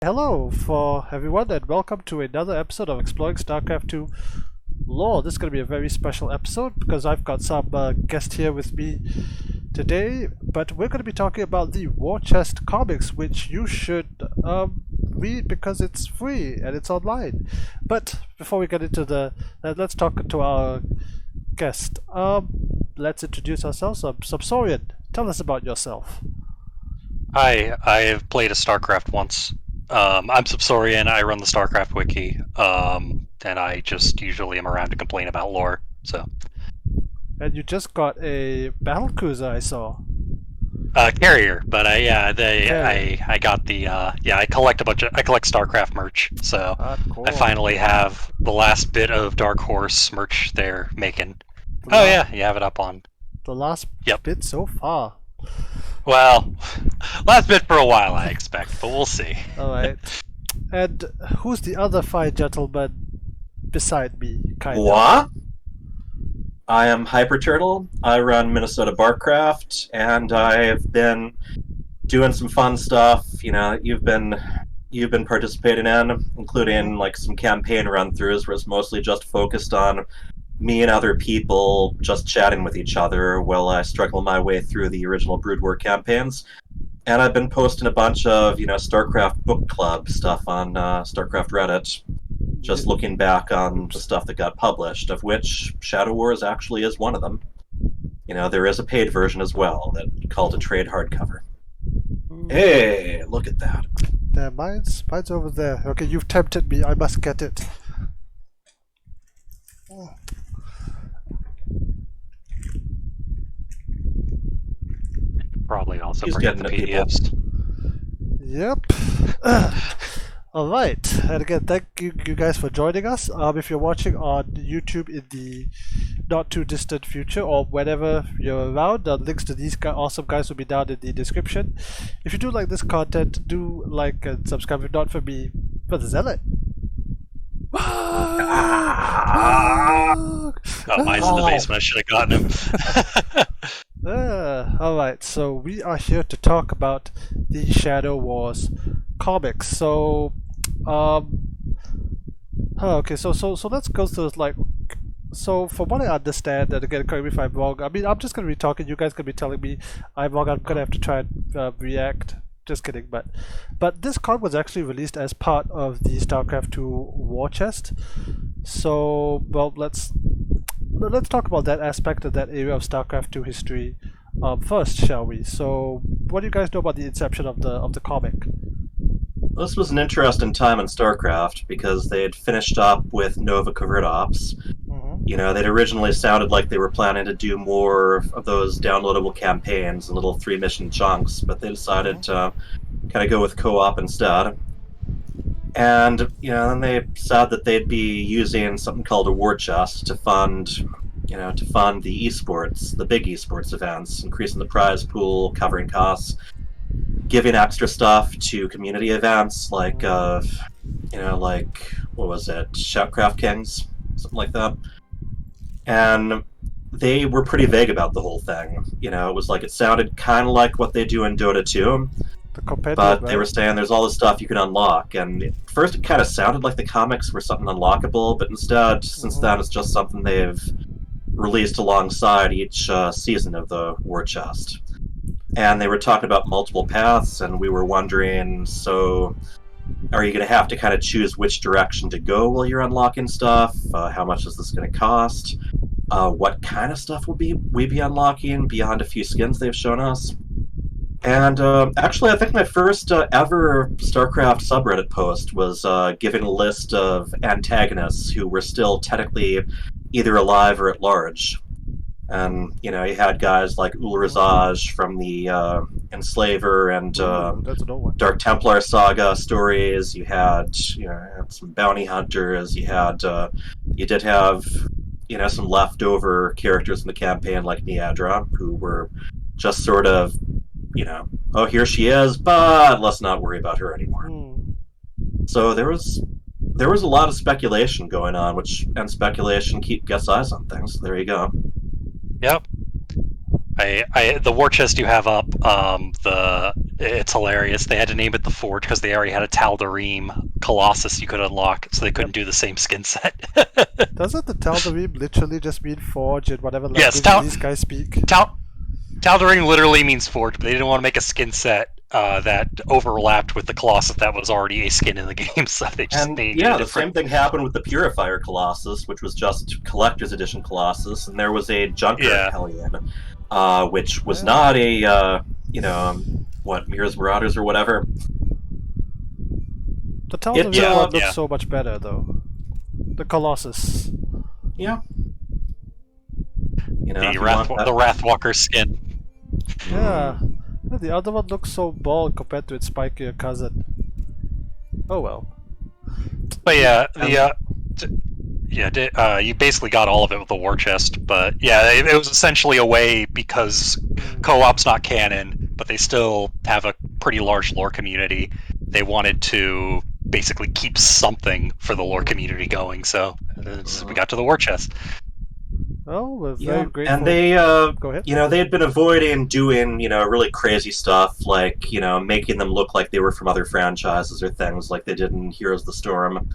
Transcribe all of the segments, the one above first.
Hello for everyone and welcome to another episode of Exploring Starcraft 2 Lore. This is going to be a very special episode because I've got some guests here with me today, but we're going to be talking about the War Chest comics, which you should read because it's free and it's online. But before we get into let's talk to our guest. Let's introduce ourselves. Subsourian, tell us about yourself. Hi, I have played a Starcraft once. I'm Subsourian, I run the Starcraft wiki, and I just usually am around to complain about lore, so. And you just got a battle cruiser, I saw. Carrier, but I got the, I collect Starcraft merch, so cool. I finally have the last bit of Dark Horse merch they're making. Yeah, you have it up on. The last bit so far. Well, last bit for a while, I expect, but we'll see. Alright. And who's the other fine gentleman beside me, kind of? What? I am HyperTurtle. I run Minnesota Barcraft, and I've been doing some fun stuff, you know, you've been participating in, including like some campaign run-throughs where it's mostly just focused on me and other people just chatting with each other while I struggle my way through the original Brood War campaigns. And I've been posting a bunch of, StarCraft book club stuff on StarCraft Reddit, just looking back on the stuff that got published, of which Shadow Wars actually is one of them. You know, there is a paid version as well that called a trade hardcover. Hey, look at that. There, mine's over there. Okay, you've tempted me. I must get it. Probably also He's bring up the getting it, PDFs. Yep. Alright, and again, thank you guys for joining us. If you're watching on YouTube in the not too distant future or whenever you're around, links to these awesome guys will be down in the description. If you do like this content, do like and subscribe, if not for me, for the Zealot. Oh, mine's in the basement. I should have gotten him. Alright, so we are here to talk about the Shadow Wars comics. So, okay, so let's go through so from what I understand, and again, correct me if I'm wrong, I mean, I'm just going to be talking, you guys going to be telling me I'm wrong, I'm going to have to try and react. Just kidding, but this card was actually released as part of the StarCraft 2 War Chest. So, well, let's talk about that aspect of that area of StarCraft 2 history first, shall we? So, what do you guys know about the inception of the comic? This was an interesting time in StarCraft because they had finished up with Nova Covert Ops. You know, they'd originally sounded like they were planning to do more of those downloadable campaigns in little 3-mission chunks, but they decided to kind of go with co-op instead. And, then they decided that they'd be using something called a war chest to fund the esports, the big esports events, increasing the prize pool, covering costs, giving extra stuff to community events like, what was it, Shoutcraft Kings, something like that. And they were pretty vague about the whole thing. It was like, it sounded kind of like what they do in Dota 2, but they were saying there's all this stuff you can unlock. And at first it kind of sounded like the comics were something unlockable, but instead, since then, it's just something they've released alongside each season of the War Chest. And they were talking about multiple paths, and we were wondering, so are you going to have to kind of choose which direction to go while you're unlocking stuff? How much is this going to cost? What kind of stuff we be unlocking beyond a few skins they've shown us? And actually, I think my first ever StarCraft subreddit post was giving a list of antagonists who were still technically either alive or at large. And, you had guys like Ulrazaj from the Enslaver and Dark Templar saga stories. You had some bounty hunters. You did have, some leftover characters in the campaign like Niadra, who were just sort of, oh, here she is, but let's not worry about her anymore. So there was a lot of speculation going on, and speculation gets eyes on things. There you go. Yep. The war chest you have up, the It's hilarious. They had to name it the Forge because they already had a Tal'Darim Colossus you could unlock, so they couldn't do the same skin set. Doesn't the Tal'Darim literally just mean forge in whatever Yes, language these guys speak? Tal'Darim literally means Forge, but they didn't want to make a skin set that overlapped with the Colossus that was already a skin in the game, so they just named it. The same thing happened with the Purifier Colossus, which was just Collector's Edition Colossus, and there was a Junker Hellion, which was not a, Mirror's Marauders or whatever. The Tal'Darim one looks so much better, though. The Colossus. Yeah. The Wrathwalker skin. Yeah. The other one looks so bald compared to its spikier cousin. Oh well. But you basically got all of it with the war chest. But yeah, it was essentially a way, because co-op's not canon, but they still have a pretty large lore community. They wanted to basically keep something for the lore community going, so we got to the war chest. Oh, we're very grateful. And they, Go ahead. they had been avoiding doing, really crazy stuff, like, making them look like they were from other franchises or things like they did in Heroes of the Storm.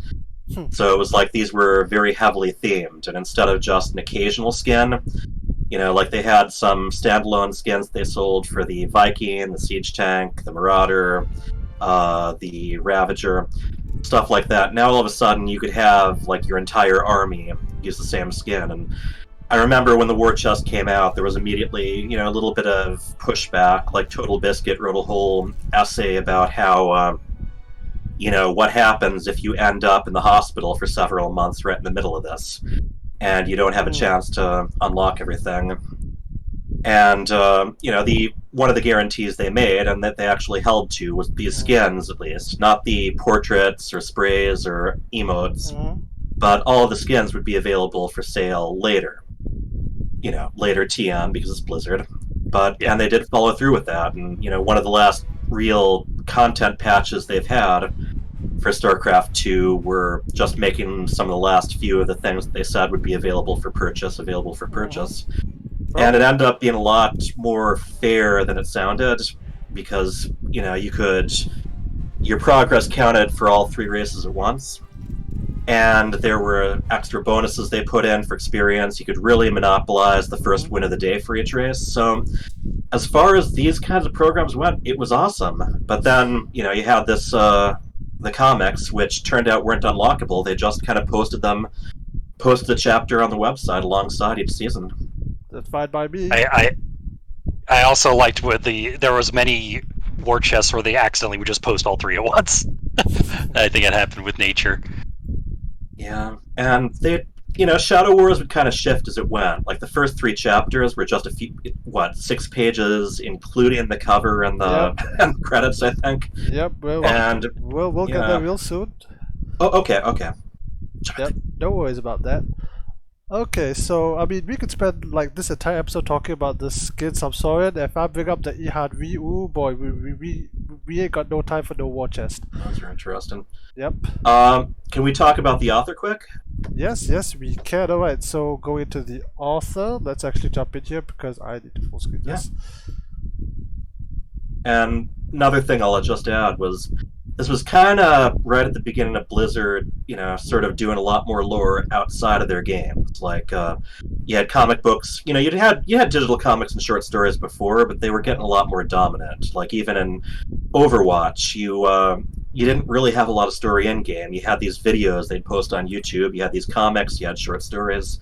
So it was like these were very heavily themed, and instead of just an occasional skin, like they had some standalone skins they sold for the Viking, the Siege Tank, the Marauder, the Ravager, stuff like that. Now all of a sudden you could have, like, your entire army use the same skin, and I remember when the war chest came out, there was immediately, a little bit of pushback. Like Total Biscuit wrote a whole essay about how, what happens if you end up in the hospital for several months right in the middle of this, and you don't have a chance to unlock everything. And, one of the guarantees they made, and that they actually held to, was these skins, at least. Not the portraits or sprays or emotes, but all of the skins would be available for sale later. Later TM, because it's Blizzard. And they did follow through with that, and, one of the last real content patches they've had for StarCraft 2 were just making some of the last few of the things that they said would be available for purchase. And it ended up being a lot more fair than it sounded, because, your progress counted for all 3 races at once. And there were extra bonuses they put in for experience. You could really monopolize the first win of the day for each race. So as far as these kinds of programs went, it was awesome. But then, you had this, the comics, which turned out weren't unlockable. They just kind of posted the chapter on the website alongside each season. That's fine by me. I also liked there was many war chests where they accidentally would just post all 3 at once. I think it happened with Nature. Yeah, and they, Shadow Wars would kind of shift as it went. Like the first 3 chapters were just 6 pages, including the cover and the and credits, I think. Yep. We'll get there real soon. Oh, okay. Yep. No worries about that. Okay, so we could spend like this entire episode talking about the skin Subsourian. If I bring up the Ehad V, ooh boy, we ain't got no time for no war chest. Those are interesting. Yep. Can we talk about the author quick? Yes, we can. Alright, so going into the author, let's actually jump in here because I need to full screen this. And another thing I'll just add was, this was kind of right at the beginning of Blizzard, sort of doing a lot more lore outside of their games. Like, you had comic books, you had digital comics and short stories before, but they were getting a lot more dominant. Like, even in Overwatch, you didn't really have a lot of story in-game. You had these videos they'd post on YouTube, you had these comics, you had short stories.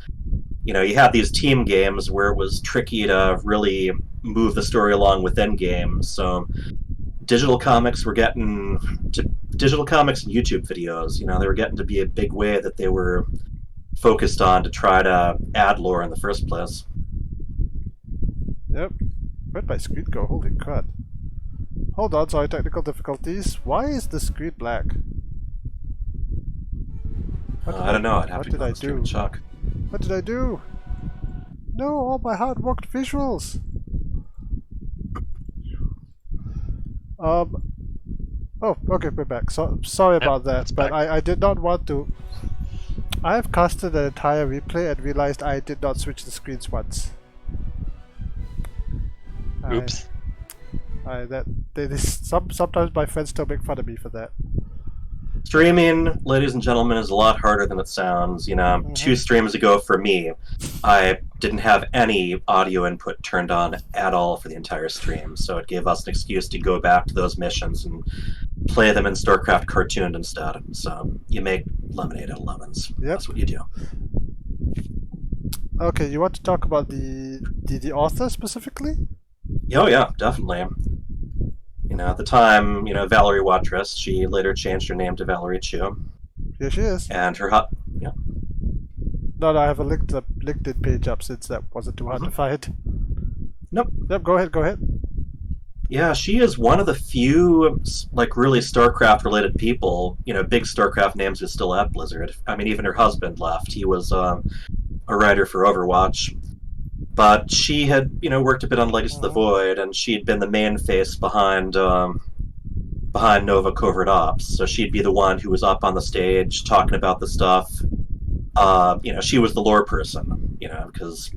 You had these team games where it was tricky to really move the story along within games, so digital comics and YouTube videos, they were getting to be a big way that they were focused on to try to add lore in the first place. Yep. Where'd my screen go? Holy crud. Hold on, sorry, technical difficulties. Why is the screen black? I don't know, I'd have to go on stream Chuck. What did I do? No, all my hard worked visuals! Oh, okay, we're back. So, sorry about that, but I did not want to... I have casted the entire replay and realized I did not switch the screens once. Oops. Sometimes my friends still make fun of me for that. Streaming, ladies and gentlemen, is a lot harder than it sounds. 2 streams ago for me, I didn't have any audio input turned on at all for the entire stream, so it gave us an excuse to go back to those missions and play them in Starcraft cartooned instead. So you make lemonade out of lemons. Yep. That's what you do. Okay, you want to talk about the author specifically? Oh yeah, definitely. At the time, Valerie Watrous, she later changed her name to Valerie Chu. Here she is. And her yeah. No, I have a LinkedIn page up since that wasn't too hard to find. Nope. Yep, go ahead. Yeah, she is one of the few, really StarCraft-related people, big StarCraft names who's still at Blizzard. I mean, even her husband left. He was a writer for Overwatch. But she had, worked a bit on Legacy of the Void, and she'd been the main face behind Nova Covert Ops. So she'd be the one who was up on the stage talking about the stuff. She was the lore person, because,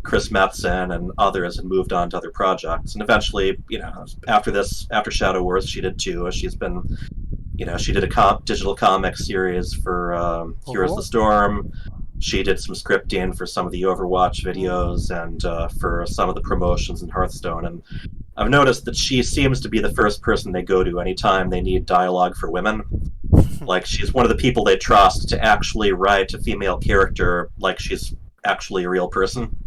Chris Metzen and others had moved on to other projects. And eventually, after Shadow Wars, she did too. She's been, she did a digital comic series for Heroes of the Storm. She did some scripting for some of the Overwatch videos and for some of the promotions in Hearthstone. And I've noticed that she seems to be the first person they go to anytime they need dialogue for women. She's one of the people they trust to actually write a female character like she's actually a real person.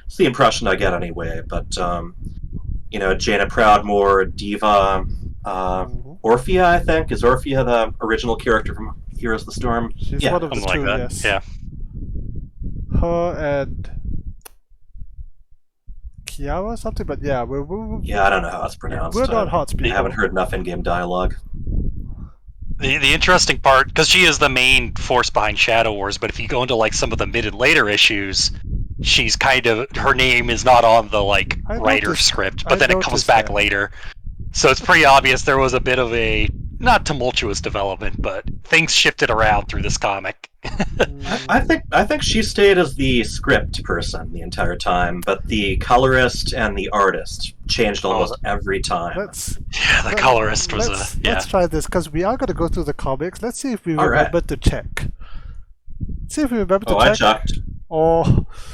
It's the impression I get anyway. But, Jaina Proudmoore, Diva, Orphea, I think. Is Orphea the original character from Heroes of the Storm? She's one of the two, yes. Yeah. Her and Kiara or something, but yeah, yeah, I don't know how it's pronounced. We're not hot people. I haven't heard enough in-game dialogue. The interesting part, because she is the main force behind Shadow Wars, but if you go into some of the mid and later issues, she's her name is not on the writer script, but then it comes back later. So it's pretty obvious there was a bit of a not tumultuous development, but things shifted around through this comic. I think she stayed as the script person the entire time, but the colorist and the artist changed almost every time. The colorist was Let's try this, because we are going to go through the comics. Let's see if we remember to check. See if we remember to check. I checked.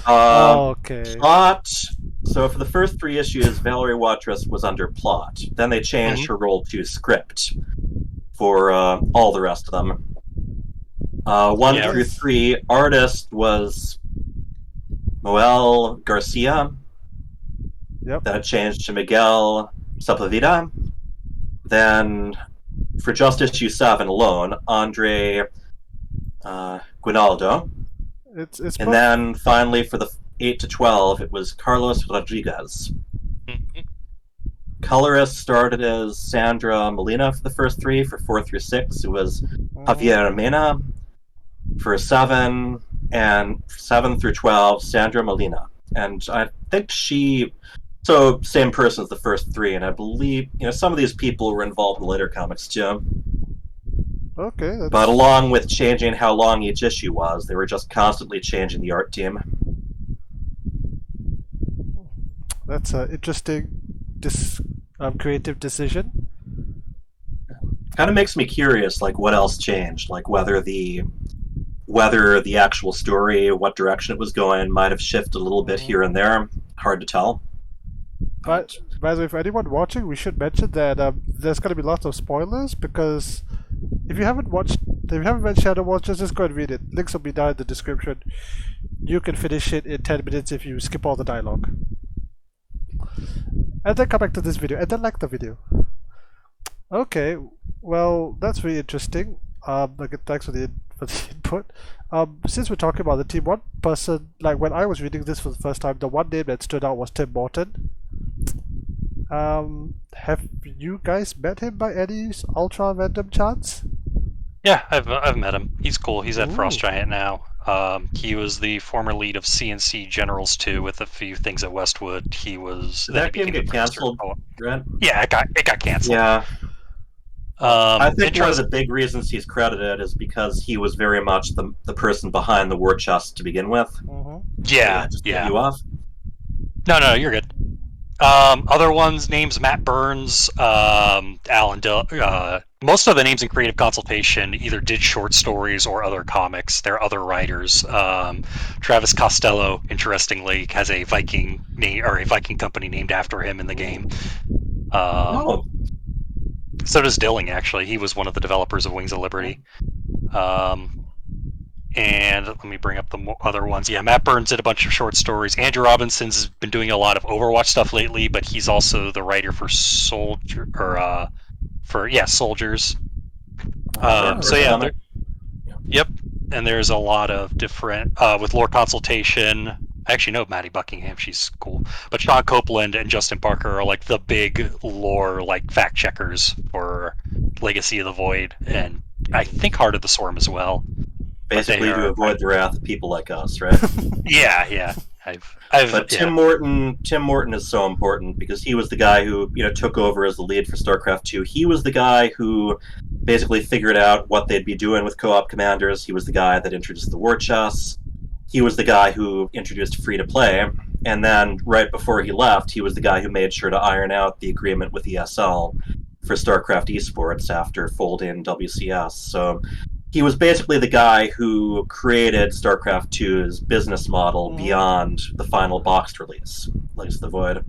Okay. Plot. So for the first 3 issues, Valerie Watrous was under plot. Then they changed her role to script for all the rest of them. 1 through 3, artist was Moel Garcia. Yep. Then it changed to Miguel Sepulveda. Then for just issue 7 alone, Andre Guinaldo. And then finally for the 8 to 12, it was Carlos Rodriguez. Colorist started as Sandra Molina for the first 3. For 4 through 6, it was Javier Mena. For 7 through 12, Sandra Molina. And I think same person as the first 3, and I believe, some of these people were involved in later comics too. Okay. But along with changing how long each issue was, they were just constantly changing the art team. That's an interesting creative decision. Kind of makes me curious, what else changed, whether the actual story, what direction it was going, might have shifted a little bit here and there. Hard to tell. But by the way, for anyone watching, we should mention that there's going to be lots of spoilers, because if you haven't read Shadow Wars, just go and read it. Links will be down in the description. You can finish it in 10 minutes if you skip all the dialogue. And then come back to this video, and then like the video. Okay, well, that's really interesting. Thanks for the input. Since we're talking about the team, one person, when I was reading this for the first time, the one name that stood out was Tim Morton. Have you guys met him by any ultra random chance? Yeah, I've met him. He's cool. He's at Frost Giant now. He was the former lead of CNC Generals 2 with a few things at Westwood. He was. Did that game get canceled, Brent? Yeah, it got canceled. Yeah. I think one of the big reasons he's credited is because he was very much the person behind the war chest to begin with. Yeah. Just cut you off. No, you're good. Other ones, names Matt Burns, Alan most of the names in creative consultation either did short stories or other comics. They're other writers. Travis Costello, interestingly, has a Viking name or a Viking company named after him in the game. So does Dilling, actually. He was one of the developers of Wings of Liberty. And let me bring up the other ones. Yeah, Matt Burns did a bunch of short stories. Andrew Robinson's been doing a lot of Overwatch stuff lately, but he's also the writer for Soldiers. Yep. And there's a lot of different with lore consultation. I actually know Maddie Buckingham. She's cool. But Sean Copeland and Justin Parker are like the big lore fact checkers for Legacy of the Void, and I think Heart of the Swarm as well. Basically, to avoid the wrath of people like us, right? Yeah. Tim Morton is so important because he was the guy who took over as the lead for StarCraft 2. He was the guy who basically figured out what they'd be doing with co-op commanders. He was the guy that introduced the war chests. He was the guy who introduced free to play. And then right before he left, he was the guy who made sure to iron out the agreement with ESL for StarCraft esports after folding WCS. So he was basically the guy who created StarCraft 2's business model beyond the final boxed release, Legacy of the Void.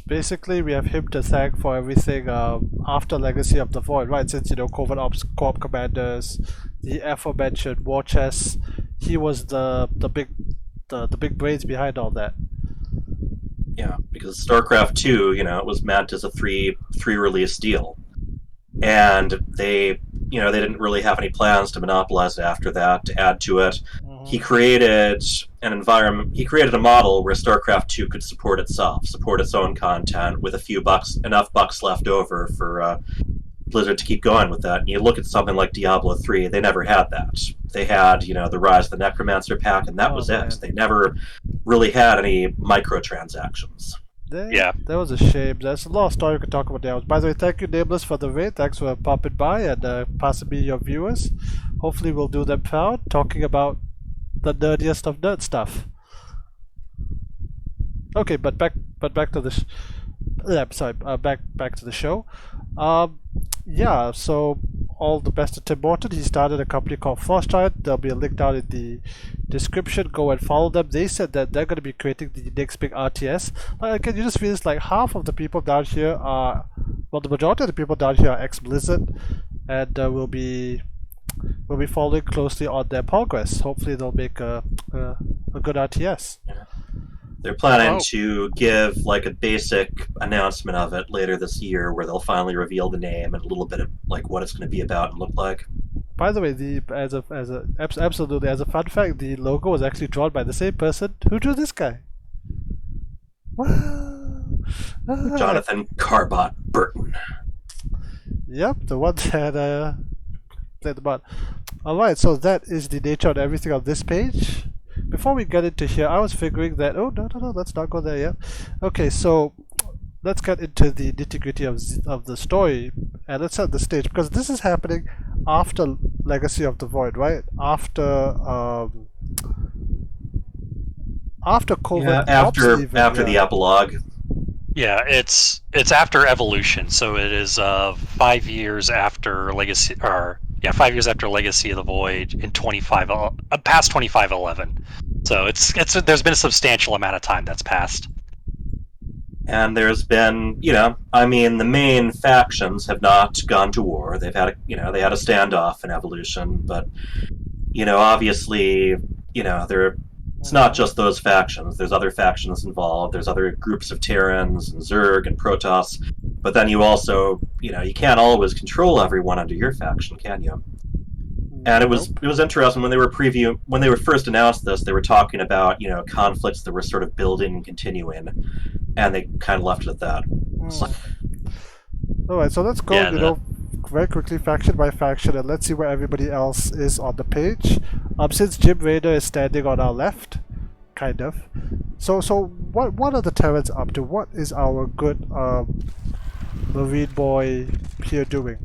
Basically, we have him to thank for everything after Legacy of the Void, right? Since, Covert Ops, Co-op Commanders, the aforementioned war chests, he was the big brains behind all that. Yeah, because StarCraft 2, it was meant as a three release deal. And they didn't really have any plans to monopolize it after that, to add to it. He created an environment, he created a model where StarCraft 2 could support itself, support its own content with enough bucks left over for Blizzard to keep going with that. And you look at something like Diablo 3, they never had that. They had, the Rise of the Necromancer pack, and that was it. They never really had any microtransactions. That was a shame. There's a lot of story we could talk about there. By the way, thank you, Nameless, for the raid. Thanks for popping by and passing me your viewers. Hopefully we'll do them proud, talking about the nerdiest of nerd stuff. Okay, but back to the back to the show. Yeah, so all the best to Tim Morton. He started a company called Frost Giant. There'll be a link down in the description. Go and follow them. They said that they're going to be creating the next big RTS. Can you just feel this? Half of the people down here are, the majority of the people down here are ex-Blizzard, and we'll be following closely on their progress. Hopefully they'll make a good RTS. Yeah. They're planning to give a basic announcement of it later this year, where they'll finally reveal the name and a little bit of what it's going to be about and look like. By the way, absolutely as a fun fact, the logo was actually drawn by the same person who drew this guy. Jonathan Carbot Burton. Yep, the one that played the bot. Alright, so that is the nature of everything on this page. Before we get into here, I was figuring that... Oh, no, let's not go there yet. Okay, so let's get into the nitty-gritty of the story, and let's set the stage, because this is happening after Legacy of the Void, right? After Covert after the epilogue. Yeah, it's after Evolution, so it is 5 years after Legacy, 5 years after Legacy of the Void in past 2511. So there's been a substantial amount of time that's passed. And there's been, the main factions have not gone to war. They've had they had a standoff in Evolution, but obviously, it's not just those factions. There's other factions involved. There's other groups of Terrans and Zerg and Protoss. But then you also, you can't always control everyone under your faction, can you? And it was interesting when they were first announced this. They were talking about conflicts that were sort of building and continuing, and they kind of left it at that. All right, so let's go. Very quickly, faction by faction, and let's see where everybody else is on the page. Since Jim Rader is standing on our left, kind of. So what are the Terrans up to? What is our good Marine boy here doing?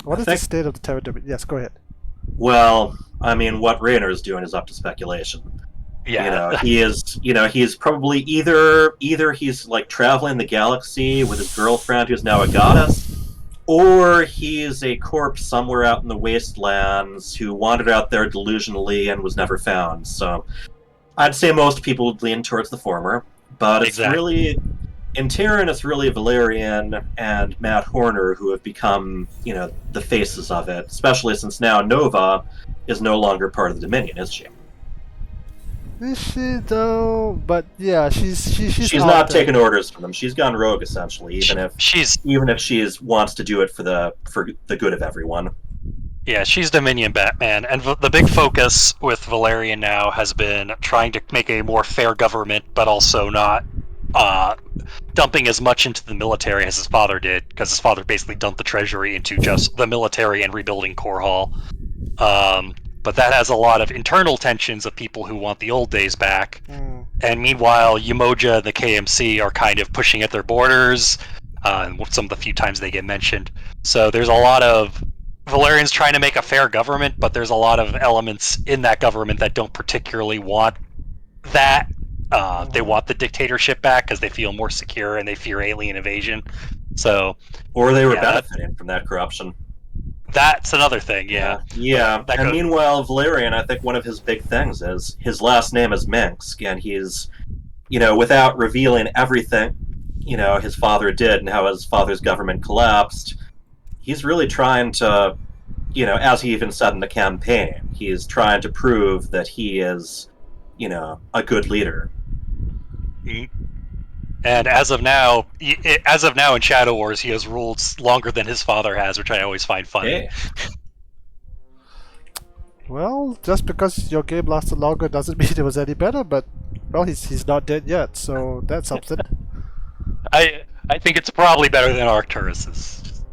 What is the state of the Terran domain? Yes, go ahead. Well, what Raynor is doing is up to speculation. Yeah. He's probably either he's like traveling the galaxy with his girlfriend who's now a goddess, or he's a corpse somewhere out in the wastelands who wandered out there delusionally and was never found. So I'd say most people would lean towards the former, but it's really, in Terran, it's really Valerian and Matt Horner who have become, the faces of it, especially since now Nova is no longer part of the Dominion, is she? Is she though? But yeah, she's not taking orders from them. She's gone rogue essentially, even if she wants to do it for the good of everyone. Yeah, she's Dominion Batman, and the big focus with Valerian now has been trying to make a more fair government, but also not dumping as much into the military as his father did, because his father basically dumped the treasury into just the military and rebuilding Core Hall. But that has a lot of internal tensions of people who want the old days back. And meanwhile, Umoja and the KMC are kind of pushing at their borders, some of the few times they get mentioned. So there's a lot of Valerian's trying to make a fair government, but there's a lot of elements in that government that don't particularly want that. They want the dictatorship back because they feel more secure and they fear alien invasion. Or they were benefiting from that corruption. That's another thing, yeah. And meanwhile, Valerian, I think one of his big things is his last name is Minsk, and he's, without revealing everything, his father did and how his father's government collapsed, he's really trying to, as he even said in the campaign, he's trying to prove that he is, a good leader. And as of now in Shadow Wars, he has ruled longer than his father has, which I always find funny. Hey. Well, just because your game lasted longer doesn't mean it was any better, but, well, he's not dead yet, so that's something. I think it's probably better than Arcturus's.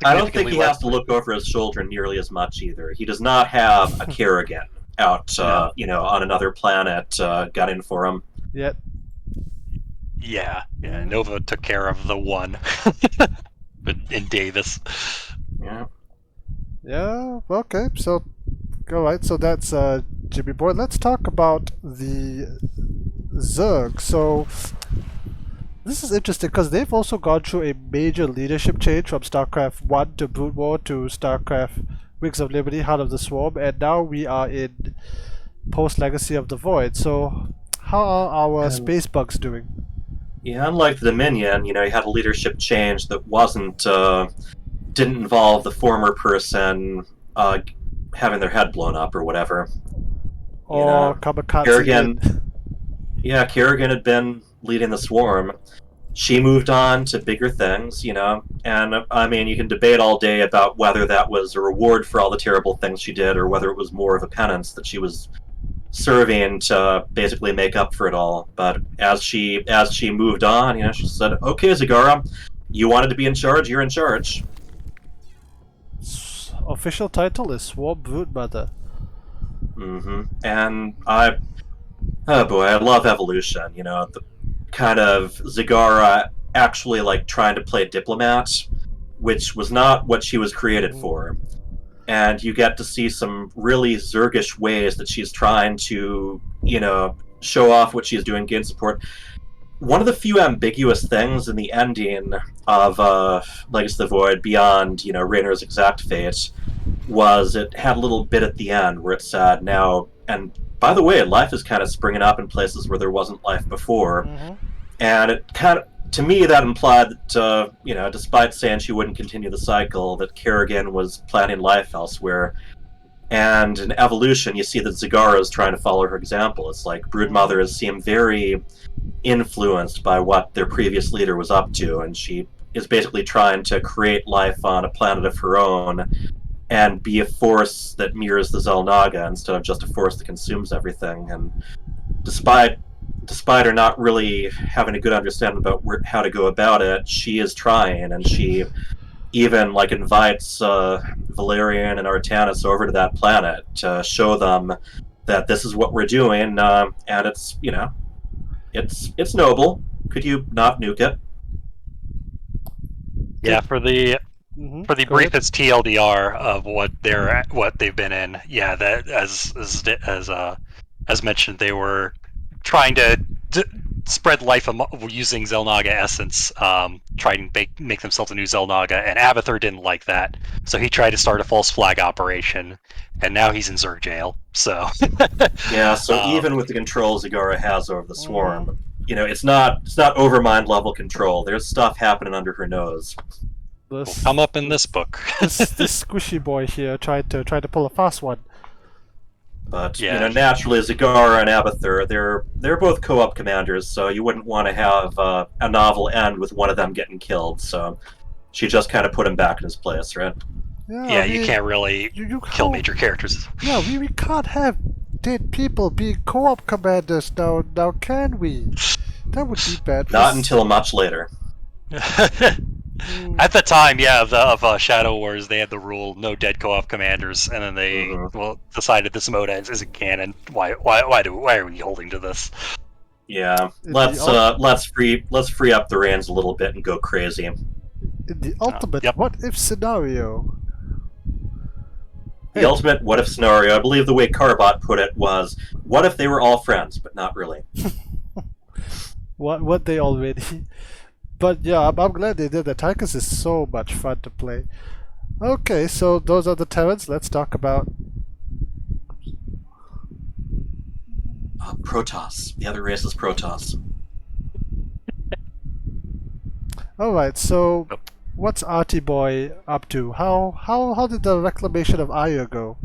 I don't think he has to look over his shoulder nearly as much either. He does not have a Kerrigan out, on another planet gunning for him. Yet. Yeah, Nova took care of the one in Davis. Yeah, okay, so, alright, so that's Jimmy Boy. Let's talk about the Zerg. So, this is interesting because they've also gone through a major leadership change from StarCraft 1 to Brood War to StarCraft Wings of Liberty, Heart of the Swarm, and now we are in post-Legacy of the Void. So, how are our space bugs doing? Yeah, unlike the Dominion, you had a leadership change that didn't involve the former person having their head blown up or whatever. Or Kamikaze. Kerrigan had been leading the Swarm. She moved on to bigger things, and I mean, you can debate all day about whether that was a reward for all the terrible things she did or whether it was more of a penance that she was serving to basically make up for it all. But as she moved on, she said, "Okay, Zagara, you wanted to be in charge. You're in charge." Official title is Swarm Broodmother. And I love evolution. The kind of Zagara actually like trying to play diplomat, which was not what she was created for. And you get to see some really Zergish ways that she's trying to, show off what she's doing, gain support. One of the few ambiguous things in the ending of Legacy of the Void, beyond, Raynor's exact fate, was it had a little bit at the end where it said, now, and by the way, life is kind of springing up in places where there wasn't life before. And it kind of, to me, that implied that, despite saying she wouldn't continue the cycle, that Kerrigan was planning life elsewhere. And in evolution, you see that Zagara is trying to follow her example. It's like Broodmothers seem very influenced by what their previous leader was up to, and she is basically trying to create life on a planet of her own and be a force that mirrors the Xel'Naga instead of just a force that consumes everything. And despite her not really having a good understanding about how to go about it, she is trying, and she even invites Valerian and Artanis over to that planet to show them that this is what we're doing, and it's it's noble. Could you not nuke it? Yeah, for the briefest TLDR of what they've been in. Yeah, that as as mentioned, they were trying to spread life using Xel'Naga essence, trying to make themselves a new Xel'Naga, and Abathur didn't like that, so he tried to start a false flag operation, and now he's in Zerg jail. So yeah, so even with the control Zagara has over the swarm, it's not overmind level control. There's stuff happening under her nose. Will come up in this book. this squishy boy here tried to pull a fast one. But naturally, Zagara and Abathur, they're both co-op commanders, so you wouldn't want to have a novel end with one of them getting killed. So she just kind of put him back in his place, right? Yeah, you can't really kill major characters. Yeah, we can't have dead people being co-op commanders now, can we? That would be bad. Not until much later. At the time, of Shadow Wars, they had the rule no dead co-op commanders, and then they decided this mode isn't canon. Why are we holding to this? Yeah, let's free up the reins a little bit and go crazy. In the ultimate what if scenario. The ultimate what if scenario, I believe the way Carbot put it was, what if they were all friends, but not really. what they already. But yeah, I'm glad they did that. Tychus is so much fun to play. Okay, so those are the Terrans. Let's talk about Protoss. The other race is Protoss. Alright, so what's Artie Boy up to? How did the reclamation of Ire go?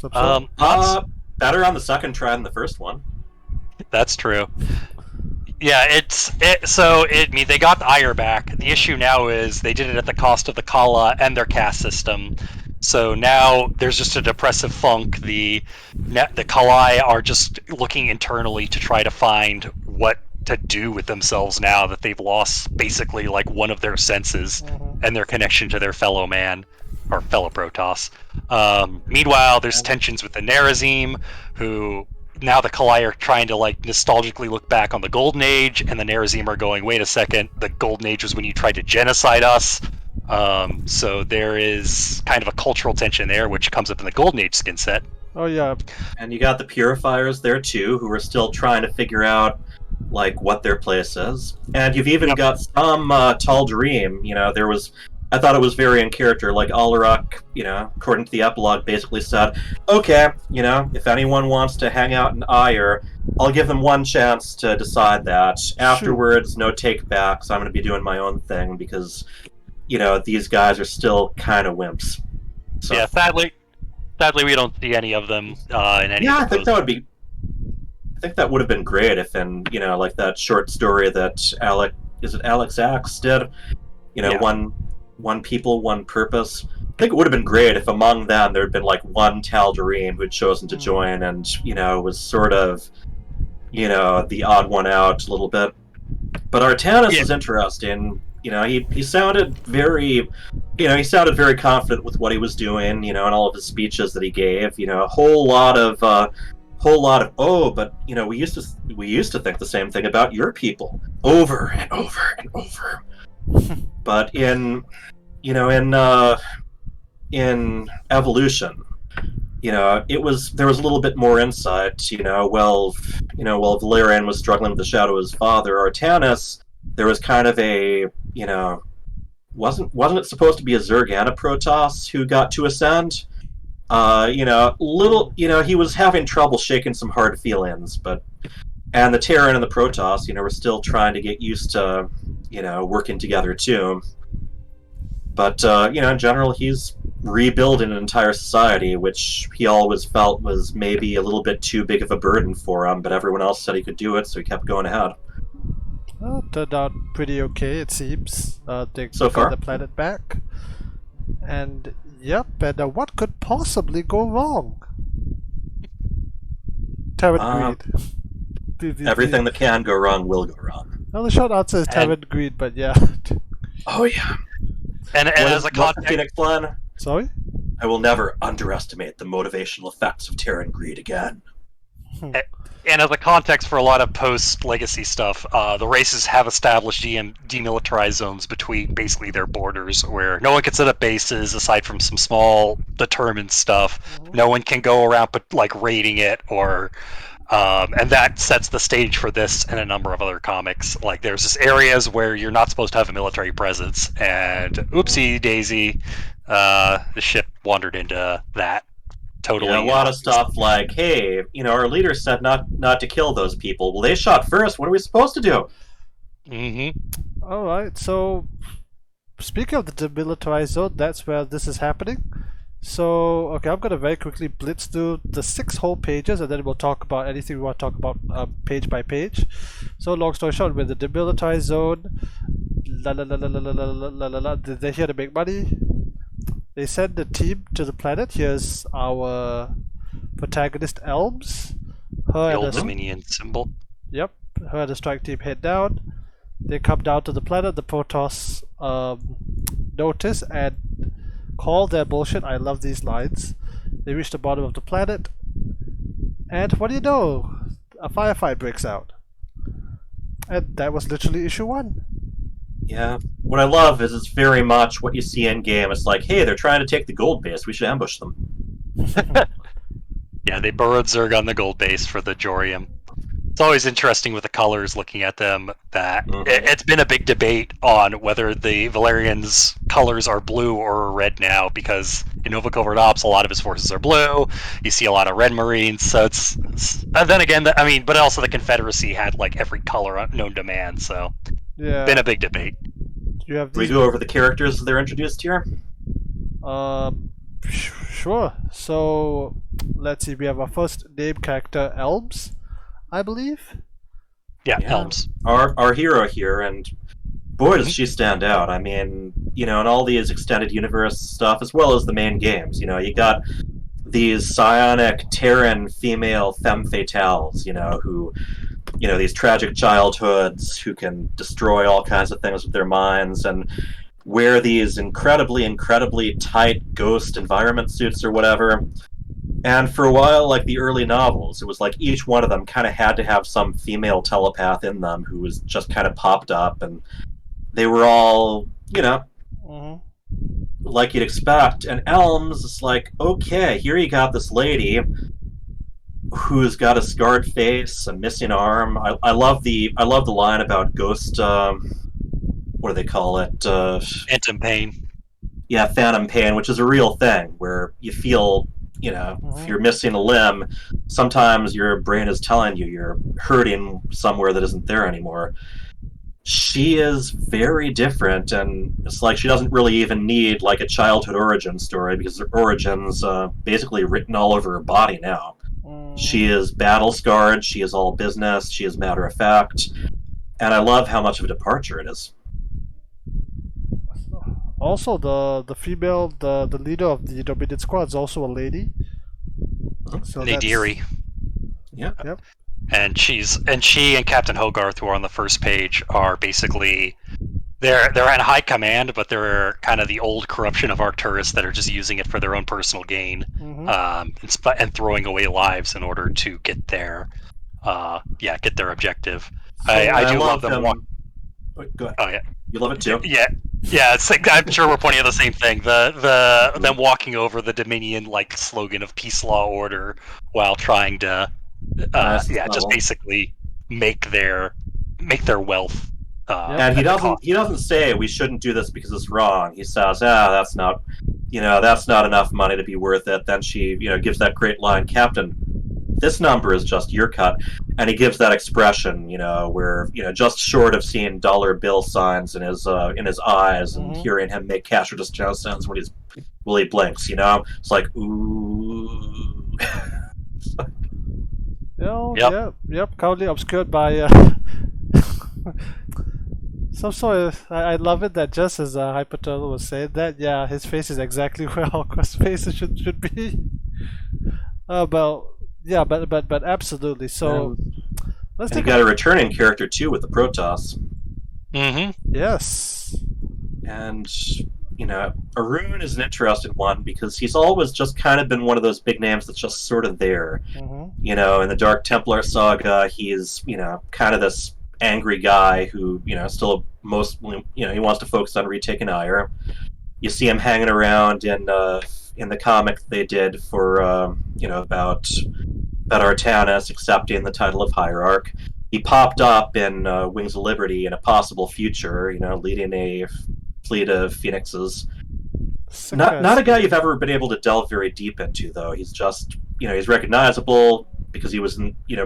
Better on the second try than the first one. That's true. Yeah, they got the Ire back. The issue now is they did it at the cost of the Kala and their caste system. So now there's just a depressive funk. The Kalai are just looking internally to try to find what to do with themselves now that they've lost basically like one of their senses and their connection to their fellow man or fellow Protoss. Meanwhile, there's tensions with the Nerazim, who now the Kalai are trying to like nostalgically look back on the Golden Age, and the Nerazim are going, wait a second, the Golden Age was when you tried to genocide us. So there is kind of a cultural tension there, which comes up in the Golden Age skin set. Oh yeah. And you got the Purifiers there too, who are still trying to figure out like what their place is. And you've even got some Tal'Darim, I thought it was very in character, like Alarak, according to the epilogue, basically said, okay, if anyone wants to hang out in Ire, I'll give them one chance to decide that. Afterwards, no take-backs, I'm going to be doing my own thing, because, these guys are still kind of wimps. So. Yeah, sadly we don't see any of them in any I think that would have been great if in, like that short story that Alex Axe did, one people, one purpose. I think it would have been great if among them there had been like one Tal'Darim who had chosen to join and, was sort of, the odd one out a little bit. But Artanis is interesting. He sounded very, very confident with what he was doing, in all of his speeches that he gave. A whole lot of, but, we used to think the same thing about your people. Over and over and over. But in Evolution, there was a little bit more insight. While Valerian was struggling with the shadow of his father, Artanis, there was kind of a, wasn't it supposed to be a Zerg and a Protoss who got to ascend? He was having trouble shaking some hard feelings, and the Terran and the Protoss, were still trying to get used to, working together too. But, in general, he's rebuilding an entire society, which he always felt was maybe a little bit too big of a burden for him, but everyone else said he could do it, so he kept going ahead. Well, turned out pretty okay, it seems. They so far. Got the planet back. And, and what could possibly go wrong? Terran greed. Everything that can go wrong will go wrong. Well, the short answer is Terran greed, but yeah. Oh, yeah. And as a context... Phoenix plan? Sorry? I will never underestimate the motivational effects of Terran greed again. And as a context for a lot of post-legacy stuff, the races have established demilitarized zones between basically their borders, where no one can set up bases aside from some small determined stuff. No one can go around but like raiding it, or and that sets the stage for this and a number of other comics. Like there's just areas where you're not supposed to have a military presence, and oopsie daisy, the ship wandered into that. Totally. A lot of stuff like, hey, our leader said not to kill those people. Well, they shot first. What are we supposed to do? Mm-hmm. All right. So, speaking of the demilitarized zone, that's where this is happening. So, okay, I'm gonna very quickly blitz through the 6 whole pages, and then we'll talk about anything we want to talk about page by page. So, long story short, with the demilitarized zone, did they here to make money? They send the team to the planet. Here's our protagonist, Elms. The old Dominion symbol. Yep. Her and the strike team head down. They come down to the planet. The Protoss notice and call their bullshit. I love these lines. They reach the bottom of the planet. And what do you know? A firefight breaks out. And that was literally issue 1. Yeah. What I love is it's very much what you see in game. It's like, hey, they're trying to take the gold base. We should ambush them. Yeah, they burrowed Zerg on the gold base for the Jorium. It's always interesting with the colors, looking at them, that it's been a big debate on whether the Valerian's colors are blue or red now, because in Nova Covert Ops, a lot of his forces are blue. You see a lot of red Marines, so it's and then again, but also the Confederacy had like every color known to man, so yeah, been a big debate. Do we go over the characters they're introduced here? Sure. So let's see. We have our first name character, Elms, I believe. Yeah, Elms. Our hero here, and boy, does she stand out. I mean, in all these extended universe stuff, as well as the main games, you got these psionic Terran female femme fatales, who, these tragic childhoods who can destroy all kinds of things with their minds and wear these incredibly tight ghost environment suits or whatever. And for a while, like the early novels, it was like each one of them kind of had to have some female telepath in them who was just kind of popped up, and they were all, like you'd expect. And Elms is like, okay, here you got this lady who's got a scarred face, a missing arm. I love the line about ghost. What do they call it? Phantom pain. Yeah, phantom pain, which is a real thing where you feel, if you're missing a limb, sometimes your brain is telling you you're hurting somewhere that isn't there anymore. She is very different, and it's like she doesn't really even need like a childhood origin story, because her origin's basically written all over her body now. She is battle scarred, she is all business, she is matter of fact, and I love how much of a departure it is. Also, the female, the leader of the Dominion squad is also a lady. So Nadiri. Yep. And she and Captain Hogarth, who are on the first page, are basically they're in high command, but they're kind of the old corruption of Arcturus that are just using it for their own personal gain, and throwing away lives in order to get their objective. So I do love them. Go ahead. Oh yeah. You love it too? Yeah. It's like, I'm sure we're pointing at the same thing. Them walking over the Dominion slogan of peace, law, order, while trying to just basically make their wealth. And he doesn't say we shouldn't do this because it's wrong. He says, that's not enough money to be worth it. Then she gives that great line, Captain, this number is just your cut. And he gives that expression, where just short of seeing dollar bill signs in his eyes and hearing him make cash or discount sounds when he blinks. It's like, ooh. Yep. Currently obscured by. So sorry. I love it that just as HyperTurtle was saying that, his face is exactly where Hawk's face should be. But absolutely. So let's take. You got a returning character too with the Protoss. Yes. And Arun is an interesting one because he's always just kind of been one of those big names that's just sort of there. Mm-hmm. In the Dark Templar saga, he's, kind of this angry guy who, still mostly, he wants to focus on retaking Ire. You see him hanging around in the comic they did for, about Artanis accepting the title of Hierarch. He popped up in Wings of Liberty in a possible future, leading a fleet of Phoenixes. Not a guy you've ever been able to delve very deep into, though. He's just, he's recognizable because he was,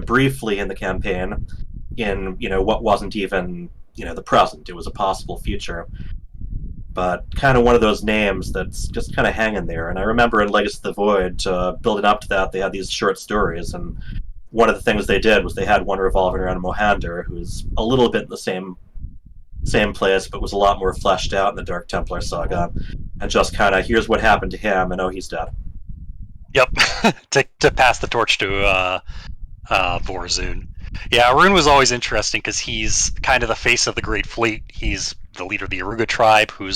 briefly in the campaign in, what wasn't even, the present. It was a possible future. But kind of one of those names that's just kind of hanging there. And I remember in Legacy of the Void, building up to that, they had these short stories, and one of the things they did was they had one revolving around Mohander, who's a little bit in the same place, but was a lot more fleshed out in the Dark Templar saga, and just kind of, here's what happened to him, and he's dead. Yep, to pass the torch to Vorzun. Yeah, Arun was always interesting because he's kind of the face of the Great Fleet. He's the leader of the Aruga tribe, who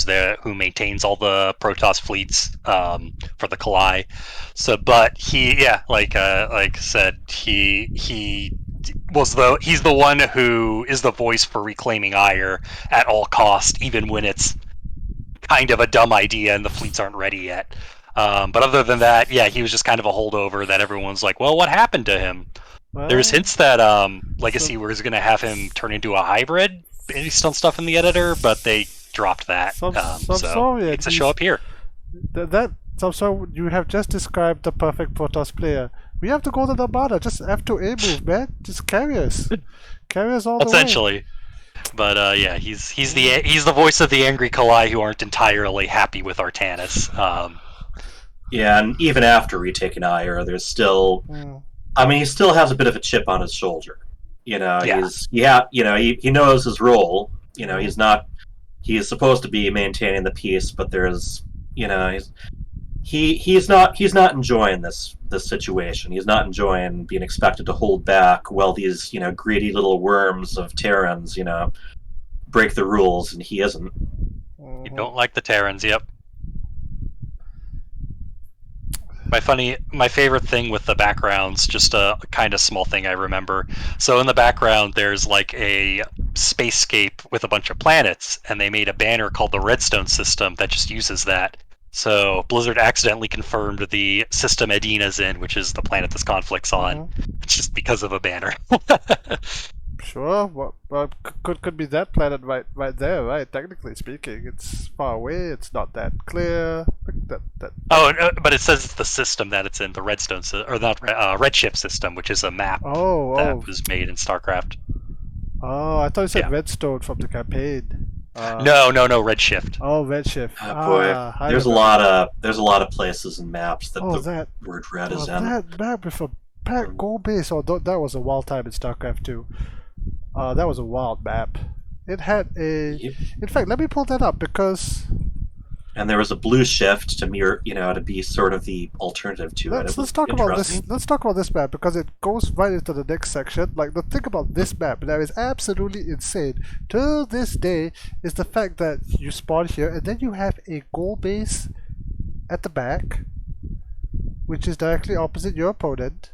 maintains all the Protoss fleets for the Kalai. So, but like I said, he's the one who is the voice for reclaiming Ire at all cost, even when it's kind of a dumb idea and the fleets aren't ready yet. But other than that, he was just kind of a holdover that everyone's like, well, what happened to him? Well, there's hints that Legacy was going to have him turn into a hybrid based on stuff in the editor, but they dropped that. So it's a show up here. So you have just described the perfect Protoss player. We have to go to the Armada. Just F2A move, man. Just carry us. Carry us all the way. Essentially. But he's the voice of the angry Kalai who aren't entirely happy with Artanis. And even after retaking Ire, there's still... I mean, he still has a bit of a chip on his shoulder. He knows his role. He's supposed to be maintaining the peace, but there's, he's not enjoying this situation. He's not enjoying being expected to hold back while these, greedy little worms of Terrans, break the rules, and he isn't. You don't like the Terrans, yep. My favorite thing with the backgrounds, just a kind of small thing I remember. So in the background, there's like a spacescape with a bunch of planets, and they made a banner called the Redstone System that just uses that. So Blizzard accidentally confirmed the system Edina's in, which is the planet this conflict's on. It's just because of a banner. Sure. Well, could be that planet right there, right? Technically speaking, it's far away. It's not that clear. Oh, but it says it's the system that it's in, the Redstone or not Redshift system, which is a map that was made in Starcraft. Oh, I thought you said Redstone from the campaign. No, Redshift. Oh, Redshift. Boy, there's a lot of places and maps that the word red is in. That map with a packed gold base. Oh, that was a wild time in StarCraft 2. That was a wild map. It had a. In fact, let me pull that up because. And there was a blue shift to mirror, to be sort of the alternative to it. Let's talk about this. Let's talk about this map because it goes right into the next section. Like the thing about this map that is absolutely insane to this day is the fact that you spawn here and then you have a goal base at the back, which is directly opposite your opponent.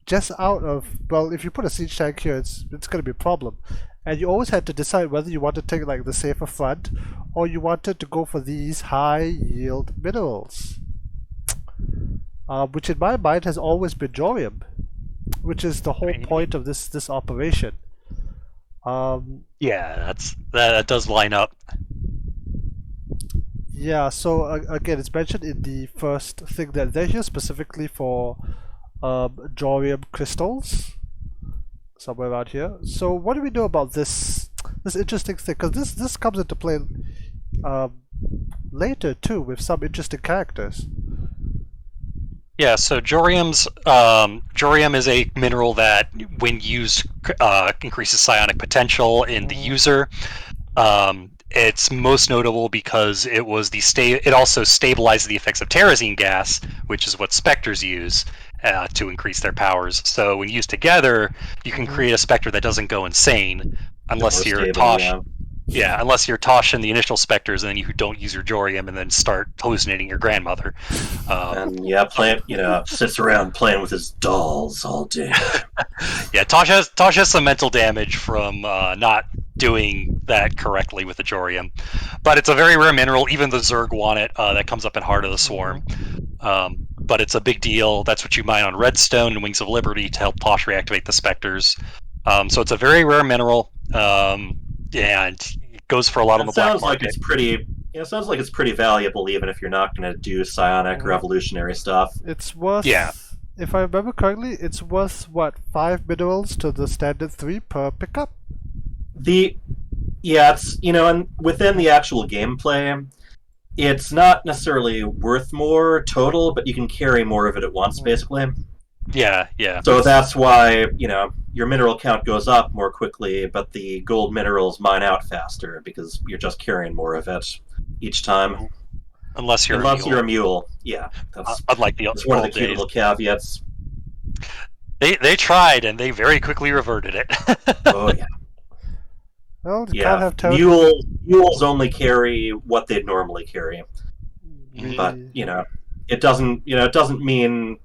Just out of, well, if you put a siege tank here, it's going to be a problem. And you always had to decide whether you want to take like the safer front or you wanted to go for these high yield minerals. Which in my mind has always been Jorium, which is the whole point of this operation. That does line up. Yeah, so again, it's mentioned in the first thing that they're here specifically for Jorium crystals, somewhere around here. So what do we know about this interesting thing? Because this comes into play later too with some interesting characters. Yeah, so Jorium is a mineral that, when used, increases psionic potential in the user. It's most notable because it also stabilizes the effects of terrazine gas, which is what specters use to increase their powers. So when used together, you can create a specter that doesn't go insane unless you're Tosh. Yeah, unless you're Tosh in the initial Spectres, and then you don't use your Jorium, and then start hallucinating your grandmother. Sits around playing with his dolls all day. Yeah, Tosh has some mental damage from not doing that correctly with the Jorium. But it's a very rare mineral, even the Zerg want it, that comes up in Heart of the Swarm. But it's a big deal. That's what you mine on Redstone and Wings of Liberty to help Tosh reactivate the Spectres. So it's a very rare mineral, and it goes for a lot on the black market. It sounds like it's pretty valuable, even if you're not going to do psionic revolutionary stuff. It's worth, if I remember correctly, it's worth, 5 minerals to the standard 3 per pickup? It's, and within the actual gameplay, it's not necessarily worth more total, but you can carry more of it at once, basically. Yeah. So that's why, your mineral count goes up more quickly, but the gold minerals mine out faster, because you're just carrying more of it each time. Unless you're a mule. Yeah. That's one of the cute little caveats. They tried, and they very quickly reverted it. Oh, yeah. Well, you can't have mules only carry what they'd normally carry. But, it doesn't mean,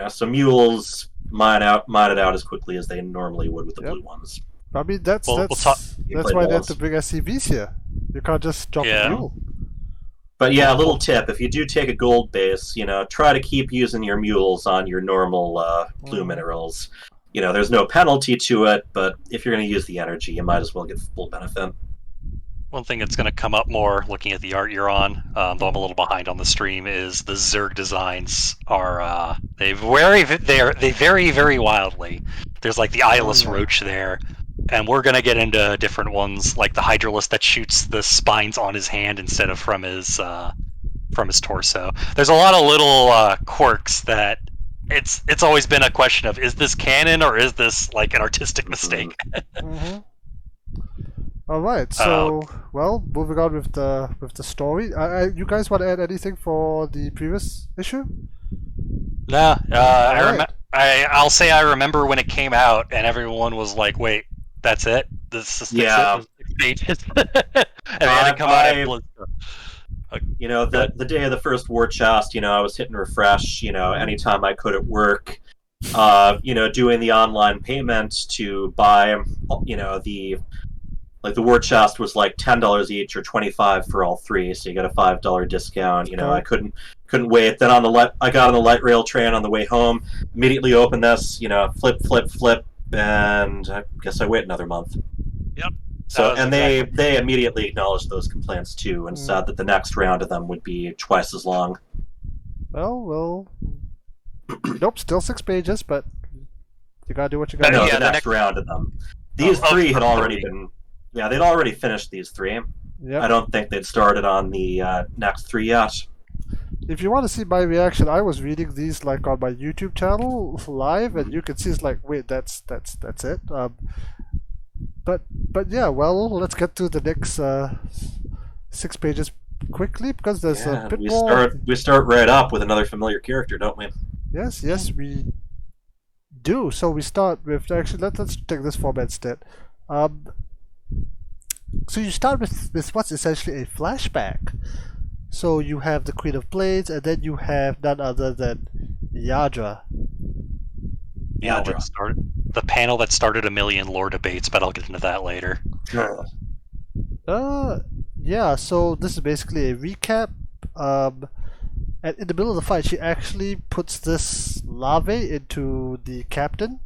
so mules mine it out as quickly as they normally would with the blue ones. I mean, that's why they have to bring SCVs here. You can't just drop a mule. But yeah, a little tip, if you do take a gold base, try to keep using your mules on your normal blue minerals. There's no penalty to it, but if you're going to use the energy, you might as well get full benefit. One thing that's going to come up more looking at the art you're on, though I'm a little behind on the stream, is the Zerg Designs are they vary very wildly. There's like the eyeless roach there, and we're going to get into different ones like the Hydrolisk that shoots the spines on his hand instead of from his torso. There's a lot of little quirks that it's always been a question of, is this canon or is this like an artistic mistake? All right, so moving on with the story. You guys want to add anything for the previous issue? No, I'll say I remember when it came out, and everyone was like, "Wait, that's it? This is 6 pages?" And they had to come out. The day of the first war chest, I was hitting refresh, anytime I could at work. Doing the online payment to buy, the war chest was like $10 each or $25 for all 3, so you get a $5 discount. I couldn't wait. Then I got on the light rail train on the way home. Immediately opened this, flip, and I guess I wait another month. Yep. So they immediately acknowledged those complaints too, and said that the next round of them would be twice as long. Well, nope, still 6 pages, but you gotta do what you gotta do. No, the next round of them. These 3 had already been. Yeah, they'd already finished these 3. Yep. I don't think they'd started on the next 3 yet. If you want to see my reaction, I was reading these like on my YouTube channel live, and you can see it's like, wait, that's it. But yeah, well, let's get to the next 6 pages quickly, because there's a bit more. We start right up with another familiar character, don't we? Yes, we do. So we start with, actually, let's take this format instead. So you start with what's essentially a flashback. So you have the Queen of Blades, and then you have none other than Yadra. The panel that started a million lore debates, but I'll get into that later. Yeah, so this is basically a recap. And in the middle of the fight, she actually puts this larvae into the captain.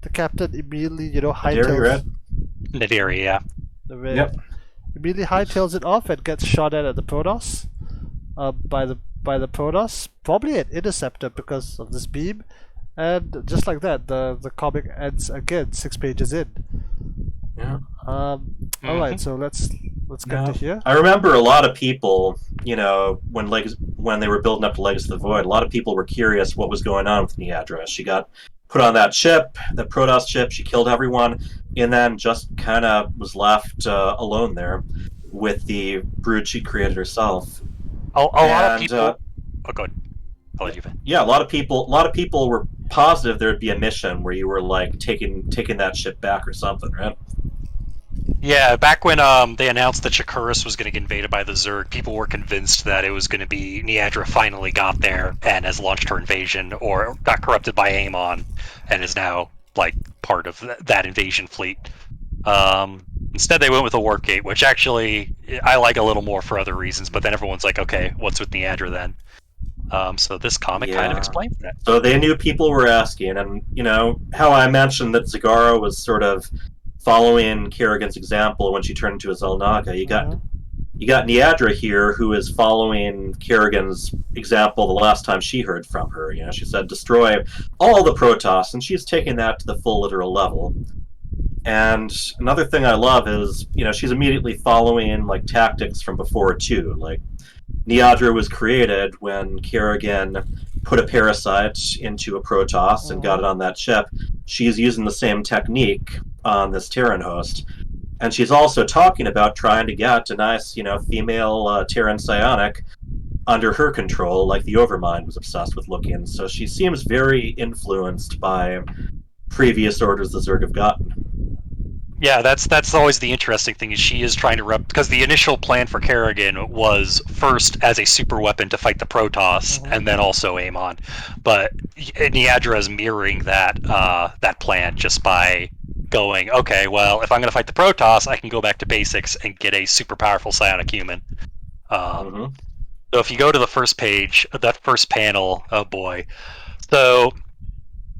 The captain immediately, hightails... Nadiri, yeah. Yep. Immediately hightails it off and gets shot at the Protoss. By the Protoss, probably an interceptor because of this beam, and just like that, the comic ends again 6 pages in. Yeah. All right, so let's get to here. I remember a lot of people, when they were building up to Legacy of the Void, a lot of people were curious what was going on with Niadra. She got put on that ship, the Protoss ship. She killed everyone, and then just kind of was left alone there with the brood she created herself. A lot of people. Go ahead. Apologies. Yeah, a lot of people were positive there'd be a mission where you were like taking that ship back or something, right? Yeah, back when they announced that Shakuris was going to get invaded by the Zerg, people were convinced that it was going to be Niadra finally got there and has launched her invasion, or got corrupted by Amon and is now like part of that invasion fleet. Instead, they went with a warp gate, which actually I like a little more for other reasons. But then everyone's like, okay, what's with Niadra then? So this comic kind of explains that. So they knew people were asking, and how I mentioned that Zagara was sort of following Kerrigan's example when she turned into a Zelnaga. You got Niadra here, who is following Kerrigan's example the last time she heard from her. She said, destroy all the Protoss, and she's taking that to the full literal level. And another thing I love is, she's immediately following, like, tactics from before, too. Like, Niadra was created when Kerrigan put a parasite into a Protoss and got it on that ship. She's using the same technique on this Terran host. And she's also talking about trying to get a nice, female Terran psionic under her control, like the Overmind was obsessed with looking. So she seems very influenced by previous orders the Zerg have gotten. Yeah, that's always the interesting thing, is she is trying to because the initial plan for Kerrigan was first as a super weapon to fight the Protoss, and then also Amon. But Niadra is mirroring that plan just by going, okay, well, if I'm going to fight the Protoss, I can go back to basics and get a super powerful psionic human. So if you go to the first page, that first panel, oh boy. So,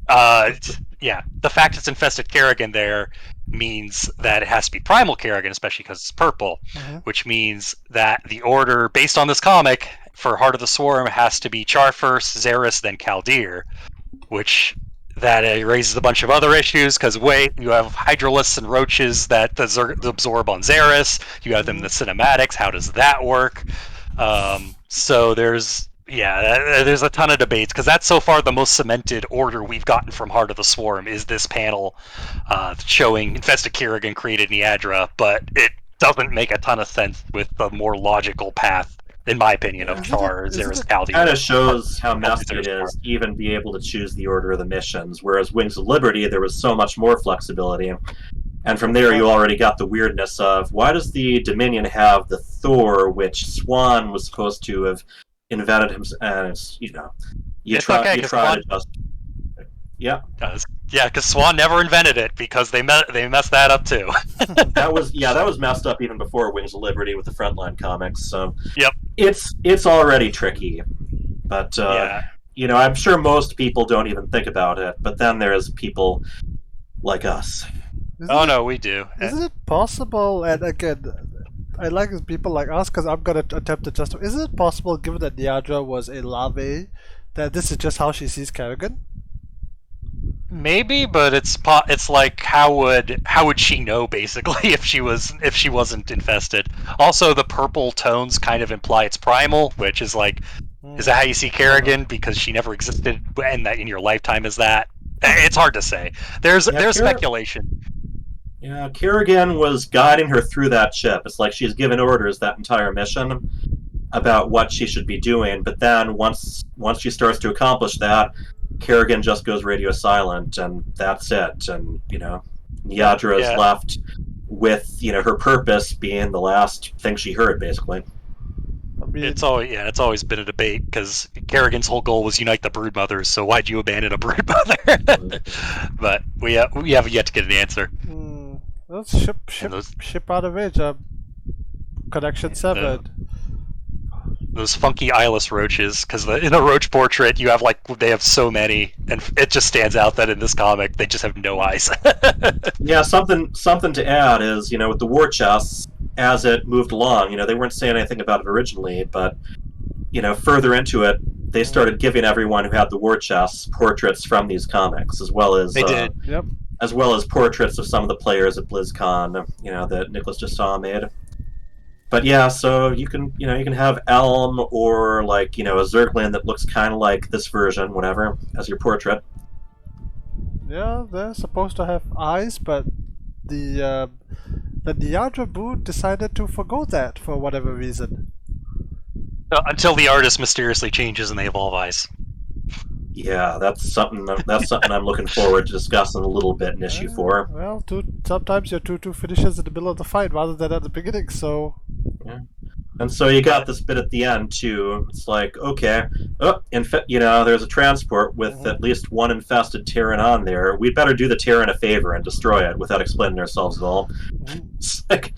yeah, the fact it's infested Kerrigan there means that it has to be primal Kerrigan, especially because it's purple, which means that the order, based on this comic, for Heart of the Swarm has to be Char first, Xeris, then Kaldir, which that raises a bunch of other issues, because wait, you have Hydrolisks and Roaches that absorb on Xeris, you have them in the cinematics, how does that work? So there's a ton of debates, because that's so far the most cemented order we've gotten from Heart of the Swarm, is this panel showing infested Kerrigan created Niadra, but it doesn't make a ton of sense with the more logical path, in my opinion, of Char, Xeris, Kaldir. It kind of shows how messy it is to even be able to choose the order of the missions, whereas Wings of Liberty, there was so much more flexibility. And from there, you already got the weirdness of, why does the Dominion have the Thor, which Swan was supposed to have invented him, and you try to just because Swan never invented it, because they messed that up too. that was messed up even before Wings of Liberty with the Frontline comics. So yep, it's already tricky, but I'm sure most people don't even think about it. But then there's people like us. No, we do. Isn't it possible? And again, I like people like us, because I'm gonna attempt to justify. Is it possible, given that Niadra was a larvae, that this is just how she sees Kerrigan? Maybe, but it's like, how would she know, basically, if she wasn't infested? Also, the purple tones kind of imply it's primal, which is like, is that how you see Kerrigan? Because she never existed, and that in your lifetime is that? It's hard to say. There's speculation. Yeah, Kerrigan was guiding her through that ship. It's like she's given orders that entire mission about what she should be doing, but then once she starts to accomplish that, Kerrigan just goes radio silent, and that's it. And Niadra is left with her purpose being the last thing she heard, basically. It's always been a debate, because Kerrigan's whole goal was unite the broodmothers. So why'd you abandon a broodmother? But we have yet to get an answer. Let's ship out of age. Connection severed. Those funky eyeless roaches, because in a roach portrait they have so many, and it just stands out that in this comic they just have no eyes. Yeah, something to add is, with the war chests, as it moved along, they weren't saying anything about it originally, but further into it, they started giving everyone who had the war chests portraits from these comics, as well as as well as portraits of some of the players at BlizzCon, that Nicholas just saw made. But yeah, so you can have Elm or a Zergland that looks kind of like this version, whatever, as your portrait. Yeah, they're supposed to have eyes, but the Niadra boot decided to forgo that for whatever reason. Until the artist mysteriously changes and they evolve eyes. Yeah, that's something I'm looking forward to discussing a little bit in issue 4. Well, sometimes your 2-2 finishes in the middle of the fight rather than at the beginning, so... Yeah. And so you got this bit at the end, too. It's like, okay, there's a transport with at least one infested Terran on there. We'd better do the Terran a favor and destroy it without explaining ourselves at all. It's like,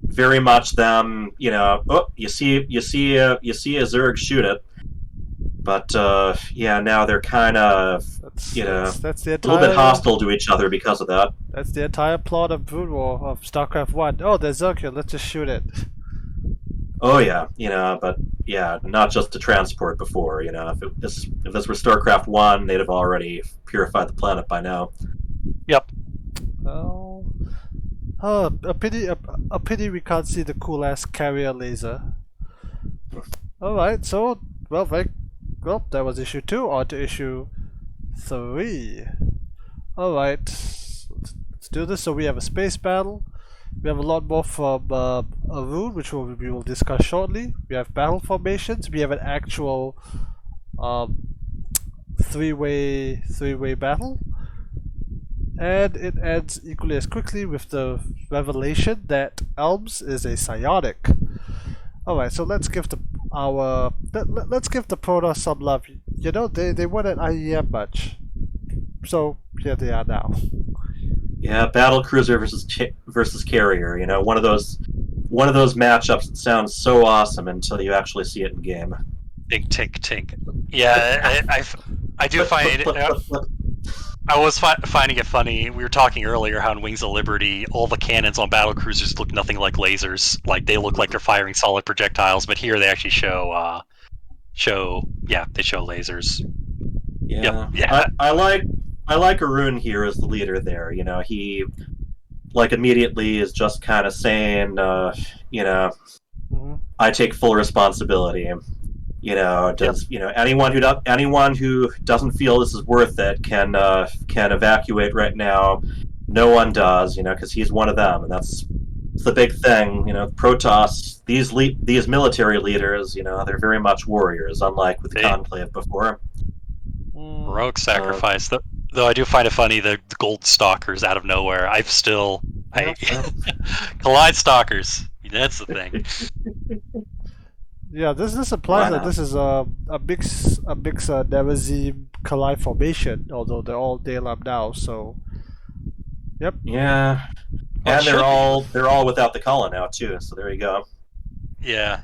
very much them, you see a Zerg shoot it. But, now they're kind of, that's the entire, a little bit hostile to each other because of that. That's the entire plot of Brood War, of StarCraft 1. Oh, there's Zerg here, let's just shoot it. Oh, yeah, but, not just to transport before, if this were StarCraft 1, they'd have already purified the planet by now. Yep. Oh, a pity we can't see the cool-ass carrier laser. Alright, so, well, that was issue 2, on to issue 3. Alright, let's do this. So we have a space battle. We have a lot more from Arun, which we will discuss shortly. We have battle formations. We have an actual three-way battle. And it ends equally as quickly with the revelation that Elms is a psionic. Alright, so let's give the Protoss some love. They weren't at IEM much, so here they are now. Yeah, battle cruiser versus carrier. One of those matchups that sounds so awesome until you actually see it in game. Big tink. Yeah, I do find. I was finding it funny. We were talking earlier how in Wings of Liberty, all the cannons on battle cruisers look nothing like lasers. Like they look like they're firing solid projectiles, but here they actually show lasers. Yeah, yep. Yeah. I like Arun here as the leader there. He immediately is just kind of saying, I take full responsibility. Anyone who doesn't feel this is worth it can evacuate right now. No one does, because he's one of them, and that's the big thing. Protoss, these military leaders, they're very much warriors, unlike with the Conclave before. Heroic sacrifice. Though I do find it funny, the gold stalkers out of nowhere. Collide stalkers. That's the thing. Yeah, this implies that this is a mix Nerazim Collide formation, although they're all Dalam now. So, yep. Yeah, and they're all without the Kala now too. So there you go. Yeah,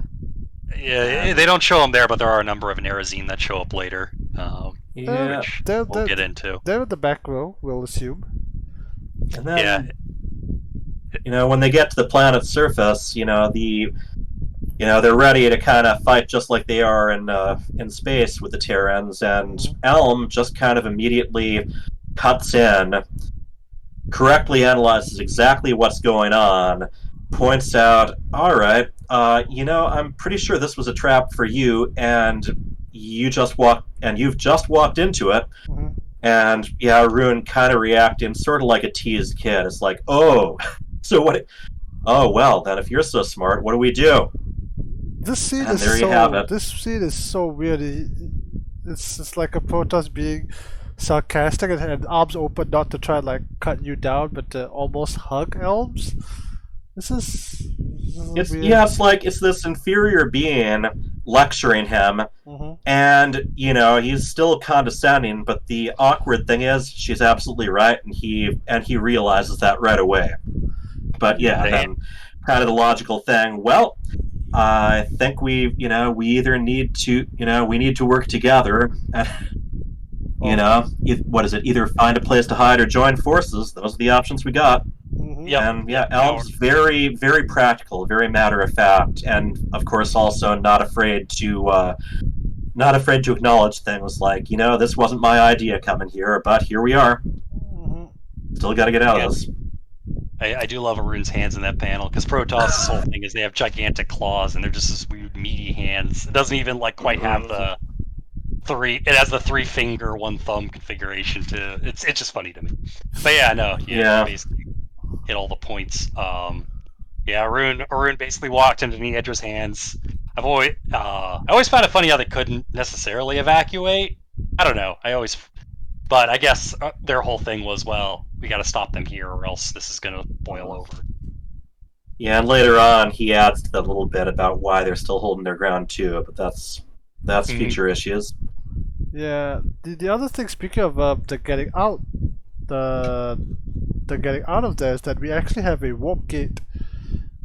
they don't show them there, but there are a number of Nerazim that show up later. Which we'll get into. They're in the back row, we'll assume. And then, when they get to the planet's surface, they're ready to kind of fight just like they are in space with the Terrans, and Elm just kind of immediately cuts in, correctly analyzes exactly what's going on, points out, all right, I'm pretty sure this was a trap for you, and you've just walked into it. And Arun kind of reacting sort of like a teased kid. It's like, oh, so what? Oh well, then if you're so smart, what do we do? This scene is so weird. It's like a Protoss being sarcastic and arms open, not to try and cut you down, but to almost hug Elms. It's this inferior being lecturing him, and he's still condescending. But the awkward thing is, she's absolutely right, and he realizes that right away. But then kind of the logical thing. Well, I think we either need to work together. What is it? Either find a place to hide or join forces. Those are the options we got. Yep. And Elm's very, very practical, very matter of fact, and of course also not afraid to acknowledge things like, this wasn't my idea coming here, but here we are. Still got to get out of this. I do love Arun's hands in that panel, because Protoss' whole thing is they have gigantic claws and they're just this weird meaty hands. It doesn't even quite have the three. It has the 3-finger, 1-thumb configuration too. It's just funny to me. But basically hit all the points. Arun basically walked into Nedra's hands. I always found it funny how they couldn't necessarily evacuate. I don't know. But I guess their whole thing was, well, we got to stop them here, or else this is going to boil over. Yeah, and later on, he adds to that little bit about why they're still holding their ground too. But that's future issues. Yeah. The other thing, speaking of the getting out, the getting out of there, is that we actually have a warp gate.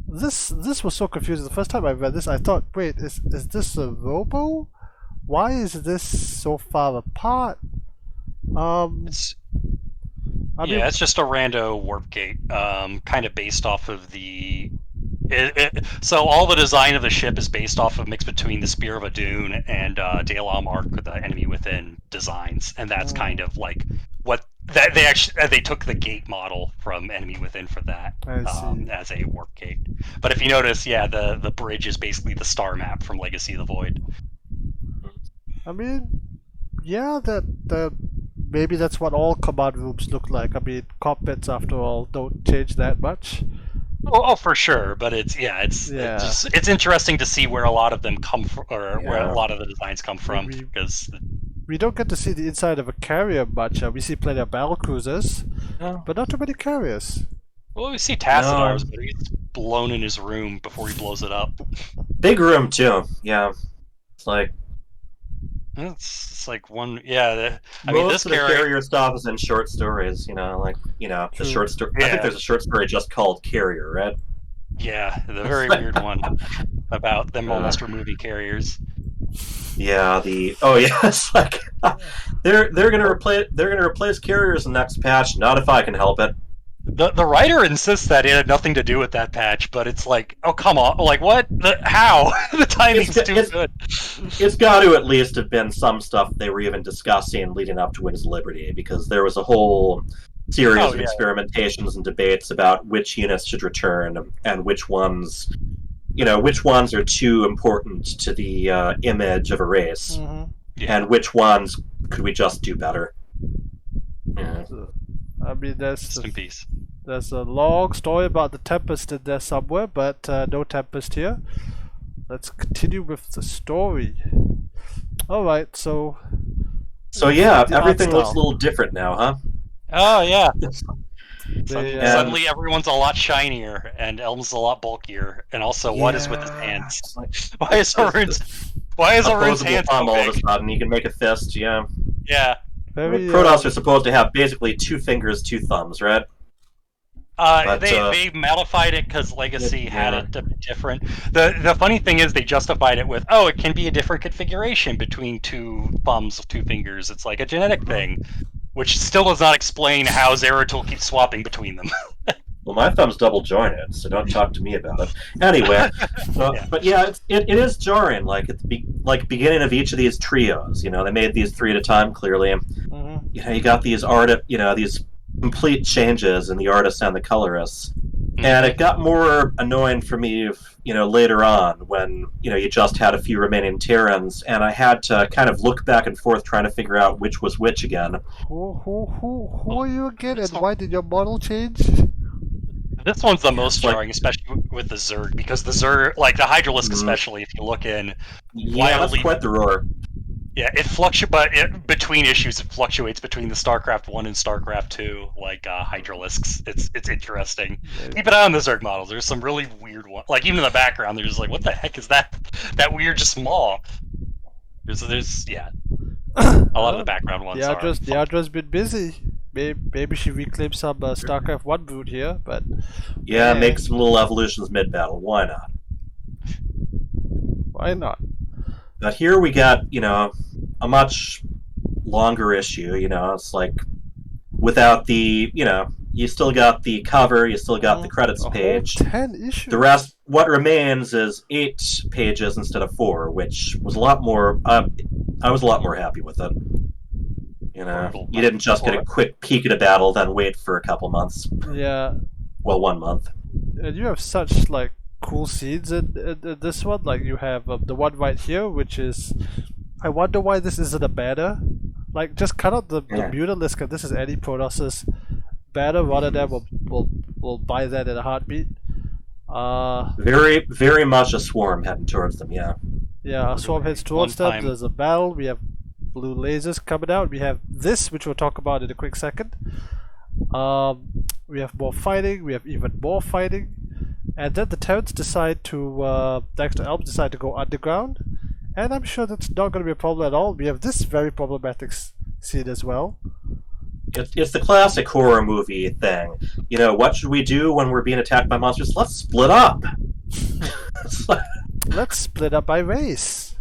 This was so confusing. The first time I read this, I thought, wait, is this a robo? Why is this so far apart? It's just a rando warp gate, kind of based off of the. So all the design of the ship is based off of mix between the Spear of Adun and Dalam Arc, the Enemy Within designs, and that's kind of like what they took the gate model from Enemy Within for that as a warp gate. But if you notice, the bridge is basically the star map from Legacy of the Void. I mean, yeah, that maybe that's what all command rooms look like. I mean, cockpits, after all, don't change that much. Oh, for sure, but it's interesting to see where a lot of them come from, or where a lot of the designs come from, because we don't get to see the inside of a carrier much. We see plenty of battle cruisers, but not too many carriers. Well, we see Tassadar's, but he's blown in his room before he blows it up. Big room too. Yeah, it's like. It's like one, I mean, this carrier stuff is in short stories, the short story. I think there's a short story just called Carrier, right? Yeah, the very weird one about them almost removing carriers. Yeah, it's like they're gonna replace carriers in the next patch. Not if I can help it. The writer insists that it had nothing to do with that patch, but it's like, oh, come on. Like, what? How? The timing's too good. It's got to at least have been some stuff they were even discussing leading up to Winds of Liberty, because there was a whole series of experimentations and debates about which units should return and which ones are too important to the image of a race, and which ones could we just do better. Yeah. I mean, there's a long story about the Tempest in there somewhere, but no Tempest here. Let's continue with the story. Alright, so yeah, everything looks a little different now, huh? Oh, yeah. Suddenly everyone's a lot shinier, and Elm's a lot bulkier, and also what is with his hands? Why is Arun's hands so all of a sudden? He can make a fist, yeah. Yeah. Protoss are supposed to have basically 2 fingers, 2 thumbs, right? They modified it because Legacy had it to be different. The funny thing is they justified it with, it can be a different configuration between 2 thumbs, 2 fingers. It's like a genetic thing, which still does not explain how Zeratul keeps swapping between them. Well, my thumb's double jointed, so don't talk to me about it. Anyway, but yeah, it is jarring. Like at the beginning of each of these trios, they made these 3 at a time. Clearly, you got these these complete changes in the artists and the colorists, and it got more annoying for me, later on when you just had a few remaining Terrans, and I had to kind of look back and forth trying to figure out which was which again. Who are you again, and why did your model change? This one's the most jarring, especially with the Zerg, because the Zerg, like the Hydrolisk especially, if you look in... Yeah, that's quite the roar. Yeah, it fluctuates, but between issues, it fluctuates between the Starcraft 1 and Starcraft 2, like Hydrolisks. It's interesting. Keep an eye on the Zerg models. There's some really weird ones. Like, even in the background, there's like, what the heck is that? That weird just maw. There's a lot of the background ones are... The Adra's been busy. Maybe she reclaimed some StarCraft 1 brood here, but... Yeah, make some little evolutions mid-battle. Why not? Why not? But here we got, a much longer issue, it's like, without the, you still got the cover, you still got the credits page. 10 issues? The rest, what remains is 8 pages instead of 4, which was a lot more, I was a lot more happy with it. You didn't just get a quick peek at a battle, then wait for a couple months. Yeah. Well, 1 month. And you have such, cool scenes in this one. Like, you have the one right here, which is... I wonder why this isn't a banner. Like, just cut out the Mutalisk, and this is any Protoss's banner. One of them will buy that in a heartbeat. Very, very much a swarm heading towards them, yeah. Yeah, a swarm heads towards them. There's a battle. We have blue lasers coming out. We have this, which we'll talk about in a quick second. We have more fighting. We have even more fighting. And then the Terrans decide to, the extra elves decide to go underground. And I'm sure that's not going to be a problem at all. We have this very problematic scene as well. It's the classic horror movie thing. You know, what should we do when we're being attacked by monsters? Let's split up. Let's split up by race.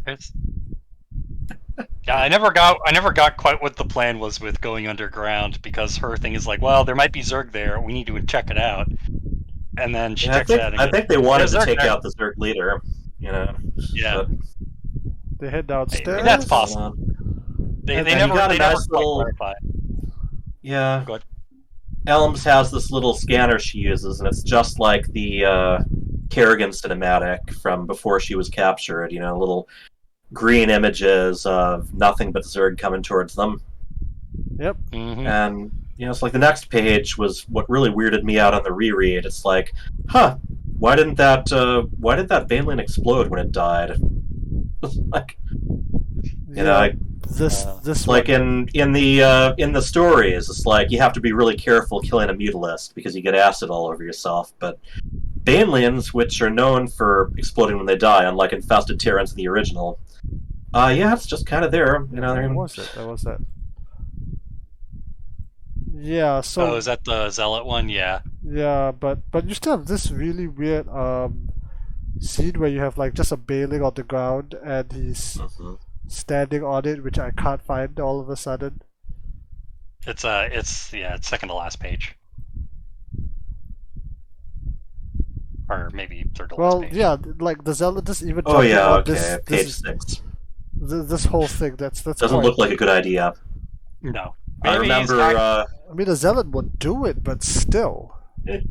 Yeah, I never got quite what the plan was with going underground, because her thing is like, well, there might be Zerg there. We need to check it out. And then she checks it out. I think they wanted to take out the Zerg leader. You know. Yeah. They head downstairs. That's possible. They never clarify. Yeah. Go ahead. Elms has this little scanner she uses, and it's just like the Kerrigan cinematic from before she was captured. You know, little green images of nothing but Zerg coming towards them. Yep. Mm-hmm. And you know, it's like the next page was what really weirded me out on the reread. It's like, why did that Baneling explode when it died? Like, you know, this like in the stories, it's like you have to be really careful killing a Mutalisk because you get acid all over yourself. But Banelings, which are known for exploding when they die, unlike infested Terrans in the original, yeah, it's just kind of there. You know, that was it. Yeah. So. Oh, is that the Zealot one? Yeah. Yeah, but you still have this really weird scene where you have like just a Baneling on the ground and he's standing on it, which I can't find all of a sudden. It's second to last page. Or maybe third to last page. Well, yeah, like the Zealot just even talking about page 6. This whole thing, that's doesn't look like a good idea. No. I remember. I mean, the Zealot would do it, but still.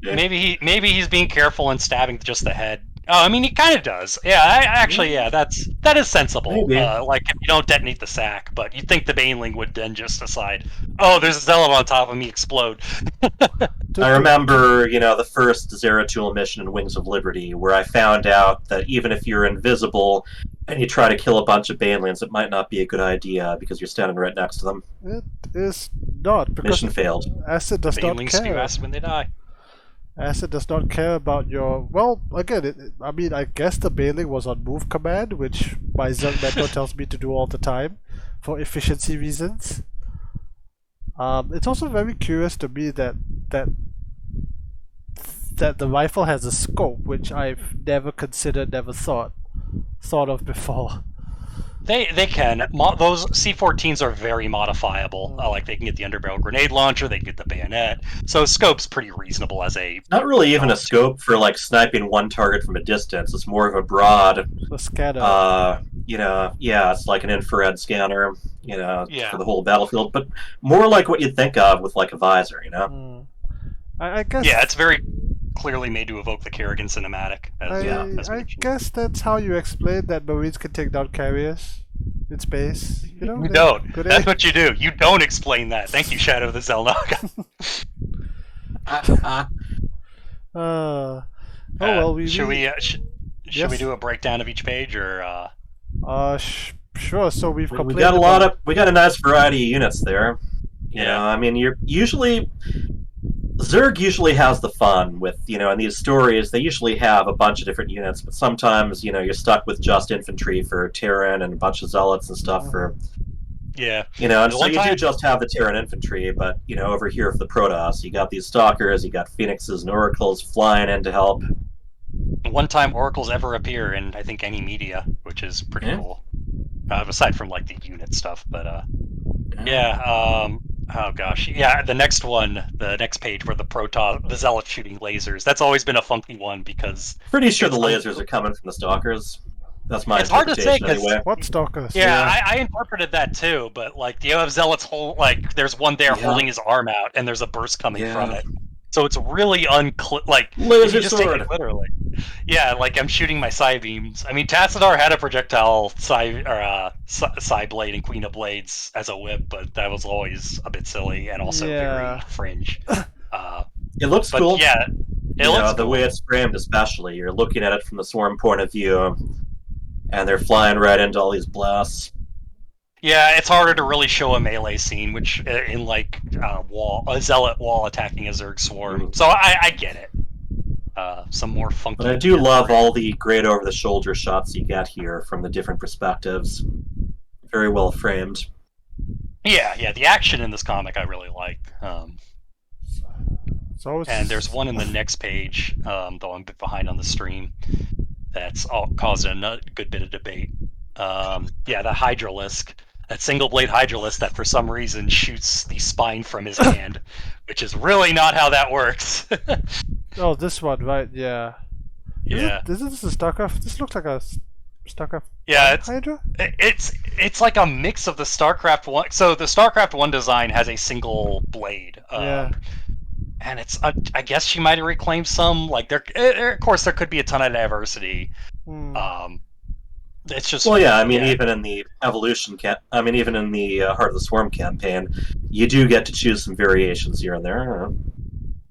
Maybe he's being careful and stabbing just the head. Oh, I mean, he kind of does. Yeah, that is sensible. Like, if you don't detonate the sack, but you'd think the Baneling would then just decide, oh, there's a Zealot on top of me, explode. I remember, you know, the first Zeratul mission in Wings of Liberty, where I found out that even if you're invisible and you try to kill a bunch of Banelings, it might not be a good idea because you're standing right next to them. It is not, because mission failed. Acid does not Banelings care. spew acid when they die. Acid does not care about your... Well, again, I mean, I guess the Baneling was on move command, which my Zerg mentor tells me to do all the time for efficiency reasons. It's also very curious to me that the rifle has a scope, which I've never considered, never thought of before. They can. Those C-14s are very modifiable. Like, they can get the underbarrel grenade launcher, they can get the bayonet. So scope's pretty reasonable as a... Not really even a scope for, like, sniping one target from a distance. It's more of a broad... A scanner. You know, yeah, it's like an infrared scanner, you know, for the whole battlefield. But more like what you'd think of with, like, a visor, you know? I guess... Yeah, it's very clearly made to evoke the Kerrigan cinematic. I guess that's how you explain that Marines can take down carriers in space. You know, you don't. That's what you do. You don't explain that. Thank you, Shadow of the Zelnog. Should we do a breakdown of each page, or? Sure. So we got a nice variety of units there. You know, I mean, Zerg usually has the fun with, you know, in these stories, they usually have a bunch of different units, but sometimes, you know, you're stuck with just infantry for Terran and a bunch of Zealots and stuff for... Yeah. You know, and so you do just have the Terran infantry, but, you know, over here for the Protoss, you got these Stalkers, you got Phoenixes and Oracles flying in to help. One time Oracles ever appear in, I think, any media, which is pretty cool. Aside from, like, the unit stuff, but, oh gosh, yeah. The next page where the Zealot shooting lasers. That's always been a funky one because pretty sure the lasers are coming from the Stalkers. That's my It's hard to say because what Stalkers? Yeah, I interpreted that too. But like, you have Zealots there's one there holding his arm out, and there's a burst coming from it. So it's really unclear. Like, laser you just sword. take it literally. Yeah, like I'm shooting my psi beams. I mean, Tassadar had a projectile psi blade and Queen of Blades as a whip, but that was always a bit silly and also very fringe. It looks cool. Yeah, it looks cool. The way it's framed, especially, you're looking at it from the swarm point of view, and they're flying right into all these blasts. Yeah, it's harder to really show a melee scene, which in like a zealot wall attacking a Zerg swarm. So I get it. Some more funky. But I do love all the great over-the-shoulder shots you get here from the different perspectives. Very well framed. Yeah, the action in this comic I really like. And there's one in the next page, though I'm a bit behind on the stream, that's caused a good bit of debate. The Hydrolisk, that single-blade Hydrolisk that for some reason shoots the spine from his hand, which is really not how that works. Oh, this one, right? Yeah. Yeah. Is this a Starcraft? This looks like a Starcraft. Yeah, Hydra? it's like a mix of the Starcraft one. So the Starcraft one design has a single blade. And it's I guess she might have reclaimed some. Like there, of course, there could be a ton of diversity. It's just even in the evolution even in the Heart of the Swarm campaign, you do get to choose some variations here and there.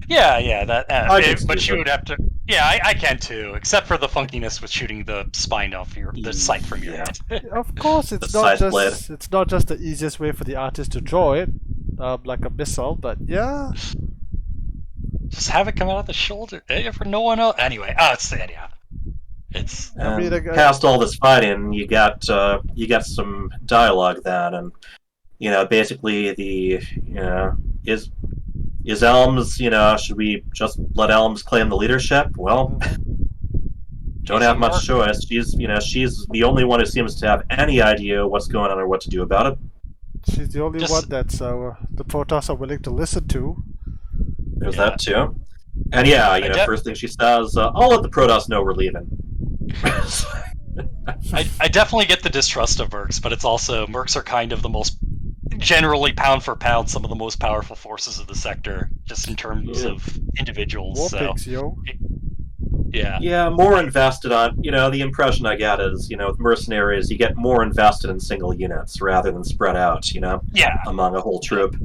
But she would have to. Yeah, I can too, except for the funkiness with shooting the spine off the sight from your head. Of course, it's not just the easiest way for the artist to draw it, like a missile. But yeah, just have it come out of the shoulder for no one else. Anyway, it's. Past all this fighting, you got some dialogue then, and basically is Elms, should we just let Elms claim the leadership? Well, don't have much choice. She's the only one who seems to have any idea what's going on or what to do about it. She's the only one that's the Protoss are willing to listen to. There's that too. And first thing she says, I'll let the Protoss know we're leaving. I definitely get the distrust of Mercs, but it's also Mercs are kind of the most generally pound for pound some of the most powerful forces of the sector, just in terms of individuals. More invested on the impression I get is with mercenaries you get more invested in single units rather than spread out among a whole troop.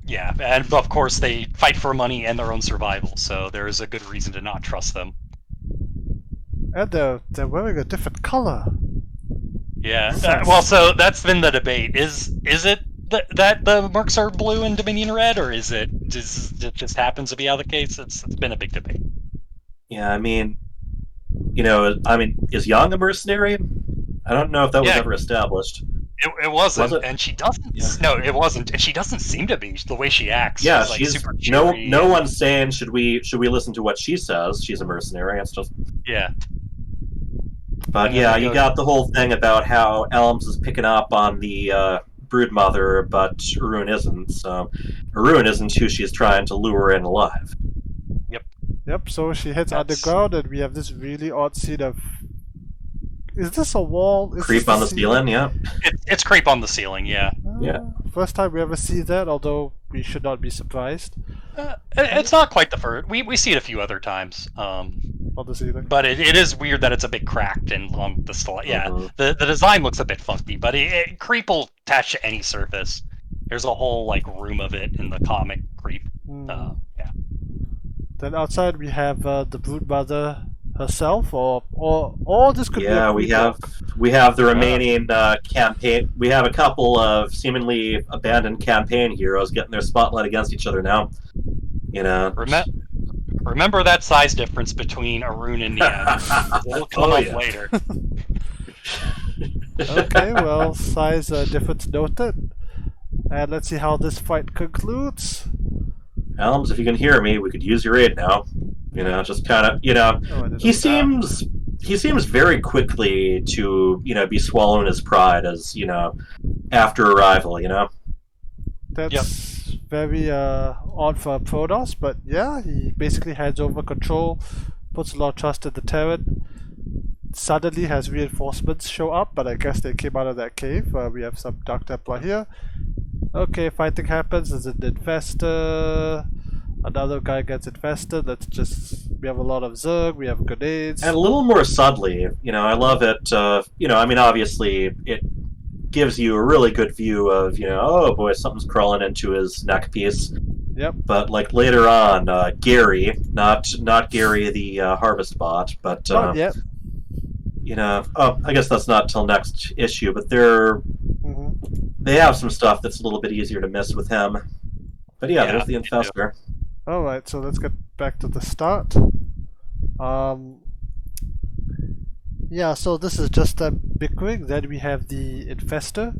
Yeah, and of course they fight for money and their own survival, so there is a good reason to not trust them. And they're wearing a different color. Yeah, so that's been the debate. Is it that the Mercs are blue and Dominion red, or is it just happens to be how the case? It's been a big debate. Yeah, is Young a mercenary? I don't know if that was ever established. It wasn't, was it? And she doesn't. Yeah. No, it wasn't, and she doesn't seem to be the way she acts. Yeah, she's super no one's saying should we listen to what she says. She's a mercenary. It's just But you got the whole thing about how Elms is picking up on the broodmother, but Arun isn't. So Arun isn't who she's trying to lure in alive. Yep. So she heads underground, and we have this really odd scene of. Is this a wall? Creep on the ceiling, yeah. It's creep on the ceiling, yeah. First time we ever see that, although we should not be surprised. It's not quite the first. We see it a few other times. On the ceiling. But it is weird that it's a bit cracked and along the slide. Yeah, the design looks a bit funky, but creep will attach to any surface. There's a whole room of it in the comic creep. Then outside we have the broodmother herself, or this could be we have the remaining campaign. We have a couple of seemingly abandoned campaign heroes getting their spotlight against each other now. Remember that size difference between Arun and Nian. It'll come up later. Okay, well, size difference noted. And let's see how this fight concludes. Elms, if you can hear me, we could use your aid now. Just kind of, he seems very quickly to, be swallowing his pride as, after arrival, That's very odd for Protoss, but yeah, he basically hands over control, puts a lot of trust in the Terran. Suddenly has reinforcements show up, but I guess they came out of that cave. We have some Dark Templar here. Okay, fighting happens. There's an infestor. Another guy gets infested. We have a lot of Zerg. We have grenades. And a little more subtly, I love it. Obviously, it gives you a really good view of, oh boy, something's crawling into his neck piece. Yep. But later on, Gary, not Gary the harvest bot, but not yet. I guess that's not till next issue. But they're they have some stuff that's a little bit easier to miss with him. But yeah, there's the Infestor. Alright, so let's get back to the start. Yeah, so this is just a bickering. Then we have the Infestor,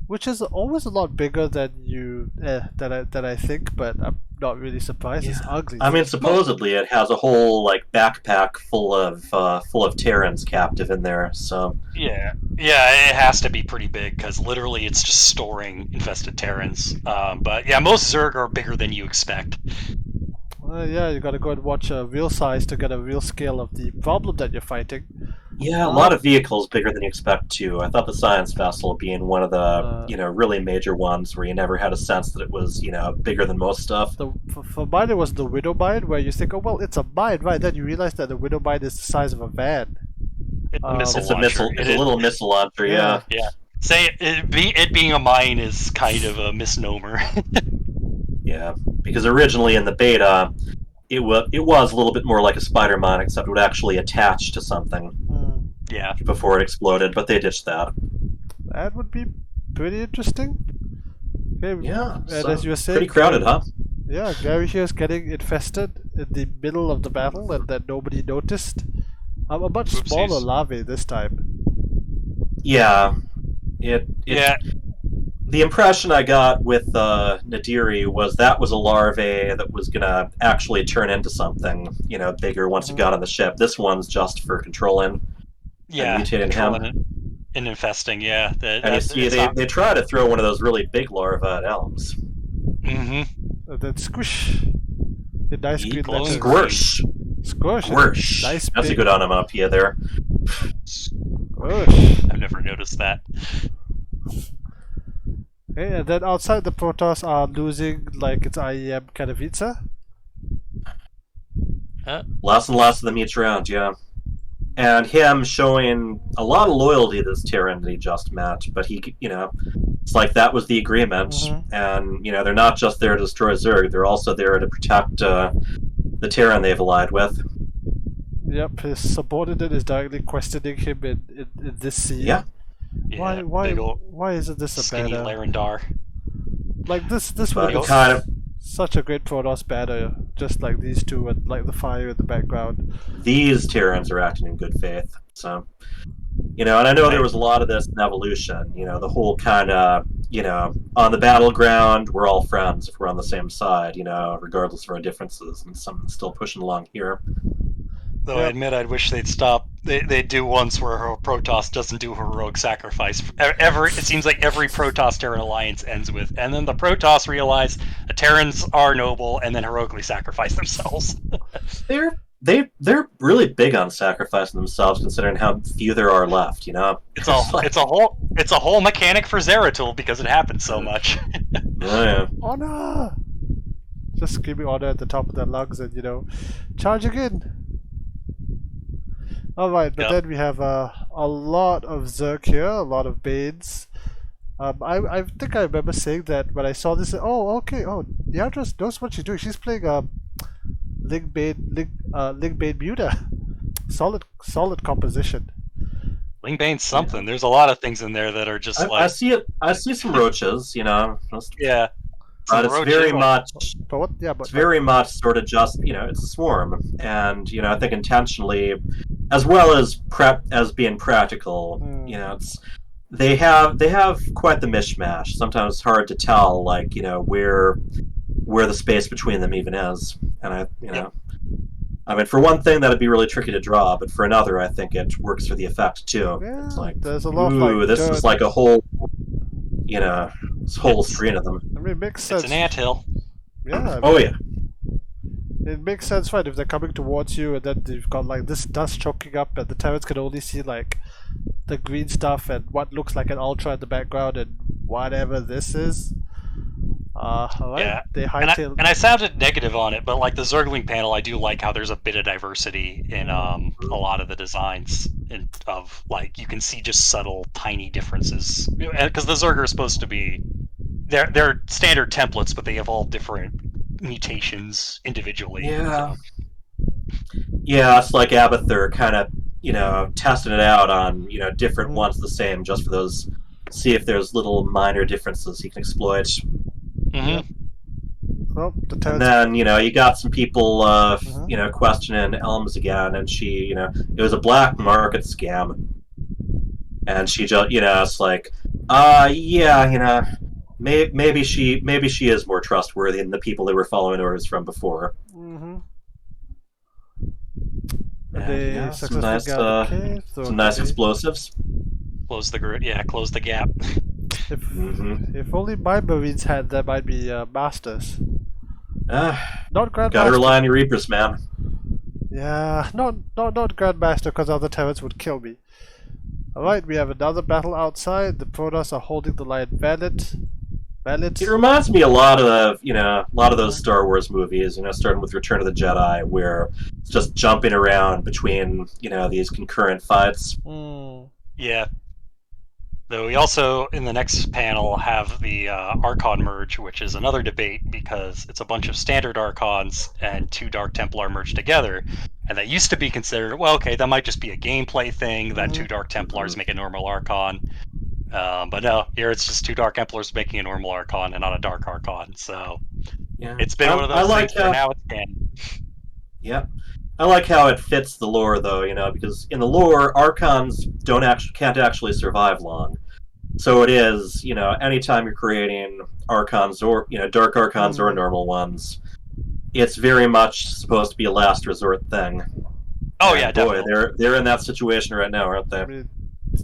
which is always a lot bigger than than I think, but I'm not really surprised. Yeah. It's ugly. I mean, supposedly it has a whole like backpack full of Terrans captive in there. So yeah, it has to be pretty big because literally it's just storing infested Terrans. But yeah, most Zerg are bigger than you expect. Yeah, you gotta go and watch a real size to get a real scale of the problem that you're fighting. Yeah, a lot of vehicles bigger than you expect too. I thought the Science Vessel being one of the really major ones where you never had a sense that it was bigger than most stuff. For mine, it was the Widow Mine, where you think, oh well, it's a mine, right? Then you realize that the Widow Mine is the size of a van. It's a little missile launcher. Yeah. Say it being a mine is kind of a misnomer. Yeah, because originally in the beta, it was a little bit more like a spider mine, except it would actually attach to something. Yeah. Before it exploded, but they ditched that. That would be pretty interesting. Okay, yeah, and so as you were saying, pretty crowded, huh? Yeah, Gary here is getting infested in the middle of the battle, and that nobody noticed. A much smaller larvae this time. Yeah, the impression I got with Nadiri was that was a larvae that was gonna actually turn into something, bigger once it got on the ship. This one's just for controlling. Yeah, controlling him. And infesting. Yeah, and you see, they try to throw one of those really big larvae at Elms. Mm-hmm. Then squish. The nice green letters. Squish. Squish. Nice. That's a good onomatopoeia there. Squish. I've never noticed that. Okay, and then outside the Protoss are losing like its IEM Katowice. Less and less of them each round, yeah. And him showing a lot of loyalty to this Terran that he just met, but he, it's like that was the agreement, and they're not just there to destroy Zerg; they're also there to protect the Terran they've allied with. Yep, his subordinate is directly questioning him in this scene. Yeah. Why isn't this a banner? Larendar. Like this would be such a great Protoss banner, just like these two with like the fire in the background. These Terrans are acting in good faith, so and I know there was a lot of this in Evolution. The whole kind of on the battleground we're all friends if we're on the same side, regardless of our differences, and something's still pushing along here. Though I admit, I'd wish they'd stop. They do once where Protoss doesn't do heroic sacrifice. It seems like every Protoss Terran alliance ends with, and then the Protoss realize the Terrans are noble, and then heroically sacrifice themselves. They're really big on sacrificing themselves, considering how few there are left. It's a whole mechanic for Zeratul because it happens so much. Oh yeah. Honor. Just screaming honor at the top of their lungs, and charging in. Alright, but then we have a lot of Zerg here, a lot of Banes. I think I remember saying that when I saw this. Oh, okay. Oh, Yadras knows what she's doing. She's playing Ling Bane Muta. Solid composition. Ling Bane's something. There's a lot of things in there that are just like. I see some roaches. Yeah. But it's very much. But what? Yeah, it's very much sort of just it's a swarm, and I think intentionally, as well as being practical, they have quite the mishmash. Sometimes it's hard to tell, like where the space between them even is, and I mean, for one thing, that'd be really tricky to draw, but for another, I think it works for the effect too. Yeah, it's like, there's a lot of this is like a whole. This whole screen of them. I mean, it makes sense. It's an anthill. Yeah. Yeah. It makes sense, right? If they're coming towards you, and then you've got like this dust choking up, and the Terrans can only see like the green stuff and what looks like an Ultra in the background, and whatever this is. Right? Yeah. They hightail. And I sounded negative on it, but like the Zergling panel, I do like how there's a bit of diversity in a lot of the designs. Of like you can see just subtle, tiny differences because the Zerg are supposed to be they're standard templates, but they have all different mutations individually. Yeah. Yeah, it's like Abathur kind of testing it out on different ones the same just for those see if there's little minor differences he can exploit. Mm-hmm. Well, and then, you got some people, questioning Elms again, and she, it was a black market scam. And she just, it's like, maybe she is more trustworthy than the people they were following orders from before. Mm-hmm. And, some nice explosives. Close the gap. If only my Marines had that, might be masters. Not Grandmaster. Gotta rely on your Reapers, man. Yeah, not Grandmaster, because other terrorists would kill me. Alright, we have another battle outside. The Protoss are holding the line valid. It reminds me a lot of those Star Wars movies, starting with Return of the Jedi, where it's just jumping around between, these concurrent fights. Yeah. Though we also, in the next panel, have the Archon Merge, which is another debate because it's a bunch of standard Archons and 2 Dark Templar merged together. And that used to be considered, well, okay, that might just be a gameplay thing, that 2 Dark Templars make a normal Archon. But no, here it's just 2 Dark Templars making a normal Archon and not a Dark Archon. So it's been one of those things where now it's canon. Yeah. I like how it fits the lore, though, because in the lore, Archons can't actually survive long. So it is, anytime you're creating Archons or, Dark Archons or normal ones, it's very much supposed to be a last resort thing. Oh, and yeah, boy, definitely. they're in that situation right now, aren't they?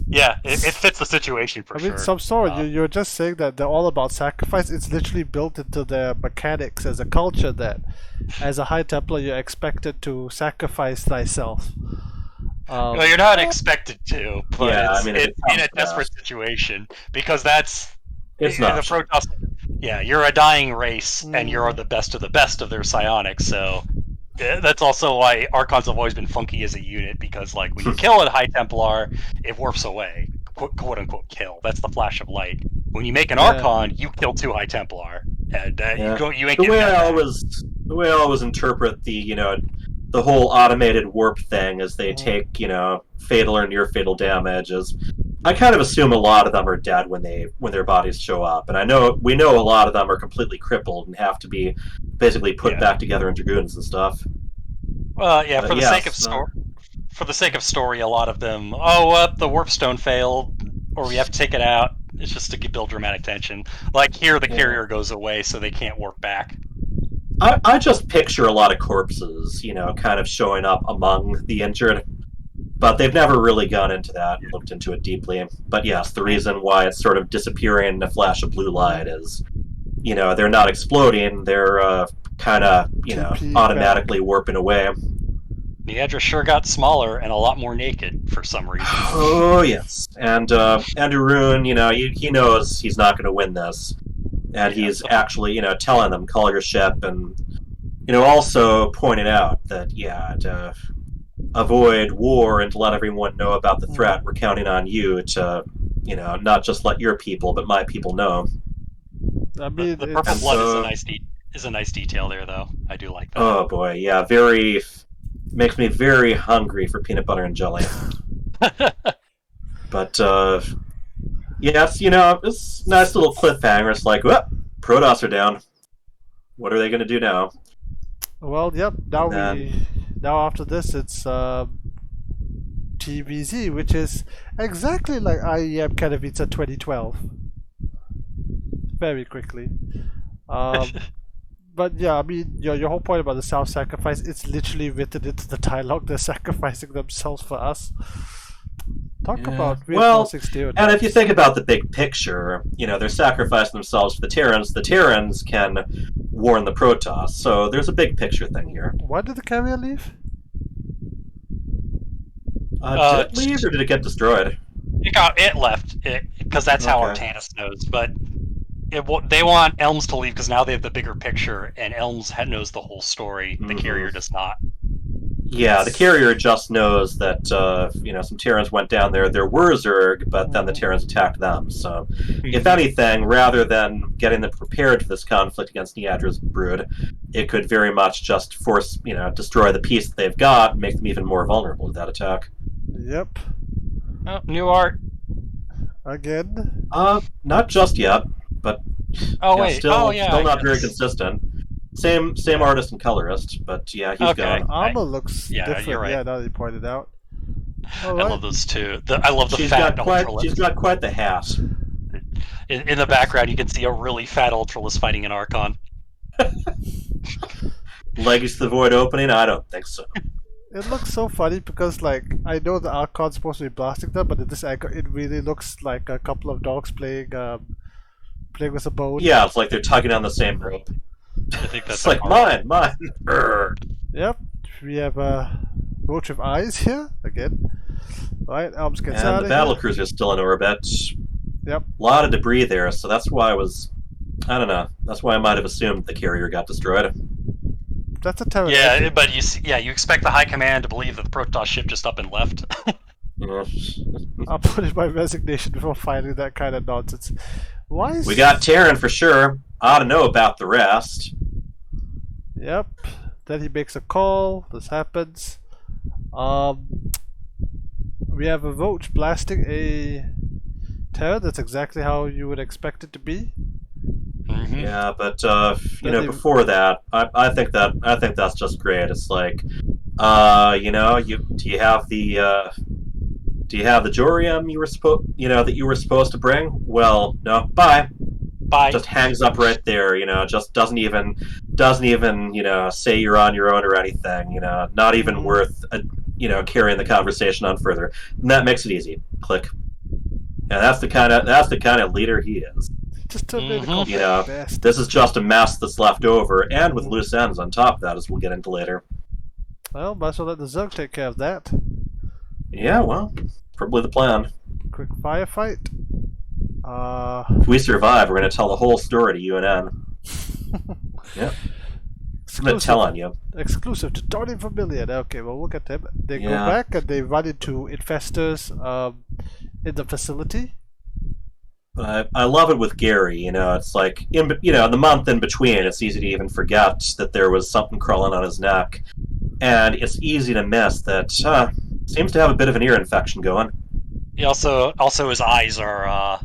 Yeah, it fits the situation for sure. Subsourian, you're just saying that they're all about sacrifice. It's literally built into their mechanics as a culture that, as a High Templar, you're expected to sacrifice thyself. Well, you're not expected to, but it's in a desperate situation, because it's not. The Protoss. Yeah, you're a dying race, and you're the best of their psionics, so that's also why Archons have always been funky as a unit, because when you kill a High Templar, it warps away. Quote unquote kill. That's the flash of light. When you make an Archon, you kill 2 High Templar, and you ain't the getting way that. The way I always interpret the whole automated warp thing is they take, fatal or near fatal damage is I kind of assume a lot of them are dead when their bodies show up. And we know a lot of them are completely crippled and have to be basically put back together in dragoons and stuff. Well, for the sake of story, a lot of them, the warp stone failed, or we have to take it out. It's just to build dramatic tension. Like here, the carrier goes away, so they can't warp back. I just picture a lot of corpses, kind of showing up among the injured. But they've never really gone into that and looked into it deeply. But yes, the reason why it's sort of disappearing in a flash of blue light is, they're not exploding, they're kind of, automatically warping away. Niedra sure got smaller and a lot more naked for some reason. Oh, yes. And Arun, he knows he's not going to win this. And he's actually, telling them, call your ship, and, also pointing out that, to avoid war and to let everyone know about the threat, we're counting on you to, not just let your people, but my people know. I mean, the purple blood is a nice detail there, though. I do like that. Oh, boy, yeah, makes me very hungry for peanut butter and jelly. But, yes, it's a nice little cliffhanger. It's like, Protoss are down. What are they going to do now? Well, yep. Now after this, it's TVZ, which is exactly like IEM Katowice 2012. Very quickly. But yeah, I mean, your whole point about the self-sacrifice, it's literally written into the dialogue. They're sacrificing themselves for us. Talk about reinforcing stereotypes. And if you think about the big picture, they're sacrificing themselves for the Terrans. The Terrans can warn the Protoss, so there's a big picture thing here. Why did the carrier leave? Did it leave, or did it get destroyed? It left, because that's how Artanis knows, but they want Elms to leave because now they have the bigger picture, and Elms knows the whole story. The carrier does not. Yeah, the carrier just knows that some Terrans went down there. There were Zerg, but then the Terrans attacked them. So, if anything, rather than getting them prepared for this conflict against Niadra's brood, it could very much just destroy the piece that they've got, and make them even more vulnerable to that attack. Yep. Oh, new art. Again? Not just yet, but still not very consistent. Same artist and colorist, but yeah, he's gone. Armor looks different. You're right. Yeah, now that you pointed out. I love those two. I love the fat Ultralisk. She's got quite the hat. In the background, you can see a really fat Ultralisk fighting an Archon. Legacy of the Void opening? I don't think so. It looks so funny because, like, I know the Archon's supposed to be blasting them, but in this angle, it really looks like a couple of dogs playing with a bone. Yeah, it's like they're tugging on the same rope. I think that's it's like mine. Yep, we have Roach with eyes here again. Right, Elms gets out and the battle cruiser is still in orbit. Yep. A lot of debris there, so that's why I don't know. That's why I might have assumed the carrier got destroyed. That's a terrible. Yeah, but you expect the High Command to believe that the Protoss ship just up and left. I'll put in my resignation before finding that kind of nonsense. We got Terran for sure. Ought to know about the rest. Yep. Then he makes a call. This happens. We have a Roach blasting a Terran. That's exactly how you would expect it to be. Mm-hmm. Yeah, but before that, I think that's just great. It's like, do you have the Jorium that you were supposed to bring? Well, no. Bye. Just hangs up right there. Just doesn't even say you're on your own or anything. Not even worth carrying the conversation on further. And that makes it easy. Click. And that's the kind of leader he is. Just this is just a mess that's left over, and with loose ends on top of that, as we'll get into later. Well, might as well let the Zerg take care of that. Yeah, well, probably the plan. Quick firefight. If we survive, we're going to tell the whole story to UNN. Yep. I'm going to tell on you. Exclusive to Tony Vermillion. Okay, well, look at them. They go back and they run into infestors in the facility. I love it with Gary. It's like the month in between. It's easy to even forget that there was something crawling on his neck, and it's easy to miss that. Seems to have a bit of an ear infection going. He also his eyes are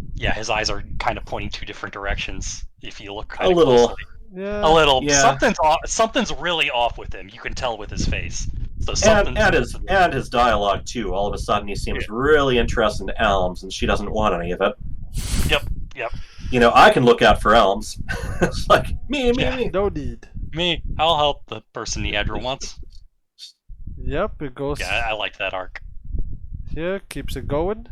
kind of pointing two different directions. If you look kind of closely. Yeah. A little. Yeah. Something's really off with him. You can tell with his face. So and his dialogue too. All of a sudden, he seems really interested in elms, and she doesn't want any of it. Yep. I can look out for elms. It's like me. No need. Me. I'll help the person Neadra wants. Yep, it goes. Yeah, I like that arc. Here, keeps it going.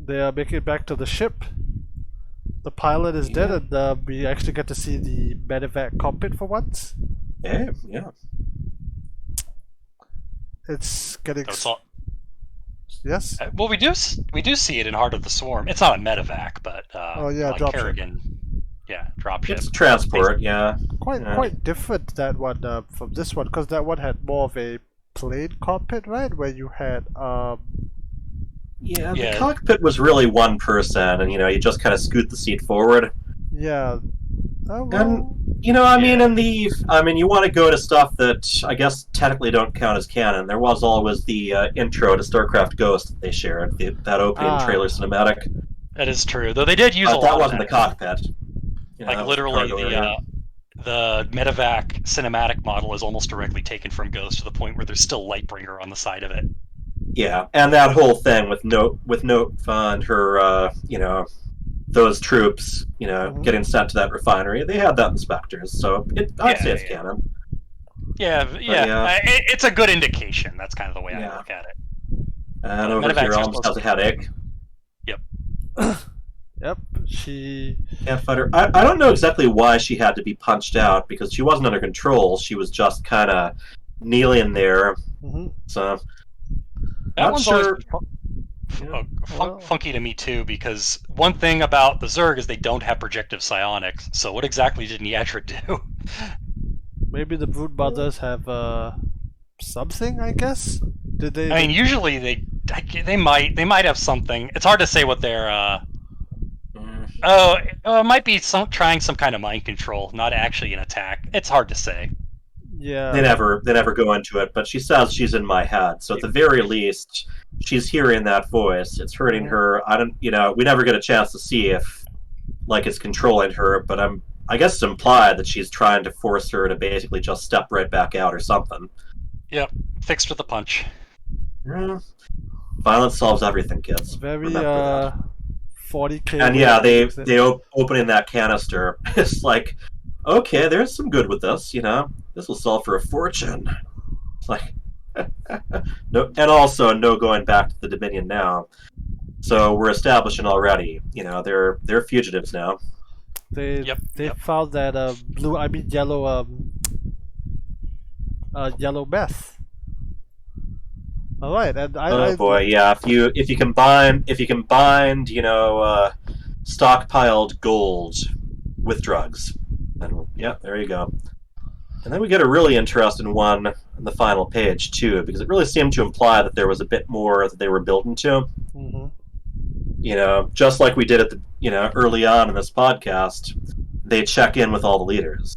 They are making it back to the ship. The pilot is dead, and we actually get to see the medevac cockpit for once. Yeah. It's getting. Yes. Well, we do see it in Heart of the Swarm. It's not a medevac, but dropship. Kerrigan. Yeah, dropship. It's transport. Yeah. Quite different that one from this one, because that one had more of a plane cockpit, right? Where you had the cockpit was really one person, and you just kind of scoot the seat forward. Yeah. And you want to go to stuff that I guess technically don't count as canon. There was always the intro to Starcraft Ghost that they shared, that opening trailer cinematic. That is true, though they did use a lot. That wasn't the cockpit. Like literally, the medevac cinematic model is almost directly taken from Ghost to the point where there's still Lightbringer on the side of it. Yeah, and that whole thing with Notfa and her, those troops, getting sent to that refinery, they had that in Spectres, so I'd say it's canon. Yeah. It's a good indication. That's kind of the way I look at it. And over here, almost has a headache. Yep. Yep, she can't fight her. I don't know exactly why she had to be punched out, because she wasn't under control. She was just kind of kneeling there. Mm-hmm. So that one's sure. Funky to me too, because one thing about the Zerg is they don't have projective psionics. So what exactly did Neadra do? Maybe the Brood Mothers have something, I guess. Did they? I mean, usually they might have something. It's hard to say what they're. It might be trying some kind of mind control, not actually an attack. It's hard to say. Yeah. They never go into it, but she says she's in my head. So at the very least, she's hearing that voice. It's hurting her. We never get a chance to see if it's controlling her, but I guess it's implied that she's trying to force her to basically just step right back out or something. Yep, fixed with a punch. Yeah. Violence solves everything, kids. Very Remember that. 40K. And yeah, they opening that canister. It's like, okay, there's some good with this. This will sell for a fortune. It's like, no, and also no going back to the Dominion now. So we're establishing already. They're fugitives now. They found that yellow meth. All right, and yeah. If you combine stockpiled gold with drugs, then there you go. And then we get a really interesting one on the final page too, because it really seemed to imply that there was a bit more that they were building to. Mm-hmm. Just like we did at the early on in this podcast, they check in with all the leaders.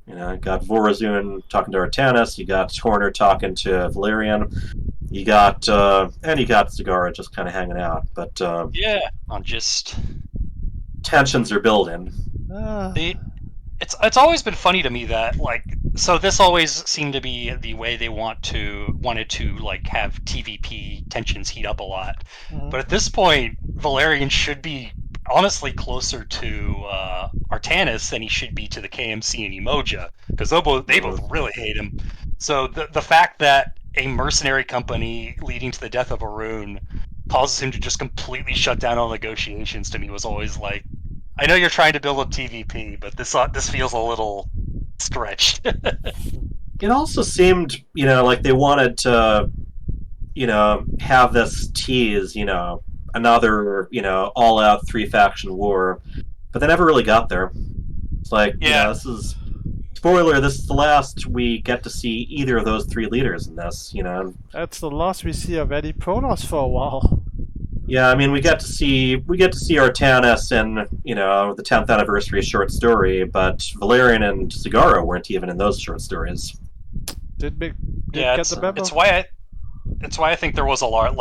You got Vorazun talking to Artanis, you got Horner talking to Valerian, you got Zagara just kind of hanging out. But tensions are building. It's always been funny to me that so this always seemed to be the way they wanted to have TVP tensions heat up a lot. Mm-hmm. But at this point, Valerian should be honestly closer to Artanis than he should be to the KMC and Emoja, because they both really hate him. So the fact that a mercenary company leading to the death of Arun causes him to just completely shut down all negotiations, to me was always like, I know you're trying to build up TVP, but this feels a little stretched. It also seemed, like they wanted to, have this tease, another, all-out three-faction war, but they never really got there. It's like, this is... Spoiler, this is the last we get to see either of those three leaders in this, That's the last we see of any Protoss for a while. Yeah, I mean, we get to see Artanis in, the 10th anniversary short story, but Valerian and Zagara weren't even in those short stories. Get the memo? It's why I think there was a lot,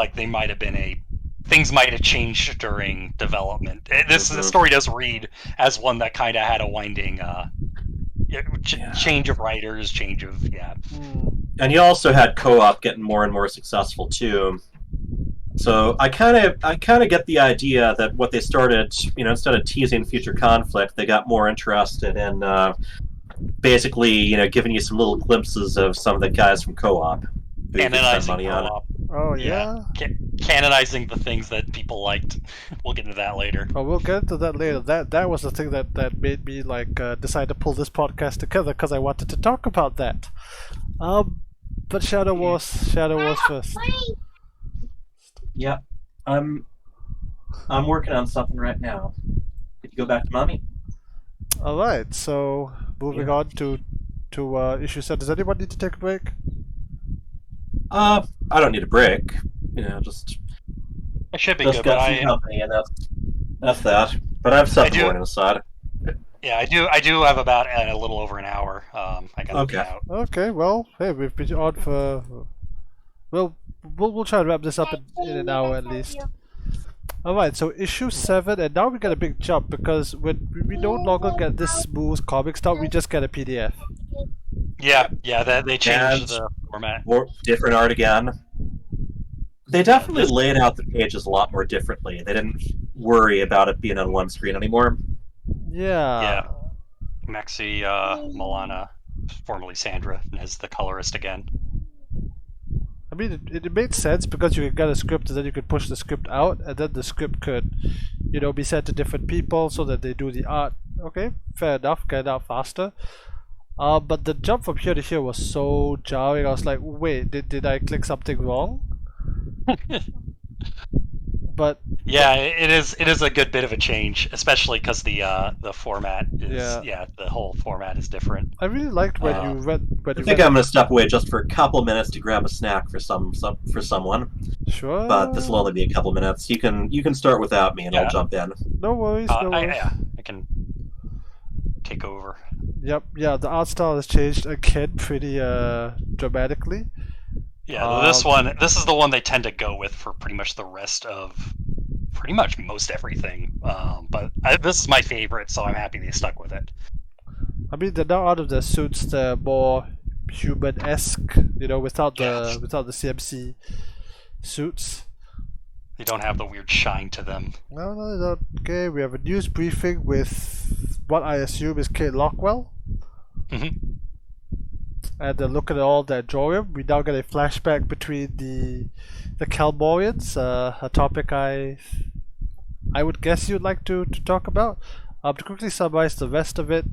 things might have changed during development. This story does read as one that kind of had a winding change of writers, And you also had co-op getting more and more successful too. So I kind of get the idea that what they started, instead of teasing future conflict, they got more interested in basically, giving you some little glimpses of some of the guys from co-op. Canonizing co-op. Oh yeah. Canonizing the things that people liked. We'll get into that later. Oh, we'll get into that later. That was the thing that made me decide to pull this podcast together, because I wanted to talk about that. But Shadow Wars first. Yeah, I'm working on something right now. Could you go back to mommy? All right. So moving on to issue 7. Does anyone need to take a break? I don't need a break. Just I should be just good, got but some company, and that's that. But I have something more on the side. Yeah, I do have about a little over an hour. I gotta be out. Okay. Well, hey, we've been on for. We'll try to wrap this up in an hour at least. Alright, so issue 7, and now we get a big jump, because we no longer get this smooth comic stuff, we just get a PDF. Yeah, they changed the format. More different art again. They definitely laid out the pages a lot more differently. They didn't worry about it being on one screen anymore. Yeah. Maxi Milana, formerly Sandra, as the colorist again. I mean, it made sense, because you could get a script and then you could push the script out, and then the script could, be sent to different people so that they do the art. Okay, fair enough, get it out faster. But the jump from here to here was so jarring. I was like, wait, did I click something wrong? But yeah, it is a good bit of a change, especially because the format is the whole format is different. I really liked when you read. I think I'm gonna step away just for a couple minutes to grab a snack for someone. Sure. But this will only be a couple minutes. You can start without me, and I'll jump in. No worries. No worries. I can take over. Yep, yeah, the art style has changed again pretty dramatically. Yeah, this is the one they tend to go with for pretty much the rest of pretty much most everything. But this is my favorite, so I'm happy they stuck with it. I mean, they're now out of their suits, they're more human-esque, you know, without the CMC suits. They don't have the weird shine to them. No, they don't. Okay, we have a news briefing with what I assume is Kate Lockwell. Mm-hmm. And then looking at all that drawing, we now get a flashback between the Calmorians, a topic I would guess you'd like to talk about. To quickly summarize the rest of it,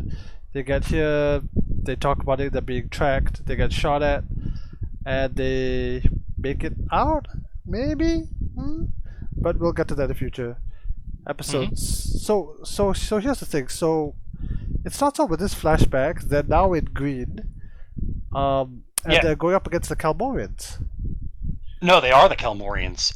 they get here, they talk about it, they're being tracked, they get shot at, and they make it out, maybe? But we'll get to that in future episodes. So here's the thing. So it starts off with this flashback. They're now in green, and they're going up against the Calmorians. No, they are the Calmorians.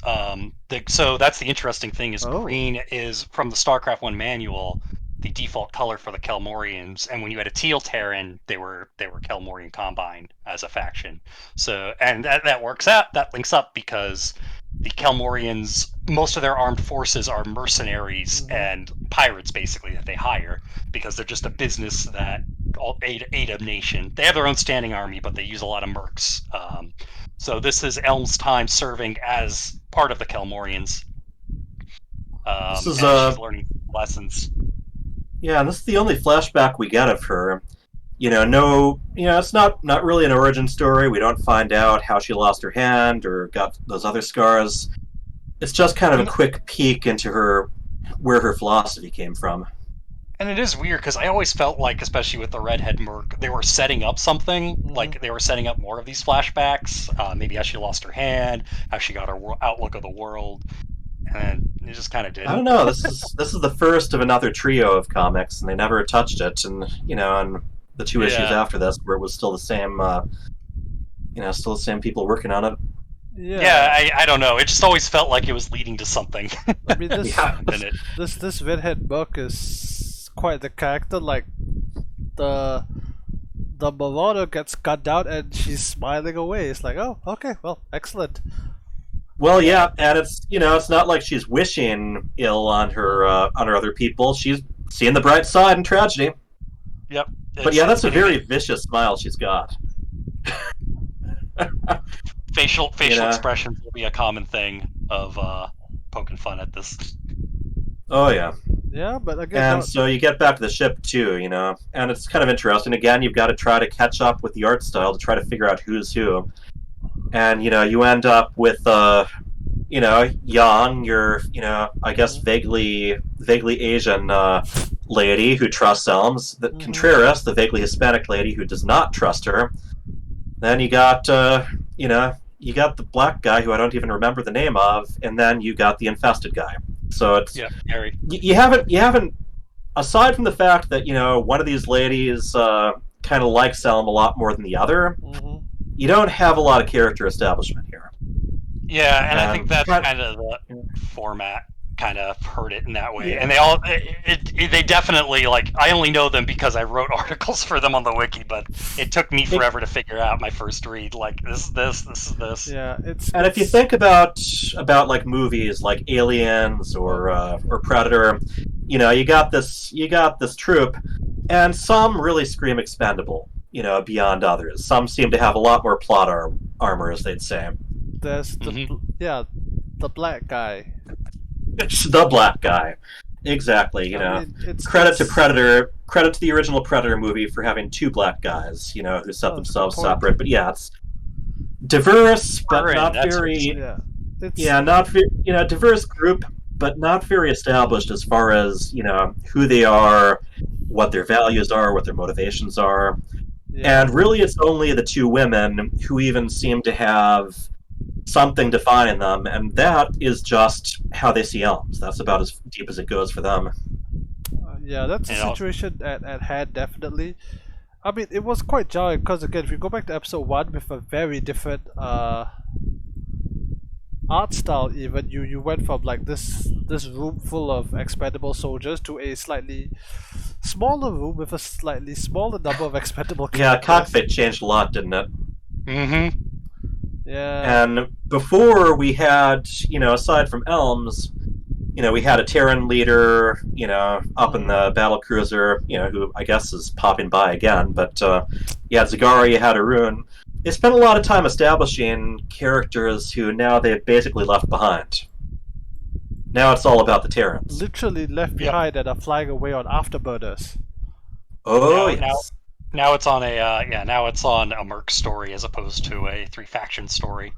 So that's the interesting thing is green is from the Starcraft 1 manual, the default color for the Calmorians, and when you had a teal Terran, they were Calmorian Combine as a faction. So and that works out. That links up because the Calmorians, most of their armed forces are mercenaries and pirates, basically, that they hire because they're just a business that aid a nation. They have their own standing army, but they use a lot of mercs. So this is Elm's time serving as part of the Calmorians. She's learning lessons. Yeah, and this is the only flashback we get of her. It's not really an origin story. We don't find out how she lost her hand or got those other scars. It's just kind of a quick peek into where her philosophy came from. And it is weird because I always felt like, especially with the redhead merc, they were setting up something. Like they were setting up more of these flashbacks. Maybe how she lost her hand, how she got her outlook of the world, and it just kind of did. I don't know. This is the first of another trio of comics, and they never touched it. And and the two issues after this, where it was still the same, still the same people working on it. Yeah, I don't know. It just always felt like it was leading to something. I mean, this redhead book is quite the character. Like the Marauder gets gunned out and she's smiling away. It's like, oh, okay, well, excellent. Well, yeah, and it's not like she's wishing ill on her other people. She's seeing the bright side in tragedy. Yep. But yeah, that's a very vicious smile she's got. Facial expressions will be a common thing of poking fun at this. Oh yeah. Yeah, but again. And so you get back to the ship too, and it's kind of interesting. Again, you've got to try to catch up with the art style to try to figure out who's who. And you end up with Yang, your I guess vaguely Asian lady who trusts Elms. Contreras, the vaguely Hispanic lady who does not trust her. Then you got you got the black guy who I don't even remember the name of, and then you got the infested guy. So it's Harry. You haven't aside from the fact that one of these ladies kind of likes Elm a lot more than the other. You don't have a lot of character establishment here. Yeah, and I think that's kind of the format kind of hurt it in that way. Yeah. And they definitely, like, I only know them because I wrote articles for them on the wiki, but it took me forever to figure out my first read. Like, this is this. Yeah, and if you think about like movies like Aliens or Predator, you got this troop, and some really scream expendable. Beyond others. Some seem to have a lot more plot armor, as they'd say. There's the black guy. The black guy. Exactly, credit to Predator, credit to the original Predator movie for having two black guys, who set themselves separate. But yeah, it's diverse, but not very... diverse group, but not very established as far as, who they are, what their values are, what their motivations are. Yeah. And really, it's only the two women who even seem to have something defining them, and that is just how they see Elms. That's about as deep as it goes for them. Yeah, that's the situation at hand, definitely. I mean, it was quite jarring, because again, if you go back to episode 1 with a very different art style even, you went from like this room full of expendable soldiers to a slightly smaller room with a slightly smaller number of expendable Yeah, characters. cockpit changed a lot, didn't it? Mm-hmm. Yeah. And before we had, aside from Elms, we had a Terran leader, up in the battlecruiser, who I guess is popping by again. But you had Zagari, you had Arun. They spent a lot of time establishing characters who now they've basically left behind. Now it's all about the Terrans. Literally left behind and are flying away on afterburners. Oh, yes. Now it's on a Merc story as opposed to a 3-faction story.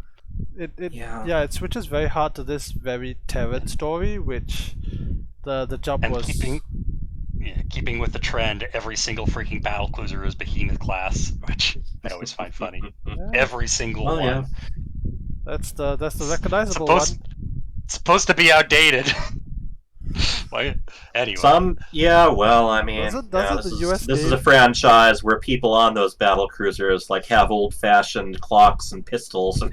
It switches very hard to this very Terran story, which the jump and was keeping with the trend. Every single freaking battlecruiser is Behemoth class, which I always find funny. Every single one. Yeah. That's the recognizable one. It's supposed to be outdated. Anyway. This is a franchise where people on those battle cruisers have old-fashioned clocks and pistols.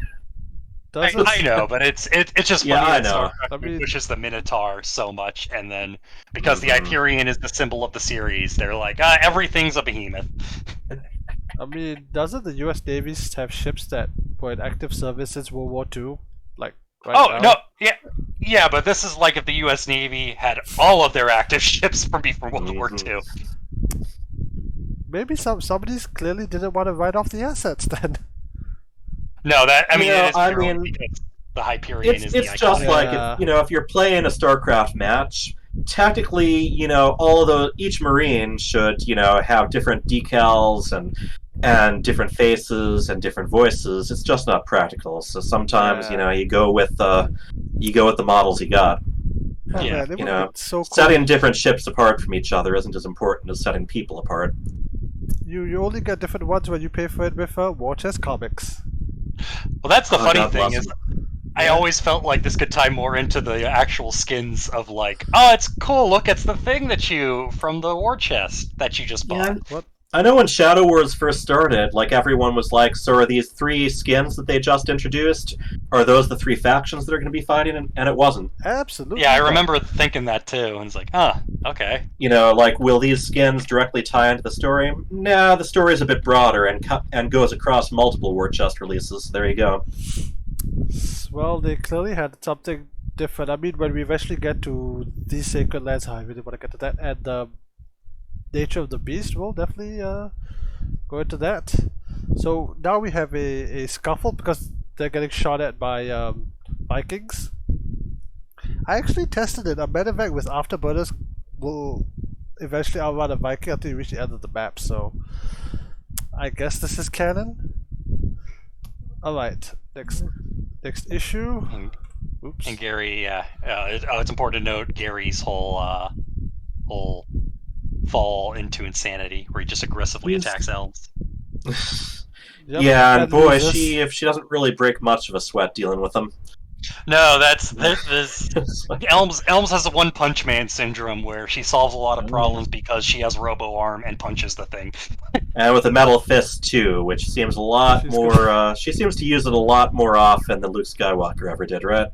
I know, but it's just funny. Yeah, I know. Starcraft pushes the Minotaur so much, and then because the Hyperion is the symbol of the series, they're like, everything's a behemoth. I mean, doesn't the U.S. Navy have ships that were in active service since World War II? Now? No, yeah, but this is like if the U.S. Navy had all of their active ships from before World War II. Maybe somebody clearly didn't want to write off the assets then. No, because the Hyperion is the iconic. It's just like if you're playing a StarCraft match, tactically, each Marine should have different decals and different faces and different voices. It's just not practical. So sometimes you go with the models you got. Setting different ships apart from each other isn't as important as setting people apart. You only get different ones when you pay for it with War Chest comics. Well, that's the funny thing is, I always felt like this could tie more into the actual skins of it's cool. Look, it's the thing from the War Chest that you just bought. Yeah. I know when Shadow Wars first started, everyone was like, so are these 3 skins that they just introduced, are those the 3 factions that are going to be fighting? And it wasn't. Absolutely. Yeah, I remember thinking that too, and it's like, okay. Will these skins directly tie into the story? Nah, the story's a bit broader and goes across multiple War Chest releases. There you go. Well, they clearly had something different. I mean, when we eventually get to these Sacred Lands, I really want to get to that, and the nature of the beast, we'll definitely go into that. So now we have a scuffle because they're getting shot at by Vikings. I actually tested it. A medevac with afterburners will eventually outrun a Viking until you reach the end of the map, so I guess this is canon. Alright, next issue. Oops. And Gary, it's important to note Gary's whole fall into insanity, where he just aggressively attacks elves. And boy, if she doesn't really break much of a sweat dealing with them. No, Elms has a One Punch Man syndrome where she solves a lot of problems because she has Robo Arm and punches the thing. And with a Metal Fist too, which seems a lot more. She seems to use it a lot more often than Luke Skywalker ever did, right?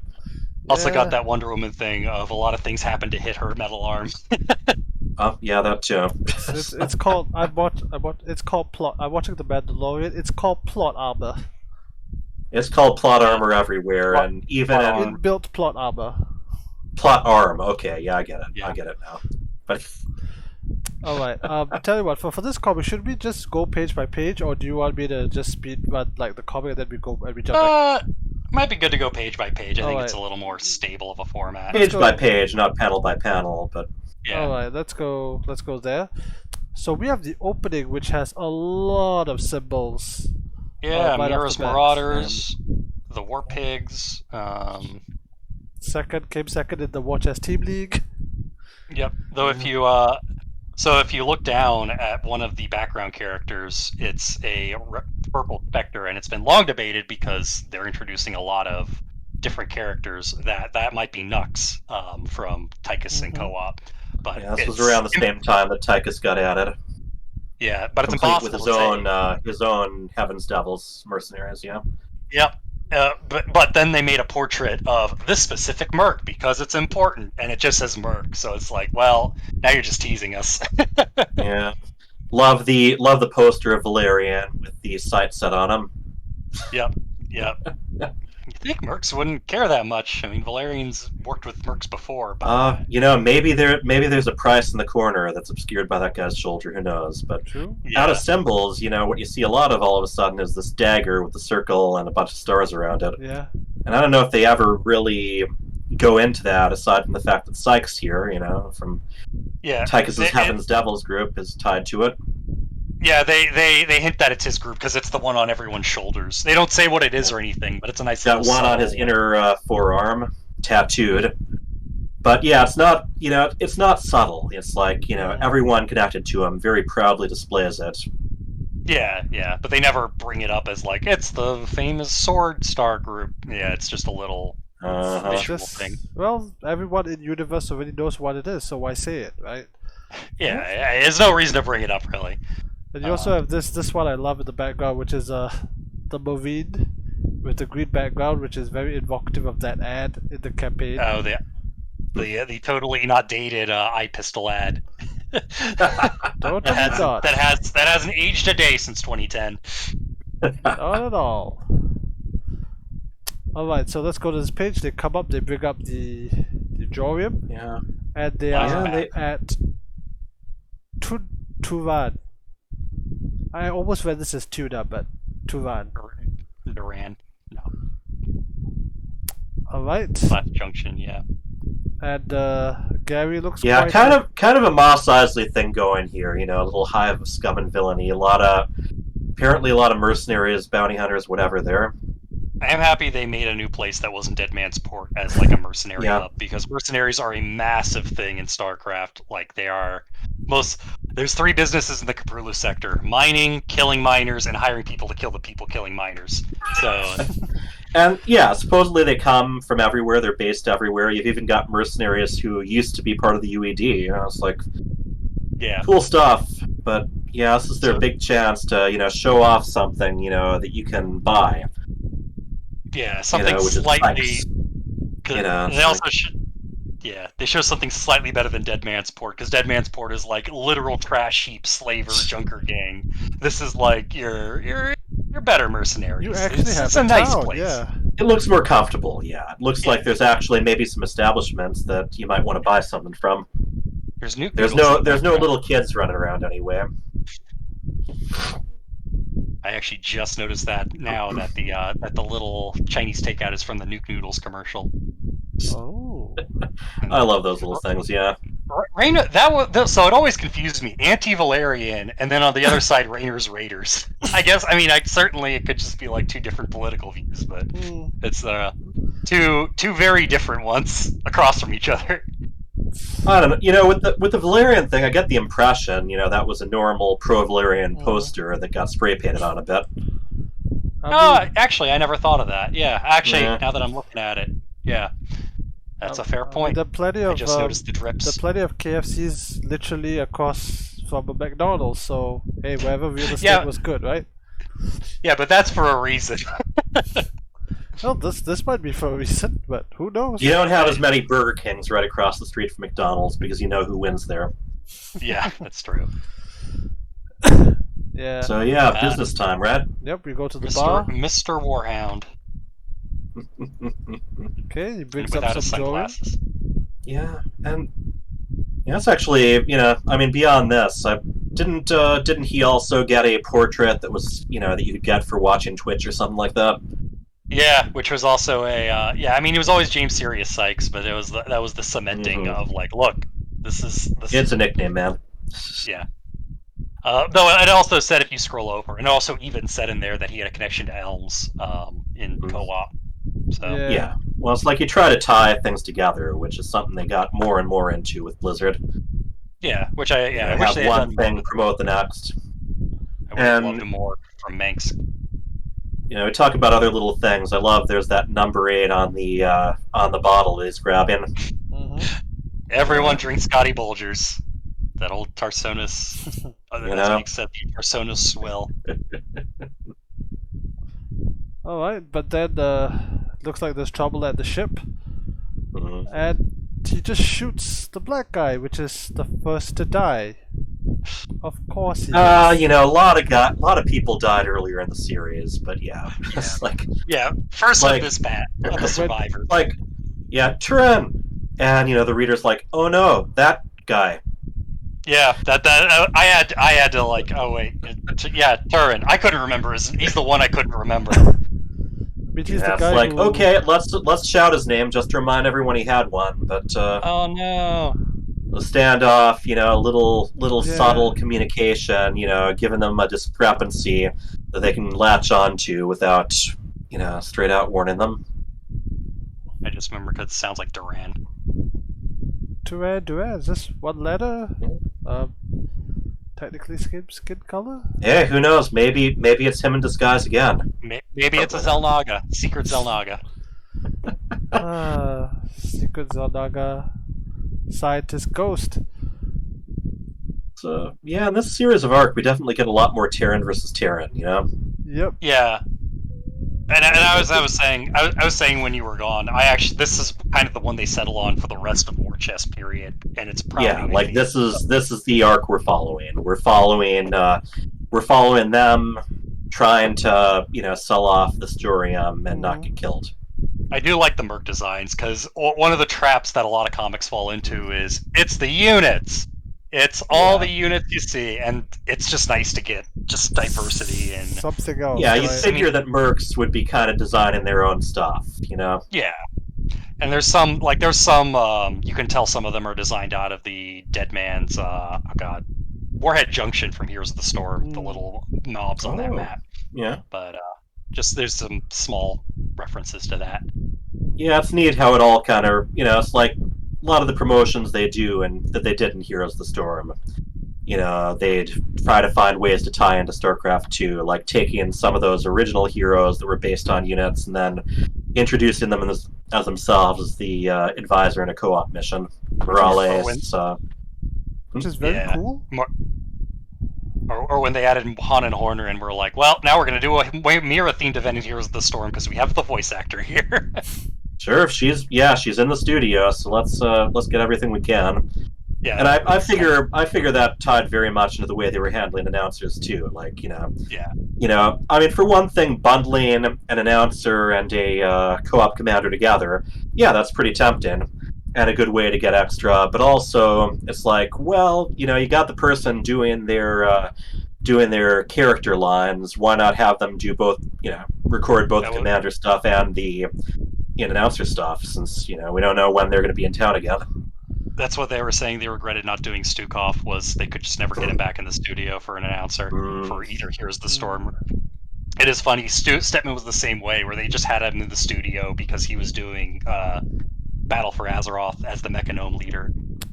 Also got that Wonder Woman thing of a lot of things happen to hit her metal arm. Oh yeah, that too. It's called. It's called plot. I'm watching The Mandalorian. It's called plot armor. It's called plot armor everywhere, and even in inbuilt plot armor. Plot arm. Okay, yeah, I get it. Yeah. I get it now. But all right. Tell you what. For this comic, should we just go page by page, or do you want me to just speed run the comic and then we jump back? Might be good to go page by page. I think it's a little more stable of a format. Page by page, not panel by panel, but. Yeah. All right, let's go there. So we have the opening, which has a lot of symbols. Yeah, Mira's Marauders, the War Pigs. Came second in the War Chest Team League. Yep. Though if you if you look down at one of the background characters, it's a purple specter, and it's been long debated because they're introducing a lot of different characters that might be Nux from Tychus and Co-op. But this was around the same time that Tychus got added. Yeah, but it's impossible with his own Heaven's Devils mercenaries. Yeah. Yep. But then they made a portrait of this specific Merc because it's important, and it just says Merc. So it's like, well, now you're just teasing us. Yeah. Love the poster of Valerian with the sight set on him. Yep. You think Mercs wouldn't care that much? I mean, Valerian's worked with Mercs before, but maybe there's a price in the corner that's obscured by that guy's shoulder. Who knows? But True. out of symbols, what you see a lot of all of a sudden is this dagger with the circle and a bunch of stars around it. Yeah. And I don't know if they ever really go into that, aside from the fact that Sykes here, from Tychus's Heaven's Devils group, is tied to it. Yeah, they hint that it's his group because it's the one on everyone's shoulders. They don't say what it is or anything, but it's a nice little one on his inner forearm, tattooed. But yeah, it's not it's not subtle. It's like everyone connected to him very proudly displays it. Yeah, but they never bring it up as like it's the famous Sword Star group. Yeah, it's just a little visual thing. Well, everyone in universe already knows what it is, so why say it, right? Yeah, there's no reason to bring it up, really. And you also have this one I love in the background, which is the Movine with the green background, which is very evocative of that ad in the campaign. Oh, the totally not dated eye pistol ad. that hasn't aged a day since 2010. Not at all. Alright, so let's go to this page. They come up, they bring up the Jorium. Yeah. And they are at Turan. I almost read this as Tuna, but Turan. Duran. No. Alright. Last junction, yeah. And Gary looks kind of a Mos Eisley thing going here, a little hive of scum and villainy, apparently a lot of mercenaries, bounty hunters, whatever there. I am happy they made a new place that wasn't Dead Man's Port as like a mercenary hub, because mercenaries are a massive thing in StarCraft. Like they are there's 3 businesses in the Caprulu sector: mining, killing miners, and hiring people to kill the people killing miners. So and yeah, supposedly they come from everywhere, they're based everywhere. You've even got mercenaries who used to be part of the UED, it's like cool stuff. But yeah, this is their big chance to, show off something, that you can buy. Yeah, something slightly good. They also they show something slightly better than Dead Man's Port, because Dead Man's Port is like literal trash heap slaver junker gang. This is like your better mercenaries. You actually have a nice place. Yeah. It looks more comfortable. Yeah, it looks like there's actually maybe some establishments that you might want to buy something from. There's no little kids running around anywhere. I actually just noticed that now that the little Chinese takeout is from the Nuke Noodles commercial. Oh, I love those little things. Yeah, Raina, so it always confused me. Anti-Valerian, and then on the other side, Rainer's Raiders. I guess certainly it could just be like 2 different political views, but it's two very different ones across from each other. I don't know. With the Valerian thing, I get the impression, that was a normal pro-Valerian poster that got spray painted on a bit. Actually, I never thought of that. Yeah, actually, now that I'm looking at it, that's a fair point. I just noticed the drips. There are plenty of KFCs literally across from a McDonald's, so hey, wherever real estate was good, right? Yeah, but that's for a reason. Well, this might be for a reason, but who knows? You don't have as many Burger Kings right across the street from McDonald's because you know who wins there. Yeah, that's true. Yeah. So business time, right? Yep, we go to the bar. Mr. Warhound. Okay, he brings up some sunglasses. Yeah, and that's actually, beyond this, didn't he also get a portrait that was, that you could get for watching Twitch or something like that? Yeah, which was also it was always James Sirius Sykes, but that was the cementing of like, look, this is. It's a nickname, man. Yeah. Though it also said, if you scroll over, and it also even said in there that he had a connection to Elms in co-op. So yeah, well, it's like you try to tie things together, which is something they got more and more into with Blizzard. Yeah, which I wish have they one had thing promote the next. I would have loved more from Manx. We talk about other little things. I love there's that number 8 on the bottle that he's grabbing. Everyone drinks Scotty Bulgers. That old Tarsonis. Except the Tarsonis swill. Alright, but then looks like there's trouble at the ship. And he just shoots the black guy, which is the first to die. Of course he is. You know, a lot of people died earlier in the series, but yeah, it's like first like, of this bat of the survivors. Like, yeah, Turin, and you know the reader's like, oh no, that guy. Yeah, that I had to like, oh wait, yeah, Turin. I couldn't remember. He's the one I couldn't remember. But he's Yeah, the guy like, who... okay, let's shout his name just to remind everyone he had one, but oh no. the standoff, you know, little subtle communication, you know, giving them a discrepancy that they can latch onto without, you know, straight out warning them. I just remember because it sounds like Duran. Duran, is this one letter? Technically skin color? Yeah, who knows? Maybe it's him in disguise again. Maybe it's a Zelnaga, secret Zelnaga. Secret Zelnaga, scientist ghost. So yeah, in this series of Arc, we definitely get a lot more Terran versus Terran, you know? Yep. Yeah. And I was saying when you were gone, this is kind of the one they settle on for the rest of War Chest period, and it's probably like this is the arc we're following. We're following them trying to, you know, sell off the Subsourian and not get killed. I do like the Merc designs because one of the traps that a lot of comics fall into is it's the units. It's all the units you see, and it's just nice to get just diversity and something else. Yeah, you figure that Mercs would be kind of designing their own stuff, you know? Yeah, and there's some you can tell some of them are designed out of the Dead Man's Warhead Junction from Heroes of the Storm, the little knobs on that map. Yeah, but just there's some small references to that. Yeah, it's neat how it all kind of, you know, it's like a lot of the promotions they do and that they did in Heroes of the Storm, you know, they'd try to find ways to tie into Starcraft 2, like taking some of those original heroes that were based on units and then introducing them as themselves as the advisor in a co-op mission. Morales, which is very cool. Or when they added Han and Horner and we're like, well, now we're going to do a Mira-themed event in Heroes of the Storm because we have the voice actor here. Sure, she's in the studio, so let's get everything we can. Yeah, and I figure that tied very much into the way they were handling announcers too. Like, you know, I mean, for one thing, bundling an announcer and a co-op commander together, yeah, that's pretty tempting and a good way to get extra. But also, it's like, well, you know, you got the person doing their character lines. Why not have them do both? You know, record both the commander stuff and the announcer stuff, since, you know, we don't know when they're going to be in town again. That's what they were saying. They regretted not doing Stukov, was they could just never get him back in the studio for an announcer for either Heroes of the Storm. It is funny. Stepman was the same way, where they just had him in the studio because he was doing Battle for Azeroth as the Mechanome leader.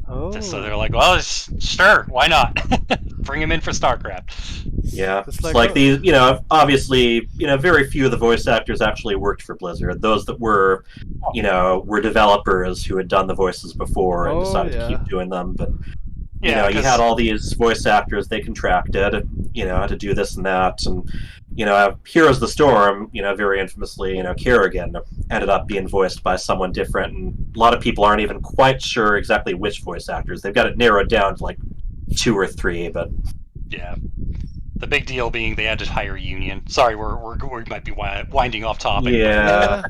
Oh. So they're like, well, sure, why not? Bring him in for Starcraft. Yeah, it's like these, you know, obviously, you know, very few of the voice actors actually worked for Blizzard. Those that were, you know, were developers who had done the voices before and decided to keep doing them. But, you know, you had all these voice actors they contracted, you know, to do this and that. And, you know, Heroes of the Storm, you know, very infamously, you know, Kerrigan ended up being voiced by someone different. And a lot of people aren't even quite sure exactly which voice actors. They've got it narrowed down to like 2 or 3, but... Yeah. The big deal being they had to hire a union. Sorry, we might be winding off topic. Yeah.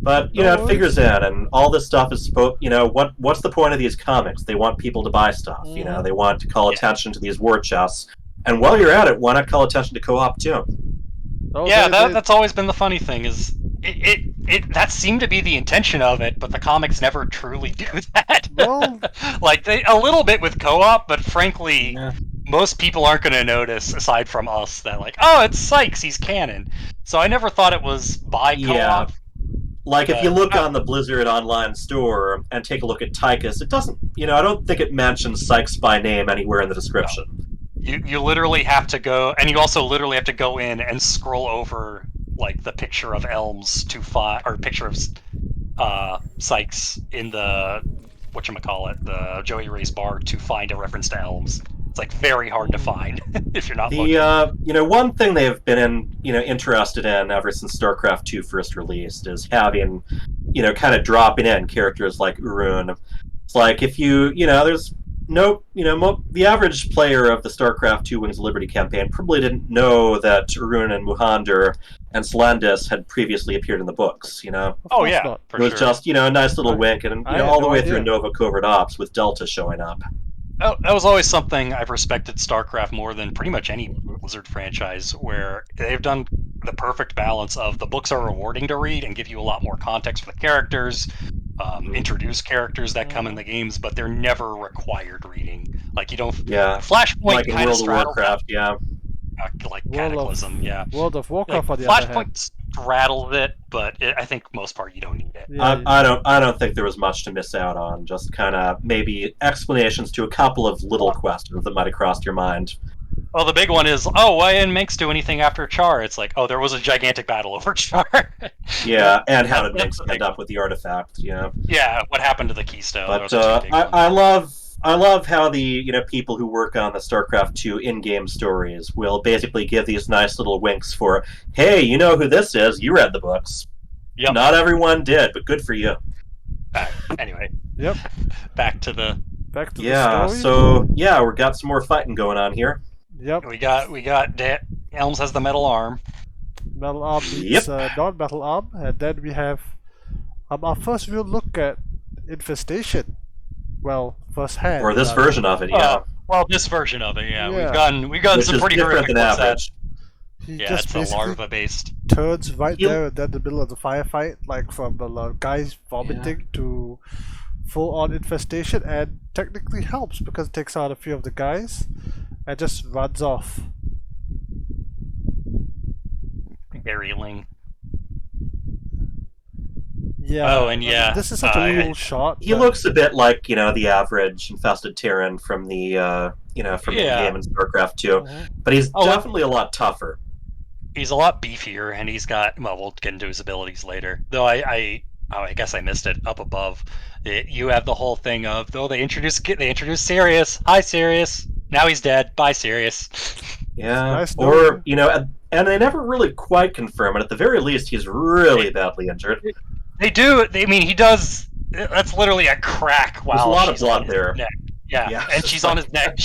But, you know, it figures in, and all this stuff is supposed... You know, what's the point of these comics? They want people to buy stuff, you know? They want to call attention to these war chests. And while you're at it, why not call attention to co-op, too? That's always been the funny thing, is that seemed to be the intention of it, but the comics never truly do that. Well, like, they a little bit with co-op, but frankly, most people aren't going to notice, aside from us, that like, oh, it's Sykes, he's canon. So I never thought it was by co-op. Yeah. Like, if you look on the Blizzard online store and take a look at Tychus, it doesn't, you know, I don't think it mentions Sykes by name anywhere in the description. No. You literally have to go, and you also literally have to go in and scroll over, like, the picture of Elms to find, or picture of Sykes in the, whatchamacallit, the Joey Ray's bar to find a reference to Elms. It's, like, very hard to find if you're not looking. You know, one thing they've been interested in ever since StarCraft 2 first released is having, you know, kind of dropping in characters like Urun. It's like, if you know, there's no, the average player of the Starcraft 2 Wings of Liberty campaign probably didn't know that Arun and Muhander and Salandis had previously appeared in the books, Oh, yeah, not. It was just, a nice little wink, and, all the way through Nova Covert Ops with Delta showing up. Oh, that was always something I've respected StarCraft more than pretty much any Blizzard franchise, where they've done the perfect balance of the books are rewarding to read and give you a lot more context for the characters, introduce characters that come in the games, but they're never required reading. Like, you don't... Yeah. Flashpoint like in kind World of of Warcraft, yeah. Like Cataclysm, yeah. World of Warcraft, on the other hand. Flashpoint straddled it, but I think most part you don't need it. Yeah, I don't think there was much to miss out on. Just kind of maybe explanations to a couple of little questions that might have crossed your mind. Well, the big one is, why didn't Minx do anything after Char? It's like, there was a gigantic battle over Char. Yeah, and how did Minx end up with the artifact? Yeah. Yeah, what happened to the Keystone? But I love how the people who work on the StarCraft 2 in-game stories will basically give these nice little winks for, hey, you know who this is? You read the books. Yep. Not everyone did, but good for you. Anyway. Yep. Back to the story. So we got some more fighting going on here. Yep. We got Elms has the metal arm. Metal arm beats non-metal arm, and then we have our first real look at Infestation. Well, first hand. Or this version of it, yeah. Well, this version of it, yeah. We've gotten Which some is pretty different horrific than average. It's a larva based. Turns right there in the middle of the firefight, like from the guys vomiting to full-on Infestation, and technically helps because it takes out a few of the guys and just runs off. Buryling. Yeah. Oh, and yeah. This is such a little shot. He looks a bit like, the average infested Terran from the, from the game in StarCraft 2. But he's definitely a lot tougher. He's a lot beefier, and he's got... Well, we'll get into his abilities later. Though I guess I missed it up above. You have the whole thing of, they introduced Sirius. Hi, Sirius. Now he's dead. Bye, Sirius. Yeah. Nice or, and they never really quite confirm it. At the very least, he's really badly injured. They do. He does. That's literally a crack. There's a lot of blood there. Neck. Yeah, and she's on his neck.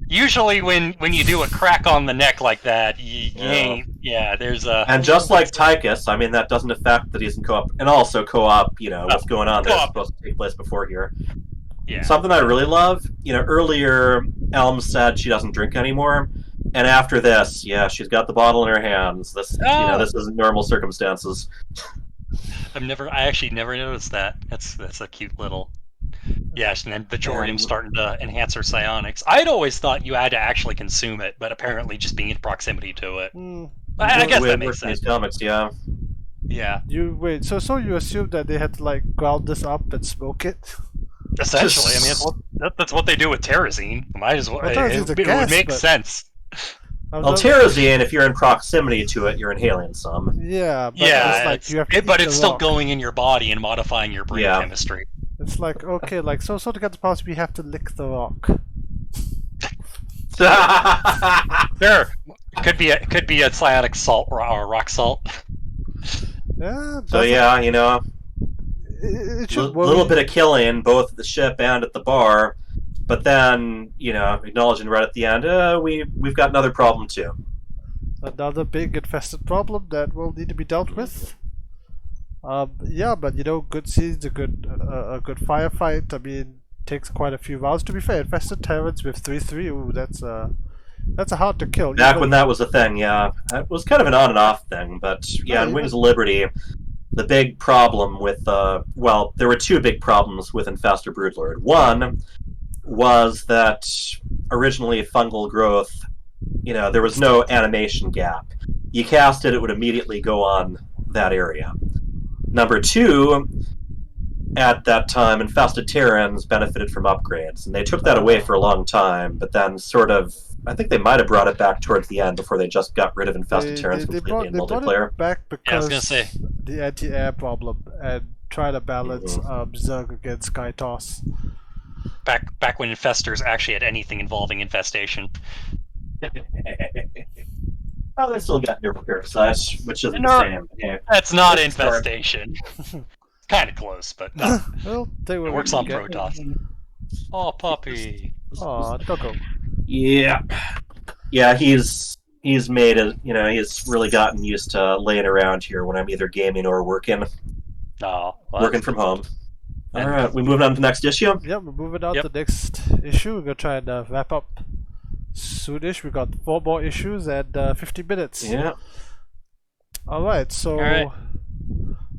Usually, when you do a crack on the neck like that, you ain't. Yeah, there's a. And just like Tychus, that doesn't affect that he's in co-op, and also co-op. What's going on there is supposed to take place before here. Yeah. Something I really love. Earlier Elm said she doesn't drink anymore, and after this, she's got the bottle in her hands. This, this isn't normal circumstances. I actually never noticed that. That's a cute little. Yes, and then the Bajorium's starting to enhance her psionics. I'd always thought you had to actually consume it, but apparently just being in proximity to it. I guess that makes sense. These comics, yeah. Yeah. So you assume that they had to ground this up and smoke it? Essentially, that's what they do with Terrazine. Might as well. It would make sense. Well, Terrazine, if you're in proximity to it, you're inhaling some. Yeah, but but it's still going in your body and modifying your brain chemistry. It's like, okay, so to get the powers, we have to lick the rock. Sure, could be a psionic salt or rock salt. Yeah. So it a little bit of killing both at the ship and at the bar. But then, acknowledging right at the end, we've got another problem too. Another big infested problem that will need to be dealt with. But good scenes, a good firefight. Takes quite a few rounds. To be fair, infested Terrans with 3/3. Ooh, that's a hard to kill. Back when that was a thing, yeah, it was kind of an on and off thing. But in Wings of Liberty, the big problem with there were two big problems with Infestor Broodlord. One was that originally fungal growth, there was no animation gap. You cast it, it would immediately go on that area. Number two, at that time, infested Terrans benefited from upgrades, and they took that away for a long time, but then I think they might have brought it back towards the end before they just got rid of infested Terrans completely in multiplayer. They brought it back because I was gonna say the anti-air problem and try to balance Zerg against Skytoss. Back when infestors actually had anything involving infestation. Oh, they still got neuroparasites, which isn't the same. Yeah. That's not infestation. It's kind of close, but no. Well, it works on Protoss. Oh, puppy. Oh, doggo. Yeah. Yeah, he's made it, he's really gotten used to laying around here when I'm either gaming or working. Oh, well, working from home. Alright, we moving on to the next issue? Yep, we're moving on to the next issue. We're gonna try and wrap up soonish. We got 4 more issues and 50 minutes. Yeah. Alright, so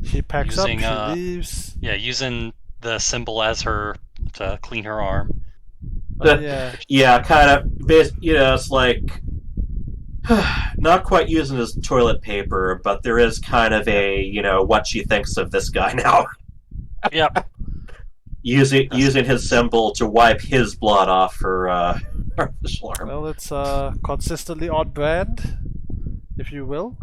she packs up, she leaves. Yeah, using the symbol as her to clean her arm. Yeah, kind of. It's like not quite using as toilet paper, but there is kind of a what she thinks of this guy now. Yep. using his symbol to wipe his blood off her artificial arm. Well, it's consistently on brand, if you will.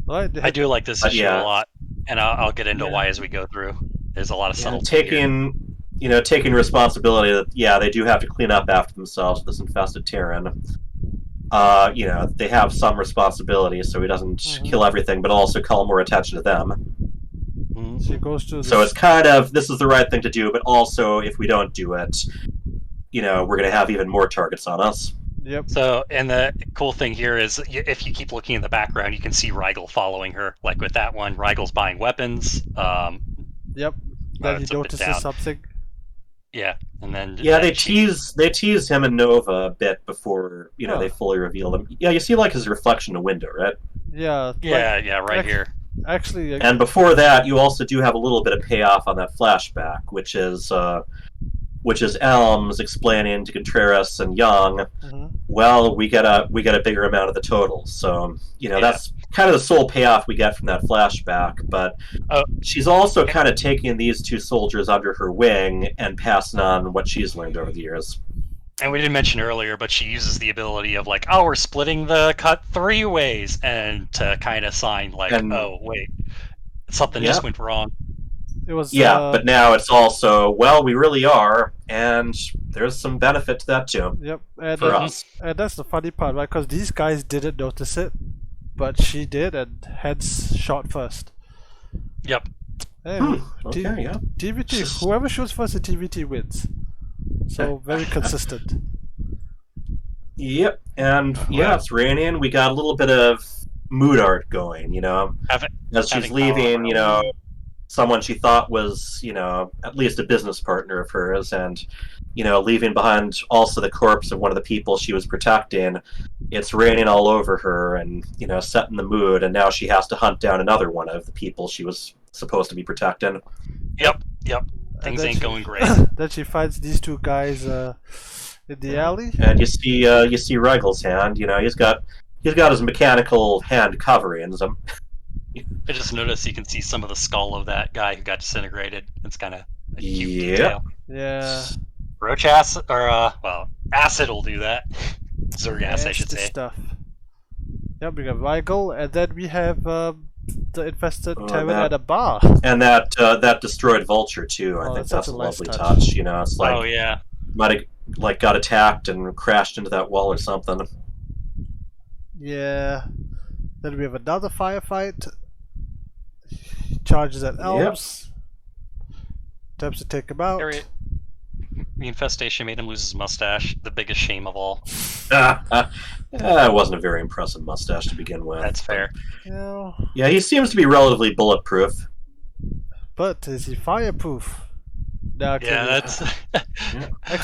Right. I do like this issue a lot, and I'll get into why as we go through. There's a lot of subtlety taking responsibility that they do have to clean up after themselves with this infested Terran. They have some responsibility, so he doesn't kill everything, but also call more attention to them. She goes to. So it's kind of, this is the right thing to do, but also if we don't do it, we're going to have even more targets on us. Yep. So, and the cool thing here is, if you keep looking in the background, you can see Rigel following her. Like with that one, Rigel's buying weapons. Yep. Then he notices something. Yeah, and then they tease him and Nova a bit before they fully reveal him. Yeah, you see like his reflection in the window, right? Yeah. Right here. Actually, and before that, you also do have a little bit of payoff on that flashback, which is Elms explaining to Contreras and Young, well, we get a bigger amount of the total. So that's kind of the sole payoff we get from that flashback. But she's also kind of taking these 2 soldiers under her wing and passing on what she's learned over the years. And we didn't mention earlier, but she uses the ability of like, we're splitting the cut 3 ways, and to kind of sign like, oh wait, something just went wrong. It was but now it's also, well, we really are, and there's some benefit to that too. Yep, and for us. And that's the funny part, right? Because these guys didn't notice it, but she did, and hence shot first. Yep. Hey, TVT. Whoever shoots first, the TVT wins. So very consistent. Yep, and it's raining. We got a little bit of mood art going, as she's leaving, someone she thought was, at least a business partner of hers, and, leaving behind also the corpse of one of the people she was protecting. It's raining all over her and, setting the mood, and now she has to hunt down another one of the people she was supposed to be protecting. Yep. Things ain't going great. Then she finds these 2 guys in the alley. And you see Rigel's hand, he's got his mechanical hand coverings. I just noticed you can see some of the skull of that guy who got disintegrated. It's kind of a cute detail. Yeah. Roach acid, or acid will do that. Zerg acid, I should say. Stuff. Yep, we got Rigel, and then we have the infested Terran at a bar. And that destroyed Vulture too. I think that's a lovely touch. It's like might have got attacked and crashed into that wall or something. Yeah. Then we have another firefight. He charges at Elms. Attempts to take him out. The infestation made him lose his mustache. The biggest shame of all. It wasn't a very impressive mustache to begin with. That's fair. Yeah, he seems to be relatively bulletproof. But is he fireproof? That's...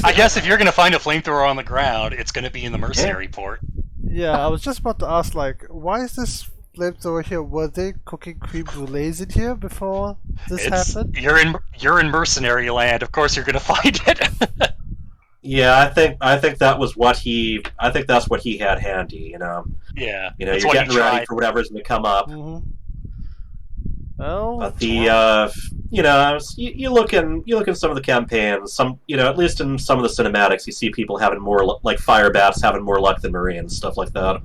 I guess if you're going to find a flamethrower on the ground, it's going to be in the mercenary port. Yeah, I was just about to ask, why is this flamethrower here? Were they cooking creme brulees in here before this happened? You're in mercenary land. Of course, you're going to find it. Yeah, I think that was what he. I think that's what he had handy. Yeah. You're getting ready for whatever's going to come up. Well, but you look in some of the campaigns, at least in some of the cinematics, you see people having more like fire bats having more luck than Marines, stuff like that.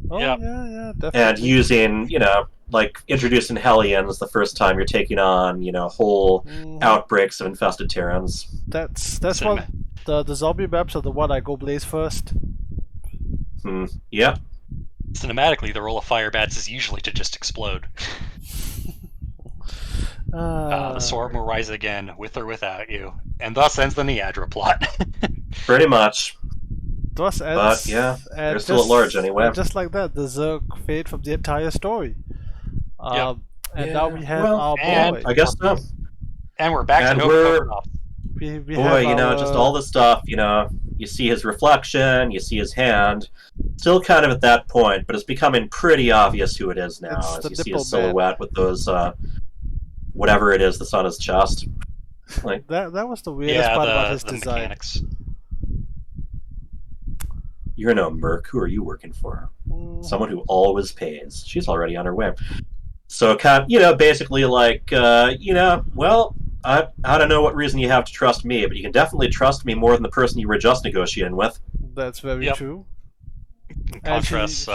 Oh yeah, definitely. And using, like introducing Hellions the first time you're taking on, whole outbreaks of infested Terrans. That's what the zombie maps are the one I go blaze first. Yeah. Cinematically, the role of fire bats is usually to just explode. The storm will rise again, with or without you. And thus ends the Neadra plot. Pretty much. Thus ends, but yeah, they're still at large anyway. Just like that, the Zerg fade from the entire story. Yep. And now we have our boy. I guess so. And we're back to Nova. Boy, just all the stuff, you see his reflection, you see his hand. Still kind of at that point, but it's becoming pretty obvious who it is now, as you see his silhouette with those, whatever it is that's on his chest. Like that was the weirdest part about his design. Mechanics. You're no merc. Who are you working for? Someone who always pays. She's already on her way. So, basically like, well, I don't know what reason you have to trust me, but you can definitely trust me more than the person you were just negotiating with. That's very true. Contrast,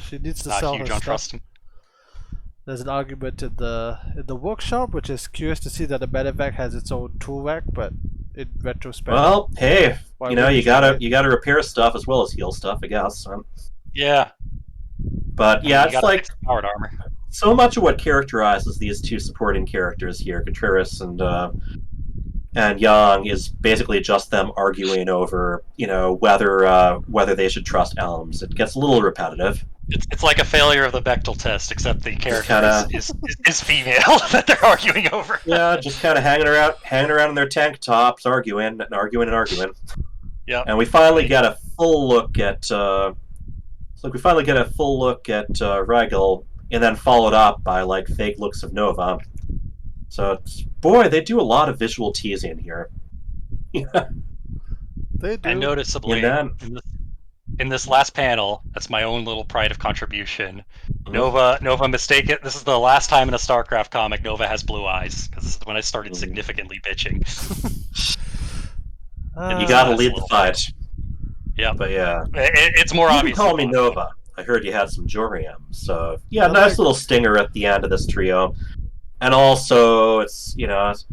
she needs to not sell huge her on stuff. trusting. There's an argument in the workshop, which is curious to see that the medevac has its own tool rack, but in retrospect, well, hey, you gotta repair stuff as well as heal stuff, I guess. Yeah. But yeah, it's like powered armor. So much of what characterizes these two supporting characters here, Contreras and Yang, is basically just them arguing over, whether they should trust Elms. It gets a little repetitive. It's like a failure of the Bechtel test, except the character is female that they're arguing over. Yeah, just kind of hanging around in their tank tops, arguing. Yeah. And we finally get a full look at Rigel, and then followed up by like fake looks of Nova. So boy, they do a lot of visual teasing here. Yeah. They do. And noticeably, in this last panel, that's my own little pride of contribution. Nova mistaken. This is the last time in a Starcraft comic Nova has blue eyes, because this is when I started significantly bitching. You gotta lead the fight. Yeah, but yeah, it's more obvious. You can call me Nova. I heard you had some Jorium, so yeah, nice little stinger at the end of this trio. And also, it's there's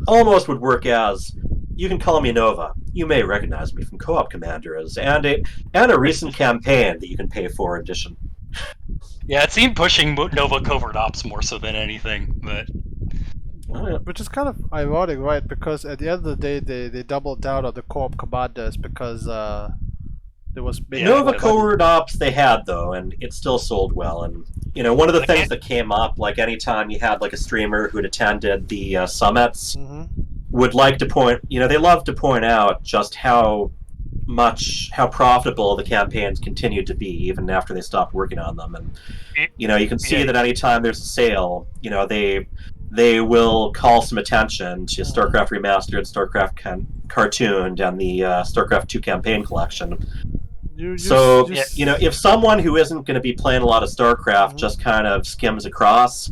almost would work as, you can call me Nova. You may recognize me from co-op commanders and a recent campaign that you can pay for in addition. Yeah, it seemed pushing Nova covert ops more so than anything, but which is kind of ironic, right? Because at the end of the day, they doubled down on the co-op commanders because there was Nova covert ops they had though, and it still sold well. And one of the things that came up, like anytime you had like a streamer who'd attended the summits, would like to point, they love to point out just how profitable the campaigns continued to be even after they stopped working on them. And you can see that anytime there's a sale, they will call some attention to StarCraft Remastered, StarCraft Cartooned, and the StarCraft 2 campaign collection. If someone who isn't going to be playing a lot of StarCraft just kind of skims across,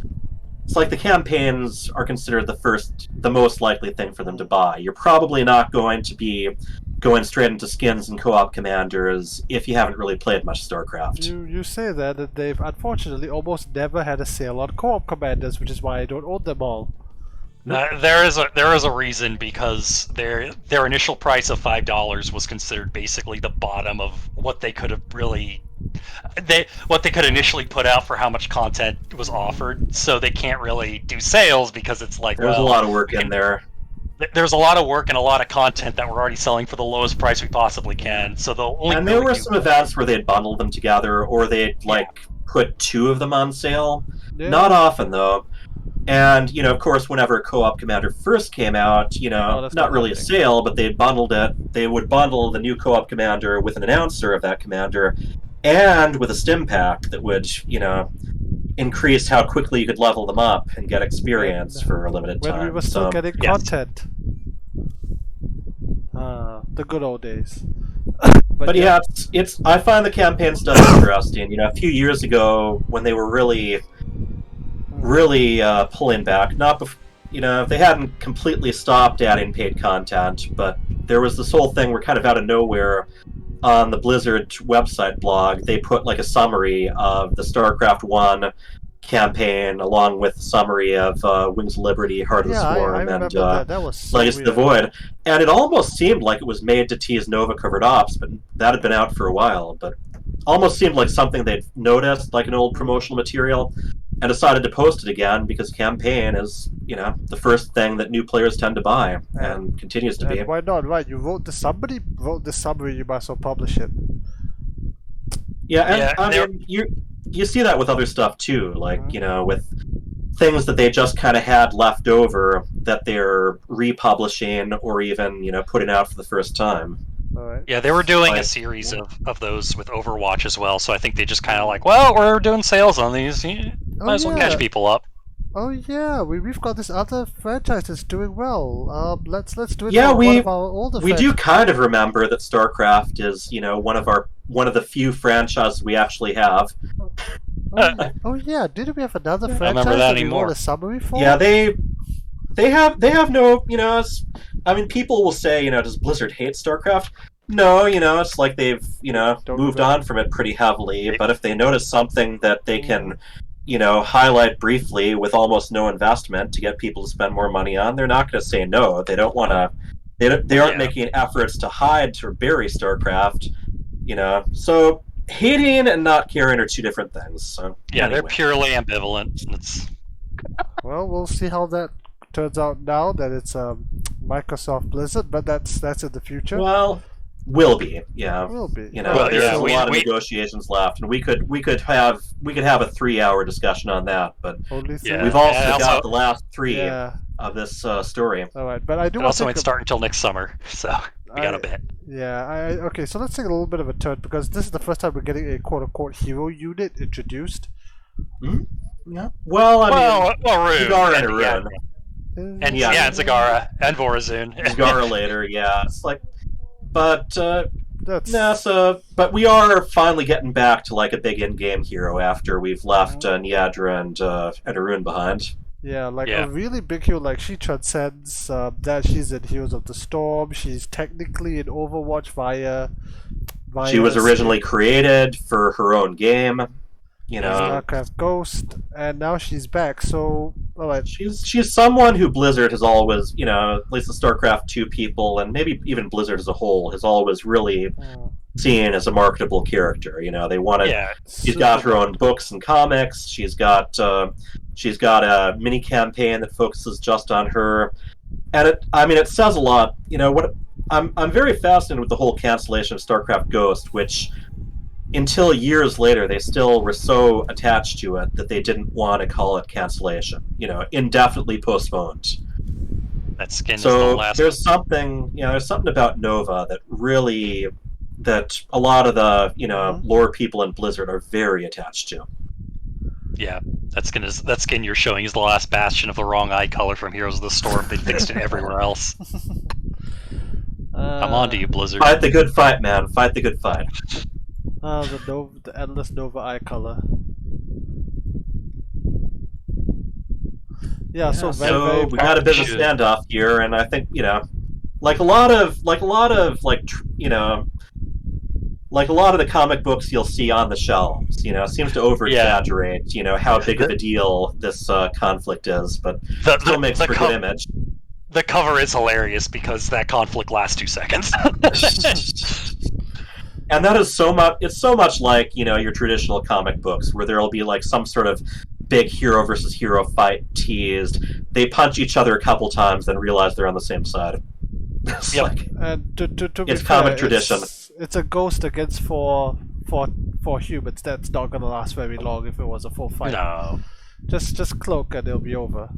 it's like the campaigns are considered the most likely thing for them to buy. You're probably not going to be going straight into skins and co-op commanders if you haven't really played much StarCraft. You say that they've unfortunately almost never had a sale on co-op commanders, which is why I don't own them all. There is a reason, because their initial price of $5 was considered basically the bottom of what they could have initially put out for how much content was offered. So they can't really do sales because it's like there's a lot of work in there. There's a lot of work and a lot of content that we're already selling for the lowest price we possibly can. So they'll only. And there were some events where they'd bundle them together, or they'd put two of them on sale. Yeah. Not often though. And, of course, whenever Co-op Commander first came out, not really a sale, but they bundled it. They would bundle the new Co-op Commander with an announcer of that commander, and with a stim pack that would, increase how quickly you could level them up and get experience for a limited time. When we were still getting content. The good old days. But yeah, it's I find the campaign stuff interesting. A few years ago, when they were really pulling back, they hadn't completely stopped adding paid content, but there was this whole thing where kind of out of nowhere on the Blizzard website blog, they put like a summary of the StarCraft 1 campaign along with a summary of Wings of Liberty, Heart of the Swarm, and that was so Legacy of the Void. And it almost seemed like it was made to tease Nova Covert Ops, but that had been out for a while. But almost seemed like something they'd noticed, like an old promotional material, and decided to post it again because campaign is, the first thing that new players tend to buy and continues to be. Why not? Right, somebody wrote the summary, you might as well publish it. Yeah, and I mean, you see that with other stuff too, like, with things that they just kind of had left over that they're republishing or even, putting out for the first time. Right. Yeah, they were doing a series of those with Overwatch as well, so I think they just kind of like, well, we're doing sales on these, might as well catch people up. Oh yeah, we've got this other franchise that's doing well. Let's do it. Yeah, one of our older we do kind of remember that Starcraft is, one of the few franchises we actually have. Oh yeah, didn't we have another franchise? I remember that we anymore. wrote a summary for? Yeah, they have no, I mean, people will say, does Blizzard hate Starcraft? No, it's like they've, moved on from it pretty heavily, but if they notice something that they can, highlight briefly with almost no investment to get people to spend more money on, they're not going to say no. They don't want to, they aren't making efforts to hide or bury Starcraft, so hating and not caring are two different things. So yeah, anyway. They're purely ambivalent. Well, we'll see how that turns out now that it's Microsoft Blizzard, but that's in the future. Well, will be, yeah. Will be. There's a lot of negotiations left, and we could have a 3-hour discussion on that, but we've also got the last 3 of this story. All right, but I do. It also won't start until next summer, so we got a bit. Yeah, okay. So let's take a little bit of a turn because this is the first time we're getting a quote-unquote hero unit introduced. Mm-hmm. Yeah. Well, I mean, Zagara and Arun. And Zagara and Vorazun. Zagara later, yeah. It's like, but but we are finally getting back to like a big in-game hero after we've left Niadra and Arun behind. Yeah, a really big hero. Like she transcends that she's in Heroes of the Storm. She's technically in Overwatch via she was originally created for her own game. Starcraft Ghost, and now she's back. So, alright. She's someone who Blizzard has always, at least the Starcraft 2 people, and maybe even Blizzard as a whole, has always really seen as a marketable character. They wanted. Yeah, she's got her own books and comics. She's got a mini campaign that focuses just on her, and it says a lot. I'm very fascinated with the whole cancellation of Starcraft Ghost, which, until years later, they still were so attached to it that they didn't want to call it cancellation. Indefinitely postponed. That skin is the last. There's something about Nova that a lot of the lore people in Blizzard are very attached to. Yeah, that skin you're showing is the last bastion of the wrong eye color from Heroes of the Storm. They fixed it everywhere else. I'm on to you, Blizzard. Fight the good fight, man. Fight the good fight. The endless Nova eye color. Yeah, so we got a bit of a standoff here, and I think like a lot of the comic books you'll see on the shelves, seems to over exaggerate, how big of a deal this conflict is, but still makes for a good image. The cover is hilarious because that conflict lasts 2 seconds. And that is so much. It's so much like your traditional comic books, where there'll be like some sort of big hero versus hero fight teased. They punch each other a couple times, then realize they're on the same side. It's and to be it's fair, comic tradition. It's a ghost against four humans. That's not gonna last very long if it was a full fight. No, just cloak and it'll be over.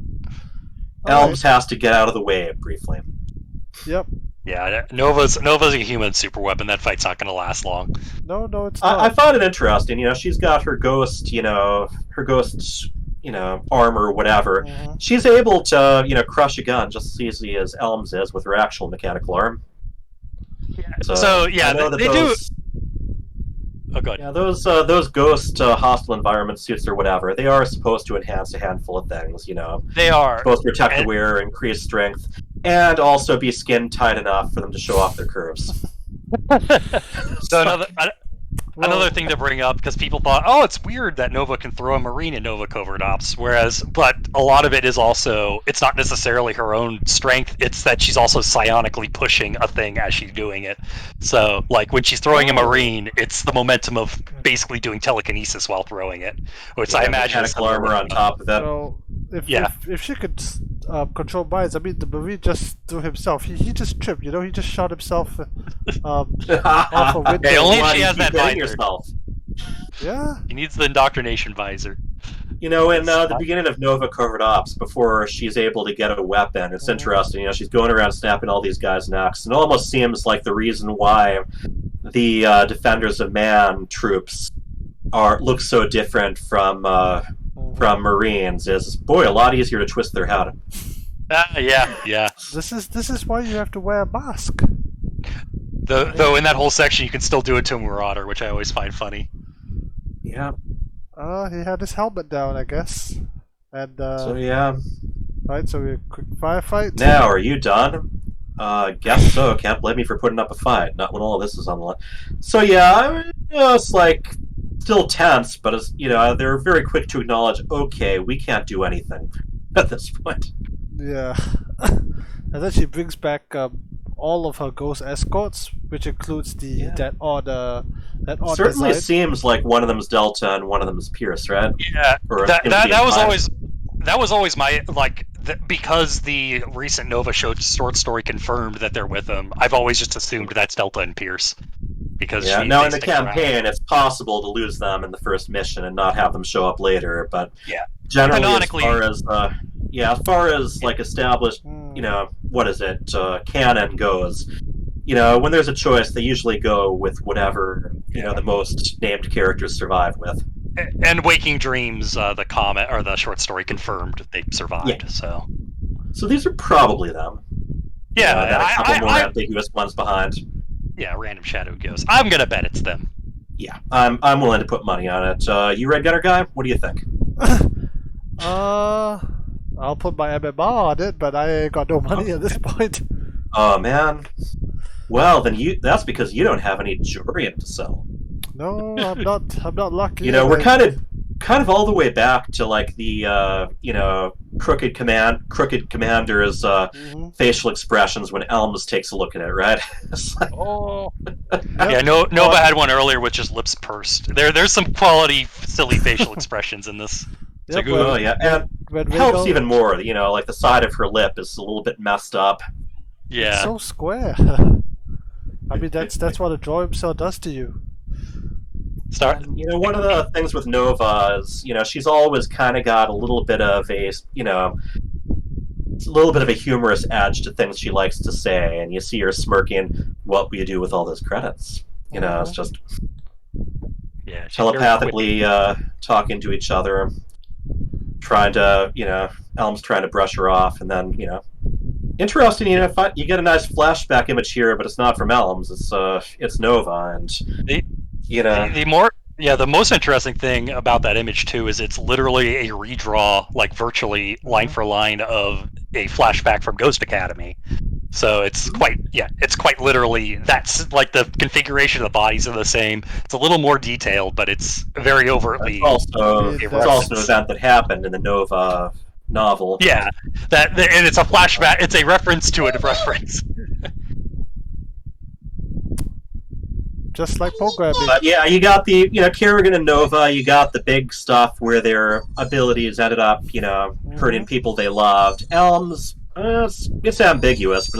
Elms has to get out of the way briefly. Yep. Yeah, Nova's a human super weapon. That fight's not going to last long. No, it's not. I found it interesting. She's got her ghost, armor or whatever. Mm-hmm. She's able to, crush a gun just as easily as Elms is with her actual mechanical arm. Yeah. So they do. Oh, good. Yeah, those ghost hostile environment suits or whatever, they are supposed to enhance a handful of things. They are supposed to protect the wearer, increase strength, and also be skin tight enough for them to show off their curves. So Another thing to bring up, because people thought, oh, it's weird that Nova can throw a Marine in Nova Covert Ops, but a lot of it is also, it's not necessarily her own strength, it's that she's also psionically pushing a thing as she's doing it. So, like, when she's throwing a Marine, it's the momentum of basically doing telekinesis while throwing it, which I imagine is armor on top of that. So, if she could control mines, I mean, the Marine just threw himself. He just tripped, he just shot himself off a window. Yeah, only if she has that visor. Yourself. Yeah. He needs the indoctrination visor. In the beginning of Nova Covert Ops, before she's able to get a weapon, it's interesting. She's going around snapping all these guys' necks, and it almost seems like the reason why the Defenders of Man troops look so different from Marines is, boy, a lot easier to twist their head. Yeah. This is why you have to wear a mask. Though in that whole section you can still do it to a Marauder, which I always find funny. Yeah. He had his helmet down, I guess. And so yeah. Right, so we quick firefight. Now, are you done? Guess so. Can't blame me for putting up a fight. Not when all this is on the line. So yeah, it's like still tense, but it's, they're very quick to acknowledge, okay, we can't do anything at this point. Yeah. And then she brings back all of her ghost escorts, which includes that odd certainly design. Seems like one of them is Delta and one of them is Pierce, right? Yeah, that was always my because the recent Nova short story confirmed that they're with them. I've always just assumed that's Delta and Pierce. Because now in the campaign, it's possible to lose them in the first mission and not have them show up later. But generally, as far as like established, what is it, canon goes, when there's a choice, they usually go with whatever the most named characters survive with. And Waking Dreams, the comic or the short story confirmed they survived. Yeah. So these are probably them. Yeah, a couple more ambiguous ones behind. Yeah, random shadow ghosts. I'm gonna bet it's them. Yeah, I'm willing to put money on it. You Red Gunner guy? What do you think? I'll put my MMR on it, but I ain't got no money at this point. Oh man. Well, then that's because you don't have any Jorian to sell. No, I'm not lucky. We're kind of all the way back to like the crooked commander's facial expressions when Elms takes a look at it, right? It's like, yeah, Nova had one earlier with just lips pursed. There's some quality silly facial expressions in this. Yep, and it helps even more. Like the side of her lip is a little bit messed up. Yeah, it's so square. I mean, that's what a drawing cell does to you. One of the things with Nova is, she's always kind of got a little bit of a humorous edge to things she likes to say, and you see her smirking, what will you do with all those credits? It's just telepathically talking to each other, trying to, Elm's trying to brush her off, and then, interesting, you get a nice flashback image here, but it's not from Elms, it's Nova, and the most interesting thing about that image too is it's literally a redraw, like virtually line for line, of a flashback from Ghost Academy. So it's quite literally, that's like the configuration of the bodies are the same. It's a little more detailed, but it's very overtly. It's also an event that happened in the Nova novel. Yeah, and it's a flashback. It's a reference to a reference. Just like programming. But yeah, you got the Kerrigan and Nova. You got the big stuff where their abilities ended up hurting people they loved. Elms, it's ambiguous, but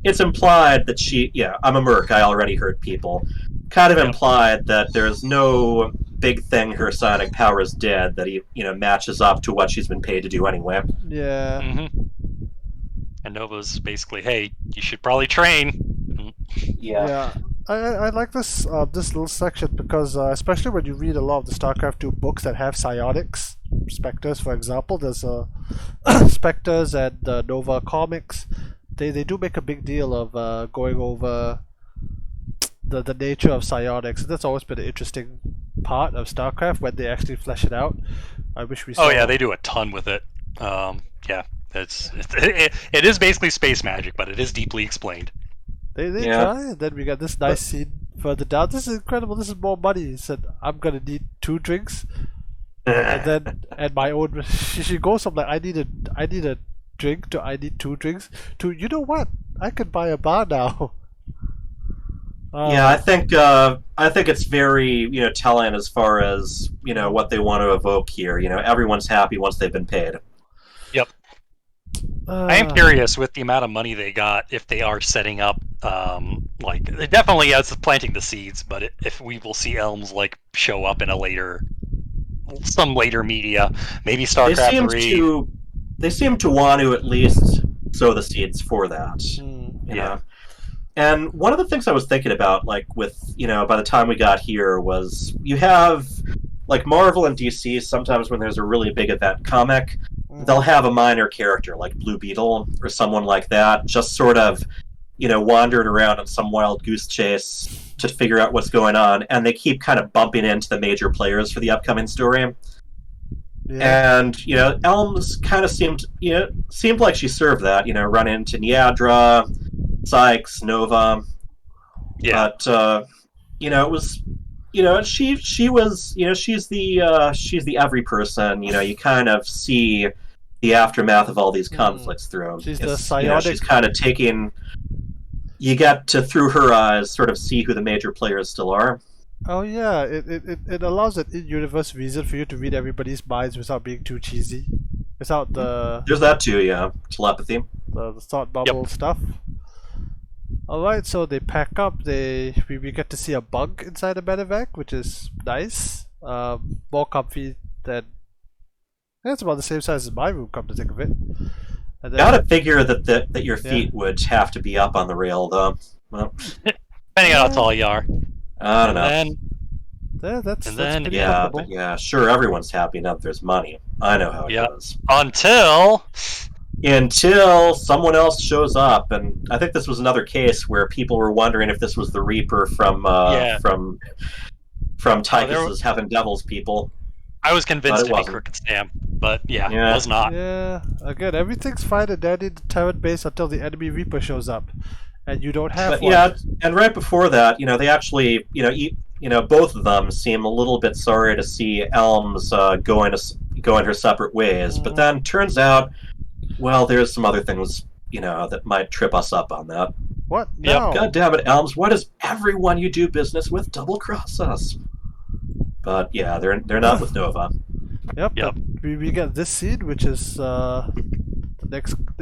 it's implied that I'm a merc. I already hurt people. Kind of implied that there's no big thing her psionic powers did that matches up to what she's been paid to do anyway. Yeah. Mm-hmm. And Nova's basically, hey, you should probably train. Yeah. I like this little section because especially when you read a lot of the StarCraft 2 books that have psionics, Spectres for example, there's Spectres and Nova comics, they do make a big deal of going over the nature of psionics, and that's always been an interesting part of StarCraft when they actually flesh it out. I wish we saw. Oh yeah, they do a ton with it. It is basically space magic, but it is deeply explained. They try, and then we got this nice scene further down. This is incredible. This is more money. He said, I'm gonna need 2 drinks, and my own. She goes from like I need a drink to I need 2 drinks to you know what? I could buy a bar now. Yeah, I think it's very telling as far as what they want to evoke here. Everyone's happy once they've been paid. Yep. I am curious with the amount of money they got if they are setting up it definitely as planting the seeds, but if we will see elms show up in some later media, maybe Starcraft 3. They seem to want to at least sow the seeds for that. Yeah. And one of the things I was thinking about, with, by the time we got here, was you have, Marvel and DC, sometimes when there's a really big event comic, they'll have a minor character, like Blue Beetle or someone like that, just sort of, wandering around on some wild goose chase to figure out what's going on, and they keep kind of bumping into the major players for the upcoming story. Yeah. And, Elms kind of seemed like she served that, run into Niadra, Sykes, Nova, but it was, she was, she's the every person. You kind of see the aftermath of all these conflicts through. She's the psionic. She's kind of taking. You get to through her eyes sort of see who the major players still are. Oh yeah, it allows an in-universe reason for you to read everybody's minds without being too cheesy, without the. There's that too, yeah, telepathy. The thought bubble stuff. Alright, so they pack up, we get to see a bunk inside the medevac, which is nice. More comfy than... It's about the same size as my room, come to think of it. And then, gotta figure that your feet would have to be up on the rail, though. Well, depending on how tall you are. I don't know. That's pretty comfortable. But yeah, sure, everyone's happy now that there's money. I know how it goes. Until someone else shows up, and I think this was another case where people were wondering if this was the Reaper from Tychus's Heaven Devils people. I was convinced to be Crooked Sam, but it was not. Yeah, again, everyth's fine and dandy in the Terran base until the enemy Reaper shows up, and you don't have one. Yeah, and right before that, they actually, both of them seem a little bit sorry to see Elms going her separate ways, but then turns out. Well, there's some other things, that might trip us up on that. What? No. God damn it, Elms! Why does everyone you do business with double cross us? But yeah, they're not with Nova. Yep. We get this scene, which is the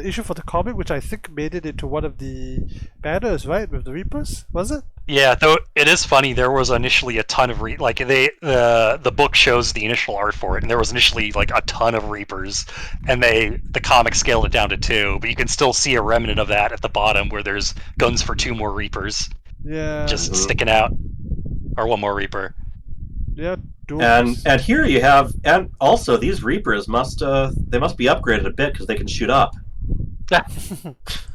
issue for the comic, which I think made it into one of the banners, right, with the Reapers, was it? Yeah, though it is funny. There was initially a ton of the book shows the initial art for it, and there was initially a ton of Reapers, and the comic scaled it down to 2, but you can still see a remnant of that at the bottom where there's guns for 2 more Reapers. Yeah. Just sticking out, or 1 more Reaper. Yeah. And here you have, and also these Reapers must be upgraded a bit because they can shoot up.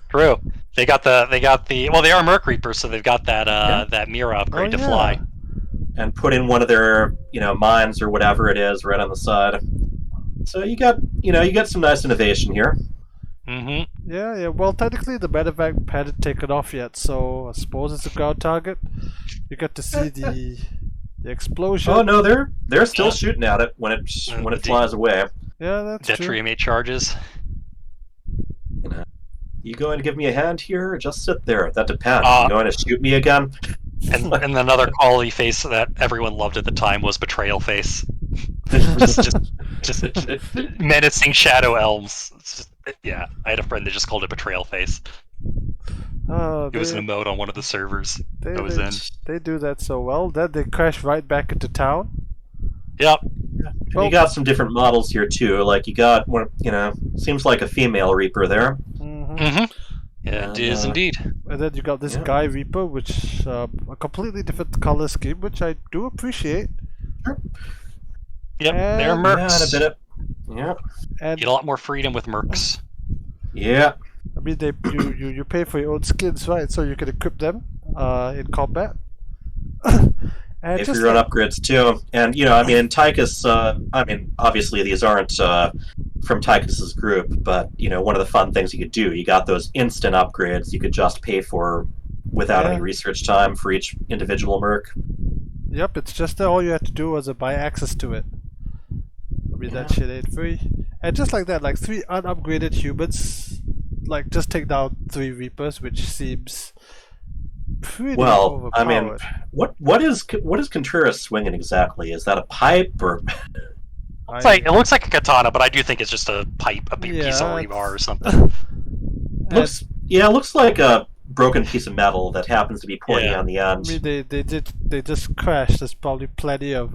True. They got the well, they are Merc Reapers, so they've got that Mira upgrade to fly. And put in one of their mines or whatever it is right on the side. So you got some nice innovation here. Mm-hmm. Yeah. Well, technically the medevac hadn't taken off yet, so I suppose it's a ground target. You get to see the explosion. Oh no, they're still shooting at it when it flies away. Yeah, that's true. Detriumate charges. You going to give me a hand here, or just sit there? That depends. You going to shoot me again? And another quality face that everyone loved at the time was Betrayal Face. just menacing shadow elms. I had a friend that just called it Betrayal Face. It was an emote on one of the servers I was in. They do that so well. Then they crash right back into town. Yep. And you got some different models here too. Like you got one, seems like a female Reaper there. Mm-hmm. Yeah, it is indeed. And then you got this guy Reaper, which a completely different color scheme, which I do appreciate. Sure. Yep, they're Mercs. And you get a lot more freedom with Mercs. Yeah. I mean, you pay for your own skins, right? So you can equip them in combat. And for your own upgrades too, and Tychus. Obviously these aren't from Tychus's group, but one of the fun things you could do, you got those instant upgrades you could just pay for without any research time for each individual merc. Yep, it's just that all you had to do was buy access to it. I mean, that shit ain't free. And just like that, like 3 unupgraded humans, like just take down 3 Reapers, which seems pretty overpowered. I mean, what is Contreras swinging exactly? Is that a pipe or? It looks like a katana, but I do think it's just a pipe, a piece of rebar or something. Looks like a broken piece of metal that happens to be pointy on the end. I mean, they just crashed. There's probably plenty of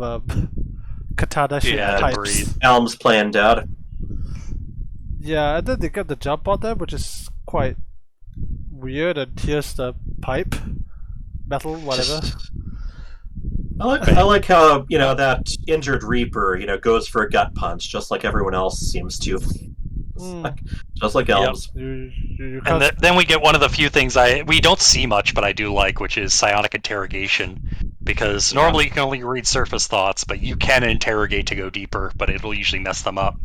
katana shaped pipes. Elms playing dead. Yeah, and then they get the jump on them, which is quite weird. And here's the pipe, metal, whatever. I like how that injured Reaper goes for a gut punch just like everyone else seems to. Just like elves. Yep. And then we get one of the few things we don't see much, but I do like, which is psionic interrogation. Because normally you can only read surface thoughts, but you can interrogate to go deeper, but it'll usually mess them up.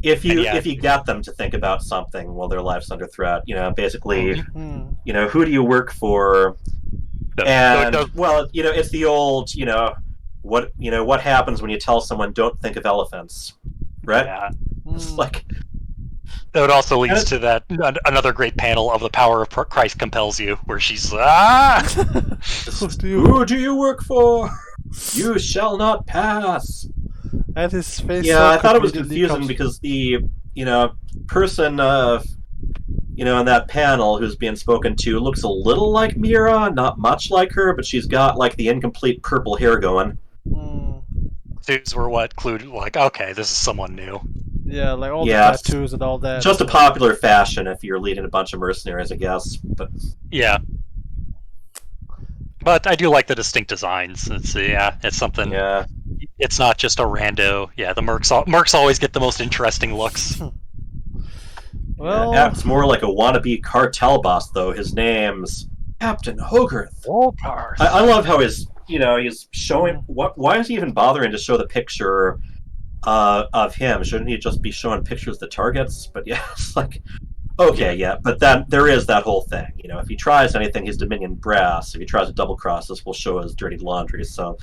If you get them to think about something while their life's under threat, basically, who do you work for? It's the old, what happens when you tell someone don't think of elephants, right? Yeah. It's like. That also leads to another great panel of The Power of Christ Compels You, where she's Who do you work for? You shall not pass. And his face. Yeah, I thought it was confusing because the person in that panel who's being spoken to looks a little like Mira, not much like her, but she's got like the incomplete purple hair going. These were what clued like, okay, this is someone new. Yeah, like all the tattoos and all that. Just a popular fashion if you're leading a bunch of mercenaries, I guess. But yeah, but I do like the distinct designs. It's something. Yeah, it's not just a rando. Yeah, the mercs always get the most interesting looks. Well, it's more like a wannabe cartel boss, though. His name's Captain Hogarth. I love how he's showing. Why is he even bothering to show the picture of him? Shouldn't he just be showing pictures of the targets? But yeah, it's like, okay, yeah, but then there is that whole thing. If he tries anything, he's Dominion brass. If he tries to double cross us, we'll show his dirty laundry. So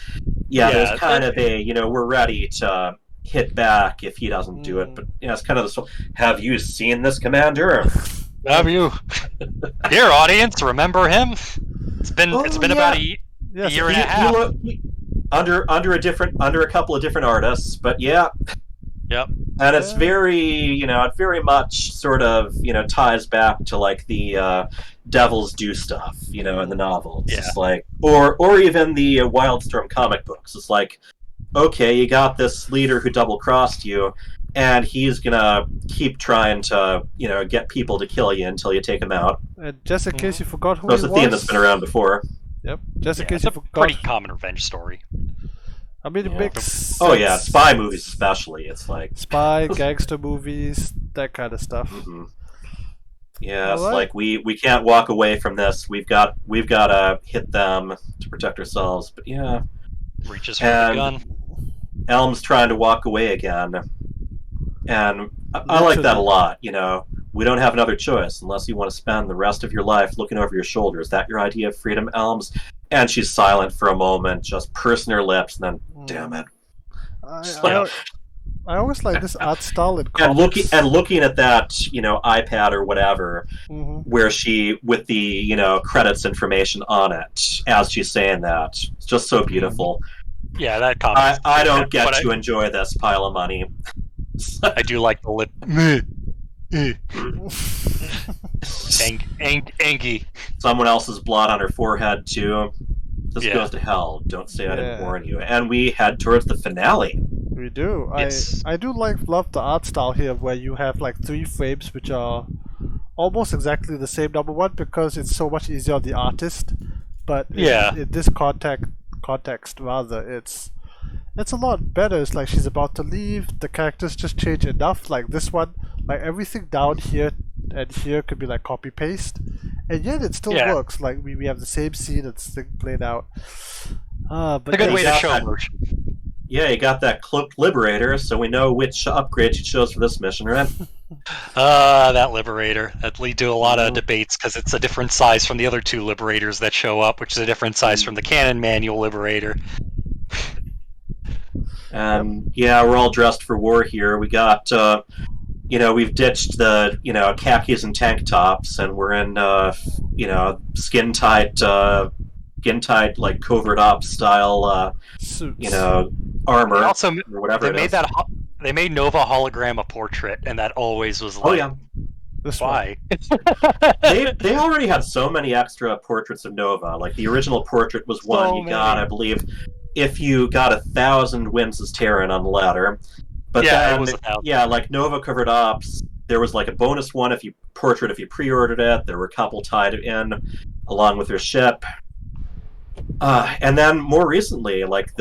there's kind of a we're ready to hit back if he doesn't do it. But it's kind of this. Have you seen this, Commander? Have you? Dear audience, remember him? It's been about a year and a half. Under a couple of different artists, but yeah. Yep. And it's very, it very much sort of, ties back to like the Devils Do stuff, in the novels. Yeah. It's like, or even the Wildstorm comic books. It's like, okay, you got this leader who double-crossed you, and he's gonna keep trying to, get people to kill you until you take him out. Just in case you forgot who he was. That's a theme that's been around before. Yep. Just in case you forgot. Pretty common revenge story. I mean, it makes sense. Oh yeah, spy movies especially. It's like spy, gangster movies, that kind of stuff. Mm-hmm. Yeah, it's like we can't walk away from this. We've got to hit them to protect ourselves. But yeah, reaches for the gun. Elm's trying to walk away again, and I like that a lot. We don't have another choice unless you want to spend the rest of your life looking over your shoulder. Is that your idea of freedom, Elms? And she's silent for a moment, just pursing her lips, and then, damn it. I always like this art style in comics. And looking at that, iPad or whatever, where she, with the, credits information on it, as she's saying that. It's just so beautiful. Yeah, that comic. I don't get to enjoy this pile of money. I do like the lip. Angie. Someone else's blood on her forehead too. This goes to hell. Don't say I didn't warn you. And we head towards the finale. We do. Yes. I do love the art style here, where you have like 3 frames which are almost exactly the same. Number one, because it's so much easier on the artist, but in this context rather, it's a lot better. It's like she's about to leave. The characters just change enough. Like this one, like everything down here and here could be like copy paste, and yet it still works. Like we have the same scene and thing played out. But it's a good way to show motion. Yeah, you got that cloaked liberator, so we know which upgrade she chose for this mission, right? That Liberator. That lead to a lot of debates because it's a different size from the other two Liberators that show up, which is a different size from the Cannon Manual Liberator. Yeah, we're all dressed for war here. We got, we've ditched the, khakis and tank tops, and we're in, skin tight, like covert ops style, Suits. Armor. They also, or whatever they made Nova hologram a portrait, and that always was like, why? they already had so many extra portraits of Nova. Like the original portrait was one you got, I believe, if you got 1,000 wins as Terran on the ladder. But yeah, then, it was 1,000. Yeah, like Nova Covered Ops, there was like a bonus one if you pre-ordered it. There were a couple tied in along with your ship. And then more recently, like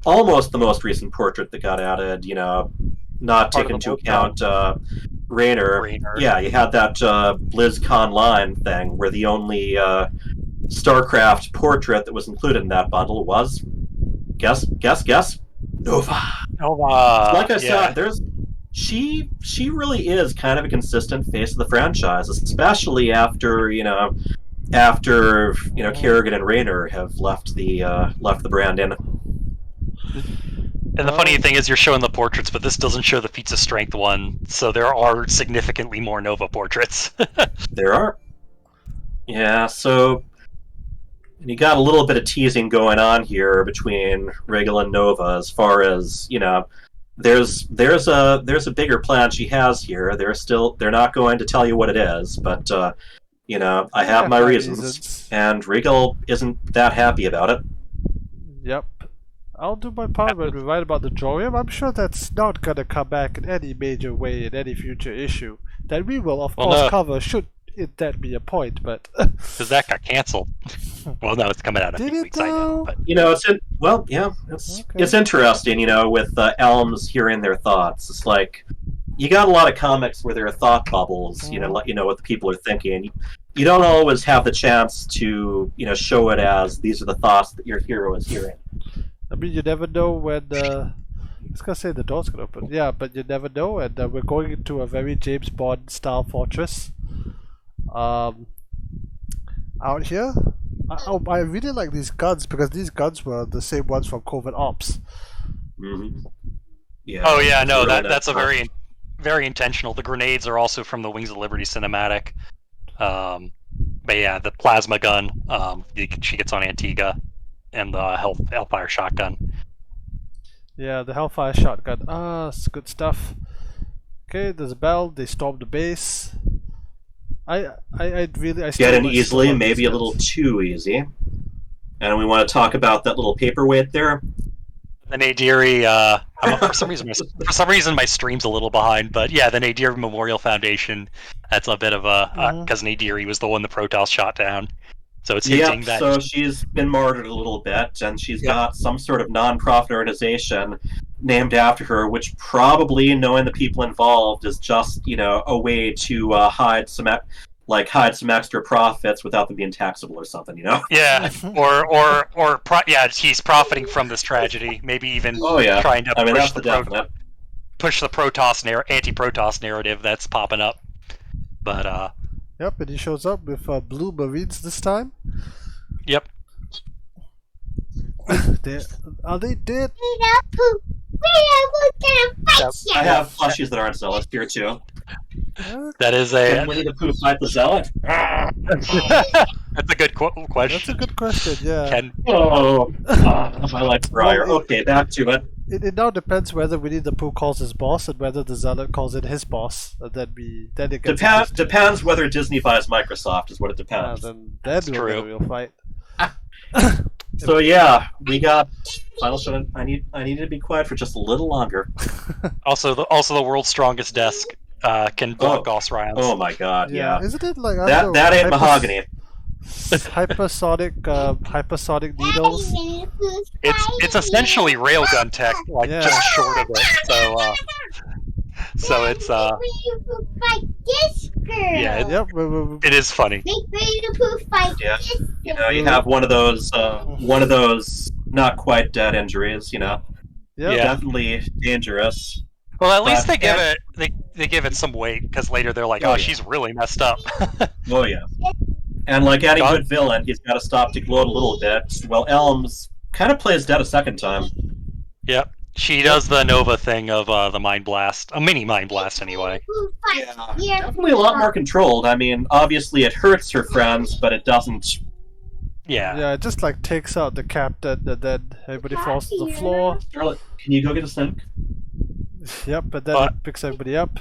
almost the most recent portrait that got added, not taking into account Raynor. Yeah, you had that BlizzCon line thing where the only Starcraft portrait that was included in that bundle was guess Nova. Like I said, she really is kind of a consistent face of the franchise, especially after Kerrigan and Raynor have left the brand in. And the funny thing is, you're showing the portraits, but this doesn't show the feats of strength one, so there are significantly more Nova portraits. There are. Yeah, so you got a little bit of teasing going on here between Regal and Nova, as far as there's a bigger plan she has here. They're not going to tell you what it is, but I have my reasons, and Regal isn't that happy about it. Yep. I'll do my part when we write about the Jorium. I'm sure that's not gonna come back in any major way in any future issue. That we will, of course, cover should that be a point, but because that got canceled. Well, no, it's coming out a few weeks now. But it's interesting, with Elms hearing their thoughts. It's like you got a lot of comics where there are thought bubbles, let you know what the people are thinking. You don't always have the chance to, show it as these are the thoughts that your hero is hearing. I mean, you never know when. I was gonna say the door's gonna open. Yeah, but you never know, and we're going into a very James Bond style fortress. Out here, I really like these guns because these guns were the same ones from Covert Ops. Mm-hmm. Yeah. Oh yeah, no, that's a very, very intentional. The grenades are also from the Wings of Liberty cinematic. But yeah, the plasma gun, she gets on Antigua, and the Hellfire shotgun. Yeah, the Hellfire shotgun. It's good stuff. Okay, there's a bell. They stormed the base. I get in easily, maybe a little too easy. And we want to talk about that little paperweight there. The Nadiri, for some reason my stream's a little behind, but yeah, the Nadiri Memorial Foundation, that's a bit of a, because Nadiri was the one the Protoss shot down. So it's hinting that... so she's been martyred a little bit, and she's got some sort of non-profit organization named after her, which probably, knowing the people involved, is just, a way to hide some extra profits without them being taxable or something, Yeah, he's profiting from this tragedy. Maybe even trying to push the Protoss anti-Protoss narrative that's popping up. But yep, and he shows up with blue Marines this time. Yep. Are they dead? I have plushies that aren't zealous here too. That is a. Can Winnie the Pooh fight the zealot? That's a good question. That's a good question. Yeah. I like Briar. Okay, back to it. It now depends whether Winnie the Pooh calls his boss and whether the zealot calls it his boss. And then it gets depends whether Disney buys Microsoft is what it depends. Then we'll fight. So yeah, we got final shot. I need to be quiet for just a little longer. Also the world's strongest desk can block Gauss rounds. Oh my god, yeah. Isn't it like that ain't mahogany? Hypersonic needles. It's essentially railgun tech, just short of it. So it's it is funny. Yeah, you have one of those not quite dead injuries. Yeah, definitely dangerous. Well, at least they give it they give it some weight, because later they're like, oh, she's really messed up. Oh yeah. And like any good villain, he's got to stop to gloat a little bit. Well, Elms kind of plays dead a second time. Yep. She does the Nova thing of the Mind Blast. A mini Mind Blast, anyway. Yeah, definitely a lot more controlled. I mean, obviously it hurts her friends, but it doesn't... Yeah. Yeah, it just like takes out the captain, and then everybody falls to the floor. Charlotte, can you go get a sink? Yep, but then it picks everybody up.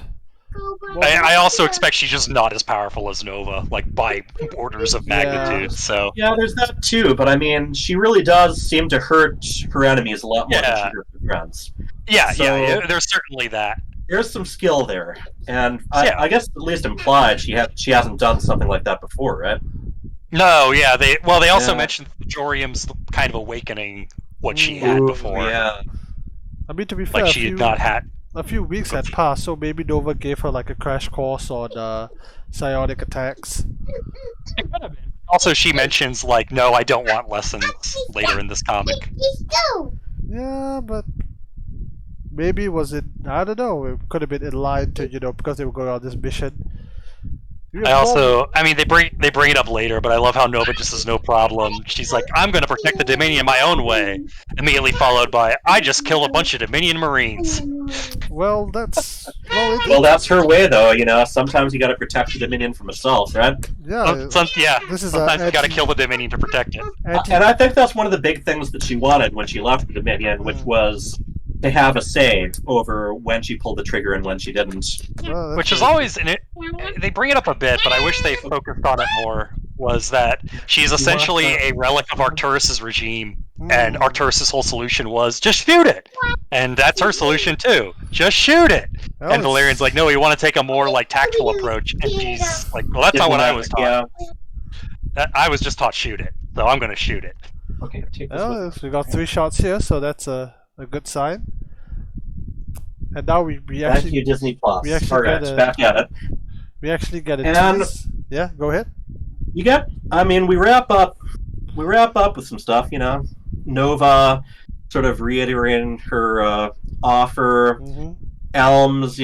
I also expect she's just not as powerful as Nova, like by orders of magnitude. So yeah, there's that too. But I mean, she really does seem to hurt her enemies a lot more than she hurts her friends. Yeah, so, there's certainly that. There's some skill there, and I guess at least implied she hasn't done something like that before, right? No, yeah. They also mentioned Jorium's kind of awakening what she had before. Yeah. I mean, to be fair, like she had not had. A few weeks had passed, so maybe Nova gave her like a crash course on psionic attacks. It could have been. Also, she mentions like, "No, I don't want lessons" later in this comic. Yeah, but maybe was it? I don't know. It could have been in line to because they were going on this mission. I mean, they bring it up later, but I love how Nova just has no problem. She's like, "I'm going to protect the Dominion my own way," immediately followed by, "I just killed a bunch of Dominion Marines." Well, that's that's her way, though. Sometimes you got to protect the Dominion from assault, right? Yeah. Sometimes you got to kill the Dominion to protect it. And I think that's one of the big things that she wanted when she left the Dominion, which was to have a say over when she pulled the trigger and when she didn't. Well, which is always in it. They bring it up a bit, but I wish they focused on it more. Was that she's essentially a relic of Arcturus' regime, and Arcturus' whole solution was just shoot it, and that's her solution too. Just shoot it. And Valerian's like, no, we want to take a more like tactful approach, and she's like, well, that's not what I was taught. Yeah. I was just taught shoot it, so I'm going to shoot it. Okay. Well, we got 3 shots here, so that's a good sign. And now we actually... Thank you, Disney Plus. We actually back at it. We actually get a tease. Yeah, go ahead. We wrap up with some stuff, Nova sort of reiterating her offer. Mm-hmm. Elms,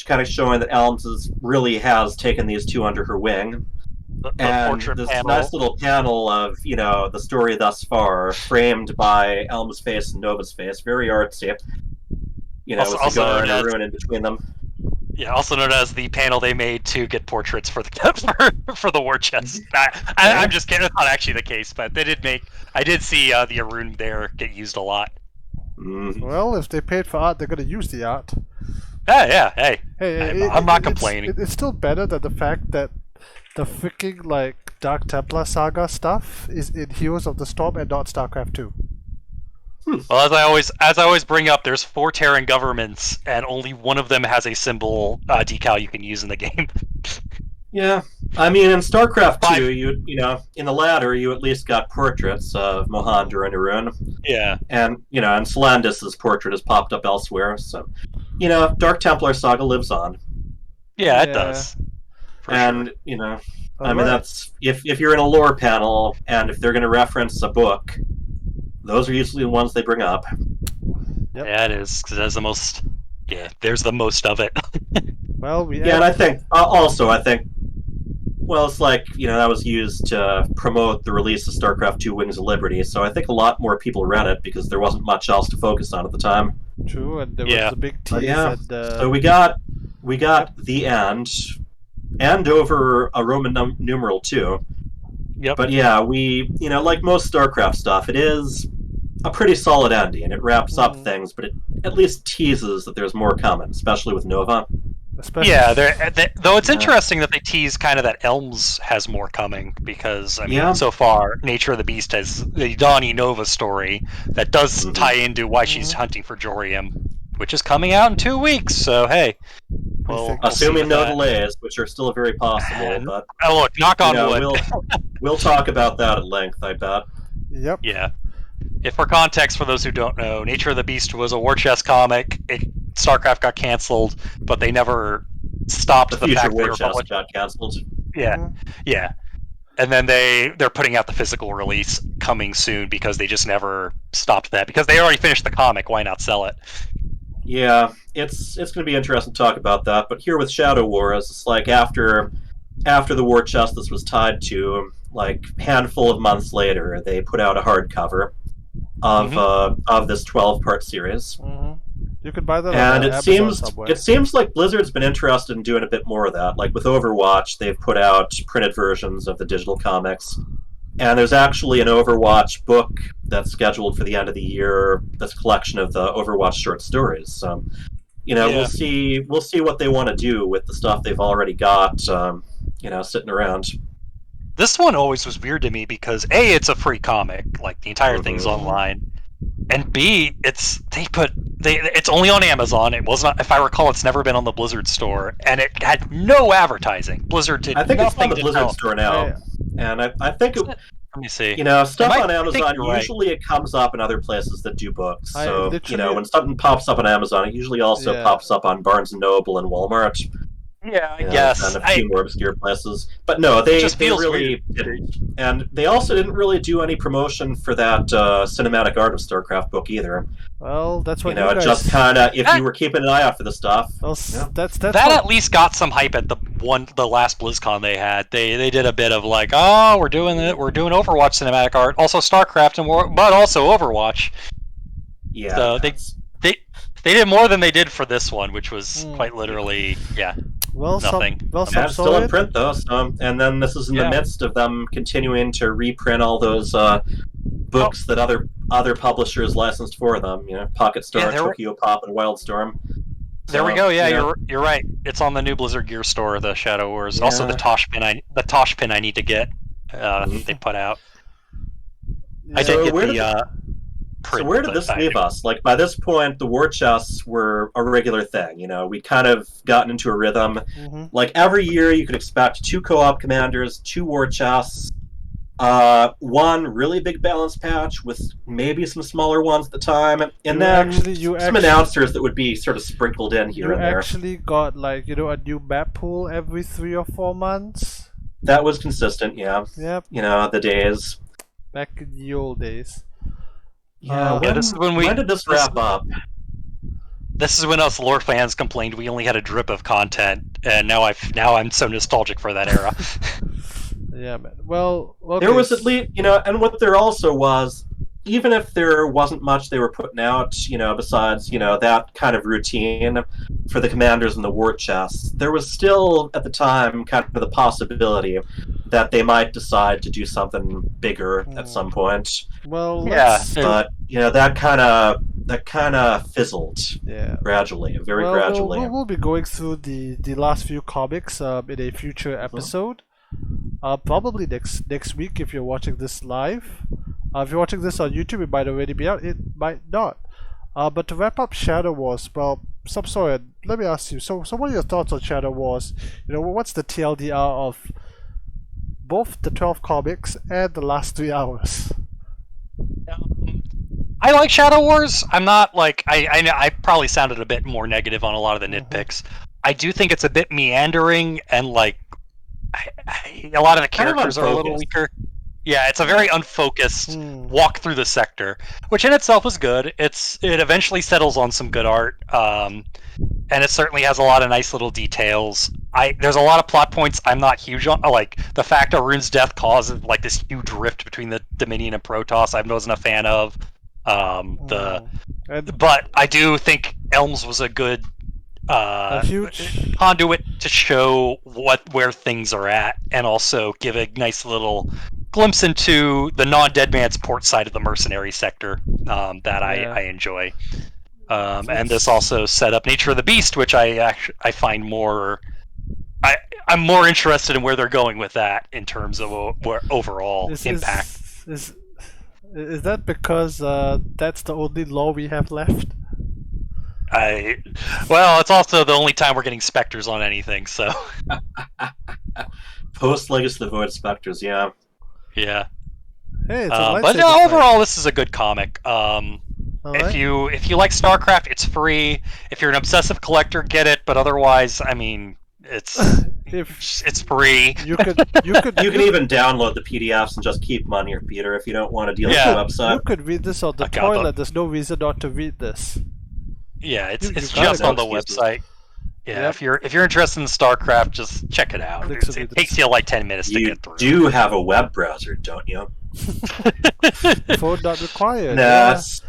kind of showing that Elms really has taken these two under her wing. And this nice little panel of, the story thus far, framed by Elm's face and Nova's face, very artsy. With the guard and a ruin in between them. Yeah, also known as the panel they made to get portraits for the for the war chest. I'm just kidding. That's not actually the case, but they did make. I did see the Arun there get used a lot. Mm. Well, if they paid for art, they're going to use the art. Yeah. Hey, I'm not complaining. It's still better than the fact that the freaking Dark Templar saga stuff is in Heroes of the Storm and not Starcraft 2. Well, as I always bring up, there's 4 Terran governments, and only one of them has a symbol decal you can use in the game. Yeah, I mean, in StarCraft 2, you in the latter, you at least got portraits of Mohandra and Arun. Yeah, and and Salandis' portrait has popped up elsewhere. So, Dark Templar saga lives on. Yeah, it does. And sure. I mean, that's if you're in a lore panel, and if they're going to reference a book. Those are usually the ones they bring up. Yep. Yeah, it is, because there's the most. Yeah, there's the most of it. Well, and I think well, it's like that was used to promote the release of StarCraft II: Wings of Liberty. So I think a lot more people read it because there wasn't much else to focus on at the time. True, and there was the big tease. So we got the end over a Roman numeral 2. Yep. But yeah, we like most StarCraft stuff, it is a pretty solid ending, and it wraps up things, but it at least teases that there's more coming, especially with Nova. Yeah, though it's interesting that they tease kind of that Elms has more coming, because, I mean, so far, Nature of the Beast has the Donnie Nova story that does tie into why she's hunting for Jorium, which is coming out in 2 weeks, so hey. Well, assuming no delays, which are still very possible, but... Oh, look, knock on wood. We'll talk about that at length, I bet. Yep. Yeah. If for context, for those who don't know, Nature of the Beast was a war chest comic. StarCraft got canceled, but they never stopped the fact war chest got canceled. Yeah, yeah. And then they're putting out the physical release coming soon because they just never stopped that. Because they already finished the comic, why not sell it? Yeah, it's going to be interesting to talk about that. But here with Shadow Wars, it's like after the war chest this was tied to, like handful of months later, they put out a hardcover of this 12-part series. You could buy that and on Amazon somewhere. It seems like Blizzard's been interested in doing a bit more of that. Like with Overwatch, they've put out printed versions of the digital comics. And there's actually an Overwatch book that's scheduled for the end of the year. That's a collection of the Overwatch short stories. So, we'll see what they want to do with the stuff they've already got, sitting around. This one always was weird to me because A, it's a free comic, like the entire thing's online, and B, it's only on Amazon. It was not, if I recall, it's never been on the Blizzard store, and it had no advertising. Blizzard did. I think it's on the nothing to Blizzard help. store now, and I think it. Let me see. Stuff on Amazon, usually it comes up in other places that do books. So, when something pops up on Amazon, it usually also pops up on Barnes & Noble and Walmart. Yeah, I guess. And a few more obscure places. But no, they really didn't. And they also didn't really do any promotion for that cinematic art of Starcraft book either. Well, that's what it just kind of, if you were keeping an eye out for the stuff. Well, that's at least got some hype at the last BlizzCon they had. They did a bit of like, oh, we're doing Overwatch cinematic art, also Starcraft, but also Overwatch. Yeah. So they did more than they did for this one, which was quite literally, nothing. It's still in print though, and then this is in the midst of them continuing to reprint all those books that other publishers licensed for them. Pocket Star, Tokyo Pop, and Wildstorm. There we go. Yeah, you're right. It's on the new Blizzard Gear store, the Shadow Wars. Yeah. Also, the Tosh pin I need to get. They put out. I did get the. So where did this leave us? Like, by this point, the war chests were a regular thing. We kind of gotten into a rhythm. Like, every year you could expect 2 co-op commanders, 2 war chests, 1 really big balance patch with maybe some smaller ones at the time, and then some announcers that would be sort of sprinkled in here and there. You actually got, like, a new map pool every 3 or 4 months? That was consistent, yeah. Yep. The days. Back in the old days. Yeah, when did this wrap up? This is when us lore fans complained we only had a drip of content, and now I'm so nostalgic for that era. Yeah, man. Well, okay. There was at least, and what there also was, even if there wasn't much they were putting out, besides, that kind of routine for the commanders and the war chests, there was still, at the time, kind of the possibility that they might decide to do something bigger at some point. Well, but, that kind of fizzled gradually, very gradually. We'll be going through the last few comics in a future episode. Probably next week if you're watching this live. If you're watching this on YouTube, it might already be out. It might not. But to wrap up Shadow Wars, well, Subsourian, let me ask you. So what are your thoughts on Shadow Wars? What's the TLDR of both the 12 comics and the last 3 hours? I like Shadow Wars. I'm not like I probably sounded a bit more negative on a lot of the nitpicks. I do think it's a bit meandering and like a lot of the characters are a little weaker. Yeah, it's a very unfocused walk through the sector, which in itself is good. It eventually settles on some good art, and it certainly has a lot of nice little details. There's a lot of plot points I'm not huge on, like the fact Arun's death causes like this huge rift between the Dominion and Protoss. I wasn't a fan of. But I do think Elms was a good huge conduit to show where things are at, and also give a nice little glimpse into the non-dead man's port side of the mercenary sector that I enjoy. And this also set up Nature of the Beast, which I find more. I'm more interested in where they're going with that in terms of overall impact. Is that because that's the only lore we have left? Well, it's also the only time we're getting specters on anything, so. Post Legacy of the Void Specters, yeah. Yeah. Hey, but no, overall, this is a good comic. If you like StarCraft, it's free. If you're an obsessive collector, get it. But otherwise, I mean, it's free. You can even download the PDFs and just keep them on your computer if you don't want to deal with the website. You could read this on the toilet. There's no reason not to read this. Yeah, it's You just got on the website. Yeah, if you're interested in StarCraft, just check it out. It takes you like 10 minutes to get through. You do have a web browser, don't you? Phone not required. Yes. Yeah.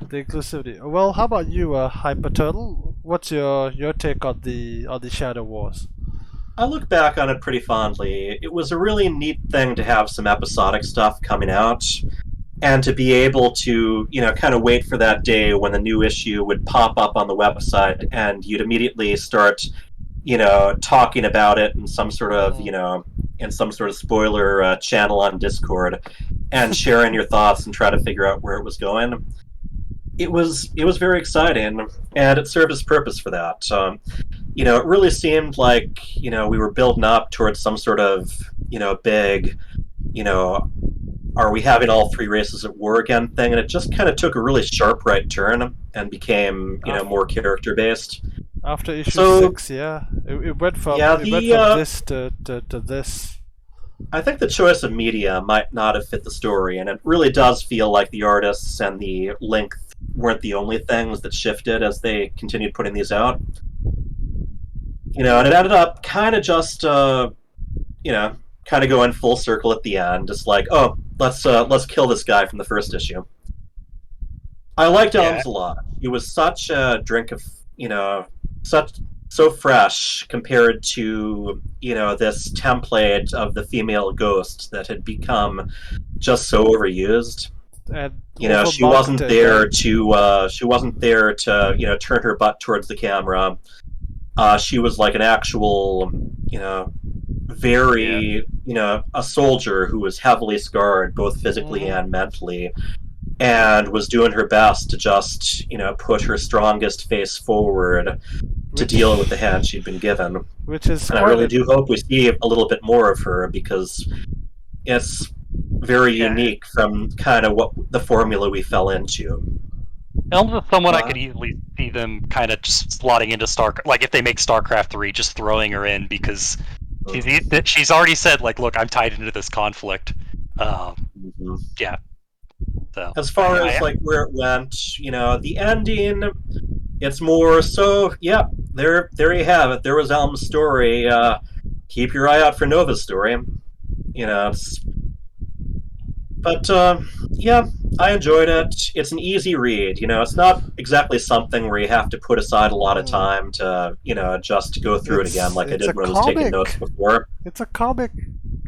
The inclusivity. Well, how about you, HyperTurtle? What's your take on the Shadow Wars? I look back on it pretty fondly. It was a really neat thing to have some episodic stuff coming out, and to be able to, kind of wait for that day when the new issue would pop up on the website, and you'd immediately start, talking about it in some sort of, spoiler channel on Discord, and sharing your thoughts and try to figure out where it was going. It was very exciting, and it served its purpose for that. It really seemed like, we were building up towards some sort of, big, are we having all three races at war again thing, and it just kind of took a really sharp right turn and became, more character-based. After issue 6, yeah. It went from, this to this. I think the choice of media might not have fit the story, and it really does feel like the artists and the length weren't the only things that shifted as they continued putting these out. And it ended up kind of just, kind of going full circle at the end, just like, oh, let's kill this guy from the first issue. I liked Elms a lot. He was such a drink of, so fresh compared to, this template of the female ghost that had become just so overused. And she wasn't there to turn her butt towards the camera. She was like an actual, very, a soldier who was heavily scarred, both physically and mentally, and was doing her best to just, put her strongest face forward to deal with the hand she'd been given. And I really do hope we see a little bit more of her, because it's very unique from kind of what the formula we fell into. Elms is someone I could easily see them kind of just slotting into StarCraft, like if they make StarCraft 3, just throwing her in, because she's already said, like, look, I'm tied into this conflict. Yeah. So, as far as like where it went, the ending, it's more so, yeah, there you have it. There was Elm's story. Keep your eye out for Nova's story. But, yeah, I enjoyed it. It's an easy read. It's not exactly something where you have to put aside a lot of time to, just go through it again like I did when I was taking notes before. It's a comic.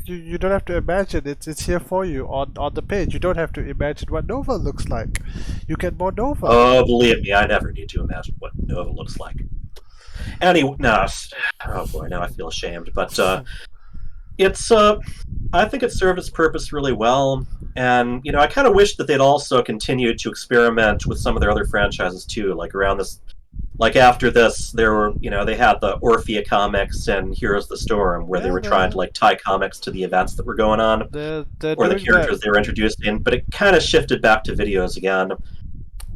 You don't have to imagine. It's here for you on the page. You don't have to imagine what Nova looks like. You get more Nova. Oh, believe me, I never need to imagine what Nova looks like. Anyway, no. Oh boy, now I feel ashamed. But it's I think it served its purpose really well, and I kind of wish that they'd also continued to experiment with some of their other franchises too. Like around this, like after this, there were they had the Orphea comics and Heroes of the Storm, where they were trying to like tie comics to the events that were going on, or the characters they were introduced in. But it kind of shifted back to videos again.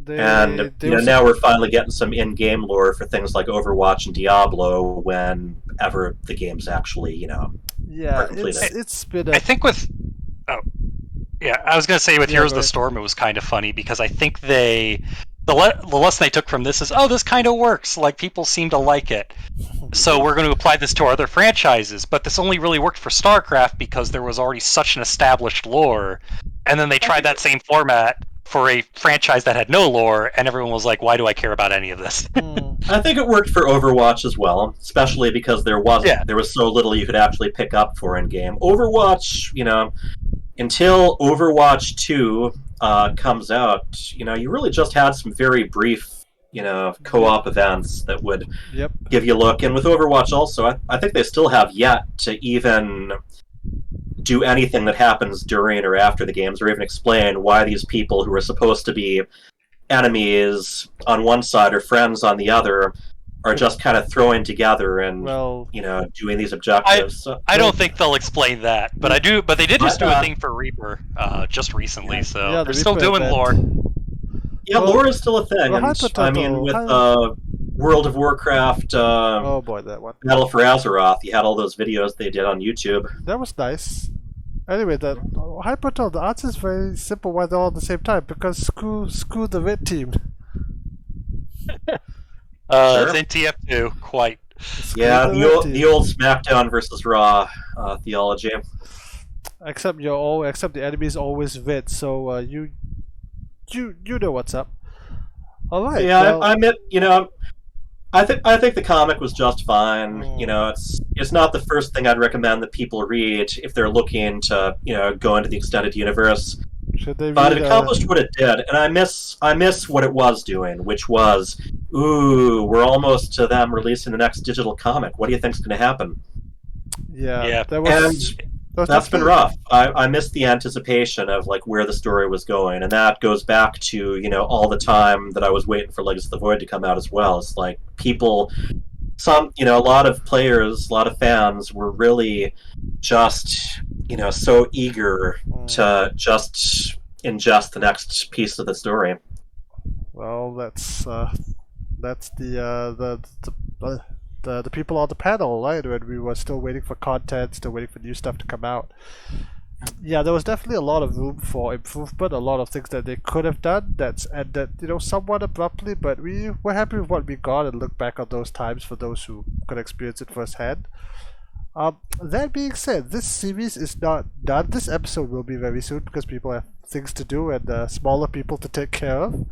Now we're finally getting some in-game lore for things like Overwatch and Diablo whenever the games actually, are completed. It's been I think with... Oh. Yeah, I was going to say with Heroes of the Storm, it was kind of funny, because I think the lesson they took from this is, oh, this kind of works. Like, people seem to like it. So we're going to apply this to our other franchises. But this only really worked for StarCraft because there was already such an established lore. And then they tried that same format for a franchise that had no lore, and everyone was like, why do I care about any of this? I think it worked for Overwatch as well, especially because there was so little you could actually pick up for in-game. Overwatch, until Overwatch 2 comes out, you really just had some very brief, co-op events that would give you a look. And with Overwatch also, I think they still have yet to even do anything that happens during or after the games, or even explain why these people who are supposed to be enemies on one side or friends on the other are just kind of throwing together and doing these objectives. I don't think they'll explain that, but they did just do a thing for Reaper just recently, so they're still doing lore. Yeah, lore is still a thing. I mean, with World of Warcraft, oh boy, that one. Battle for Azeroth, you had all those videos they did on YouTube. That was nice. Anyway, the HyperTurtle, the answer is very simple why they're all at the same time, because screw the red team. It's in TF2, quite. Yeah, the old SmackDown versus Raw theology. Except the enemy's always vid, so you know what's up. All right. Yeah, well, I admit, I think the comic was just fine. It's not the first thing I'd recommend that people read if they're looking to go into the extended universe. But it accomplished what it did, and I miss what it was doing, which was, we're almost to them releasing the next digital comic. What do you think's going to happen? Yeah. That's been rough. I missed the anticipation of where the story was going, and that goes back to all the time that I was waiting for Legacy of the Void to come out as well. It's like people, a lot of players, a lot of fans were really just so eager to just ingest the next piece of the story. Well, that's the people on the panel, right? When we were still waiting for content, still waiting for new stuff to come out. Yeah, there was definitely a lot of room for improvement, a lot of things that they could have done that's ended, somewhat abruptly, but we were happy with what we got and look back on those times for those who could experience it firsthand. That being said, this series is not done. This episode will be very soon because people have things to do and smaller people to take care of.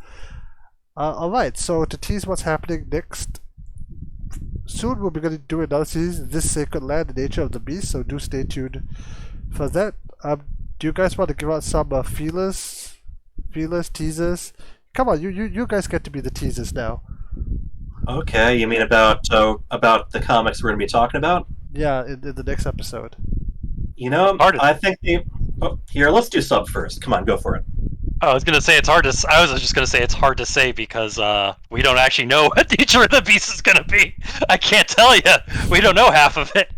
Alright, so to tease what's happening next, soon we'll be going to do another series, This Sacred Land, The Nature of the Beast, so do stay tuned for that. Do you guys want to give out some feelers, teasers? Come on, you guys get to be the teasers now. Okay, you mean about the comics we're going to be talking about? Yeah, in the next episode. I think here, let's do sub first. Come on, go for it. I was gonna say it's hard to. I was just gonna say it's hard to say because we don't actually know what the Nature of the Beast is gonna be. I can't tell you. We don't know half of it.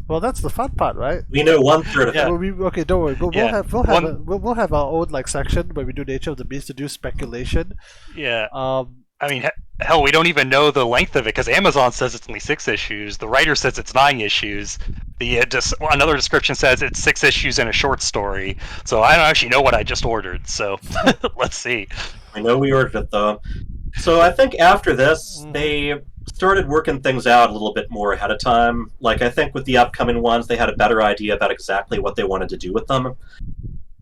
Well, that's the fun part, right? We know 1/3 of it. Well, okay, don't worry. We'll have our own section where we do Nature of the Beast to do speculation. Yeah. I mean, hell, we don't even know the length of it because Amazon says it's only 6 issues. The writer says it's 9 issues. Another description says it's 6 issues and a short story. So I don't actually know what I just ordered. So let's see. I know we ordered it though. So I think after this, they started working things out a little bit more ahead of time. I think with the upcoming ones, they had a better idea about exactly what they wanted to do with them.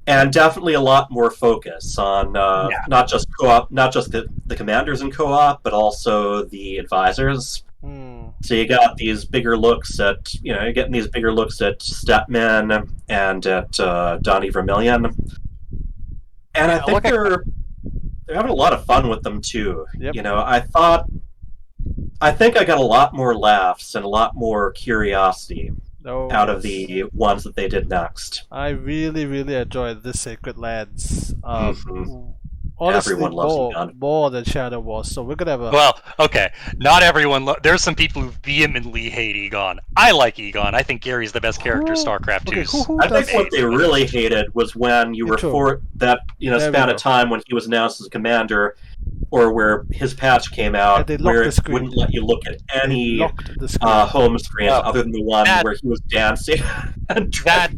And definitely a lot more focus on not just co-op, not just the commanders in co-op, but also the advisors. So you got these bigger looks at, you're getting these bigger looks at Stepman and at Donnie Vermillion. And I think they're having a lot of fun with them too. Yep. I think I got a lot more laughs and a lot more curiosity out of the ones that they did next. I really, really enjoyed This Sacred Lands. Honestly, everyone loves Egon. More than Shadow Wars, so we're gonna have a... Well, okay, not everyone... There's some people who vehemently hate Egon. I like Egon. I think Gary's the best character StarCraft 2's. I think what they really hated was when you were for that span of time when he was announced as a commander, or where his patch came out, where it wouldn't let you look at any home screen other than the one where he was dancing. That's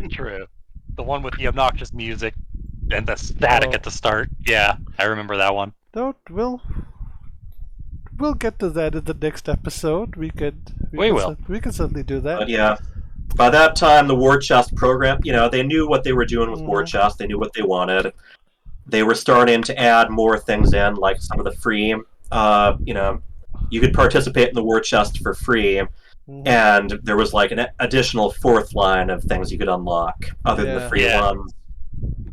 true. The one with the obnoxious music and the static at the start. Yeah, I remember that one. We'll get to that in the next episode. We can certainly do that. But yeah, by that time, the War Chest program, they knew what they were doing with War Chest. They knew what they wanted. They were starting to add more things in, like some of the free. You could participate in the War Chest for free, and there was an additional 4th line of things you could unlock other than the free ones.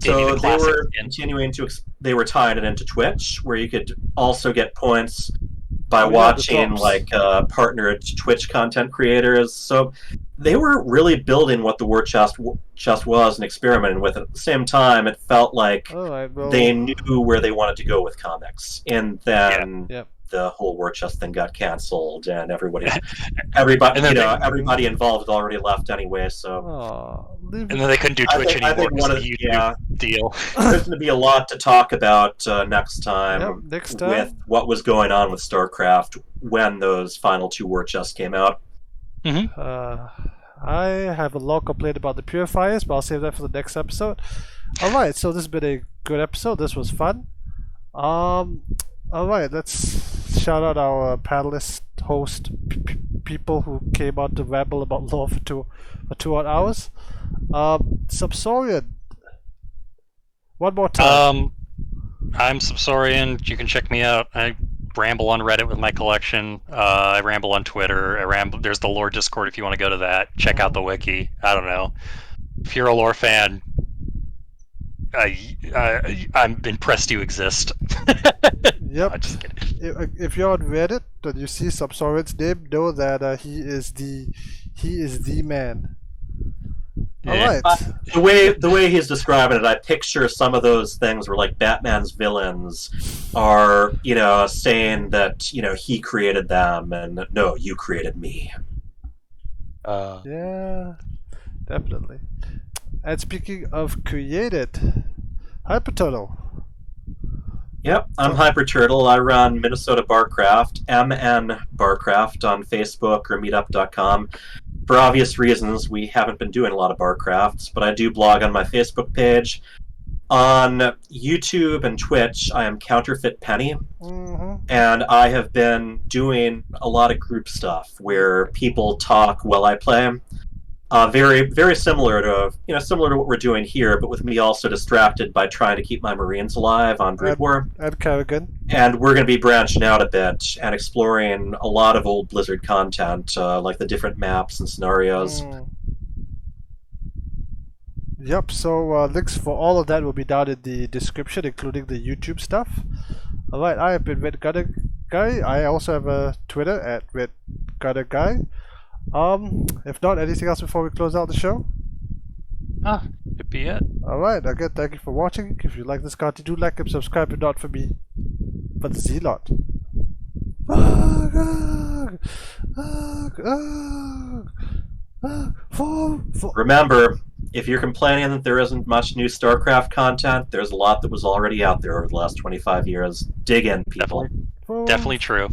So they were continuing to. They were tying it into Twitch, where you could also get points by watching partnered Twitch content creators. So they were really building what the War Chest was and experimenting with it. At the same time, it felt like they knew where they wanted to go with comics, and then the whole War Chest thing got canceled, and everybody involved had already left anyway. So, and then they couldn't do Twitch anymore because of the YouTube deal. There's going to be a lot to talk about next time. With what was going on with StarCraft when those final 2 War Chests came out. I have a long complaint about the Purifiers, but I'll save that for the next episode. Alright, so this has been a good episode. This was fun. Alright, let's shout out our panelist host people who came on to ramble about lore for 2 odd hours. Subsourian. One more time. I'm Subsourian. You can check me out. I ramble on Reddit with my collection. I ramble on Twitter. There's the lore Discord if you want to go to that. Check out the wiki. I don't know. If you're a lore fan, I'm impressed you exist. Yep. I'm just kidding. If you're on Reddit and you see Subsourian's name, know that he is the man. Yeah. All right. The way he's describing it, I picture some of those things where like Batman's villains are, saying that he created them, and no, you created me. Yeah, definitely. And speaking of created, HyperTurtle. Yep, I'm HyperTurtle. I run Minnesota Barcraft, MN Barcraft on Facebook or meetup.com. For obvious reasons, we haven't been doing a lot of Barcrafts, but I do blog on my Facebook page. On YouTube and Twitch, I am Counterfeit Penny, and I have been doing a lot of group stuff where people talk while I play. Very, very similar to what we're doing here, but with me also distracted by trying to keep my Marines alive on Brood War. And Kerrigan. And we're going to be branching out a bit and exploring a lot of old Blizzard content, like the different maps and scenarios. Yep, so links for all of that will be down in the description, including the YouTube stuff. Alright, I have been Red Gunner Guy. I also have a Twitter at Red Gunner Guy. If not, anything else before we close out the show? Could be it. Alright, again, thank you for watching. If you like this content, do like and subscribe, if not for me, but the Z-Lot. Remember, if you're complaining that there isn't much new StarCraft content, there's a lot that was already out there over the last 25 years. Dig in, people. Definitely true.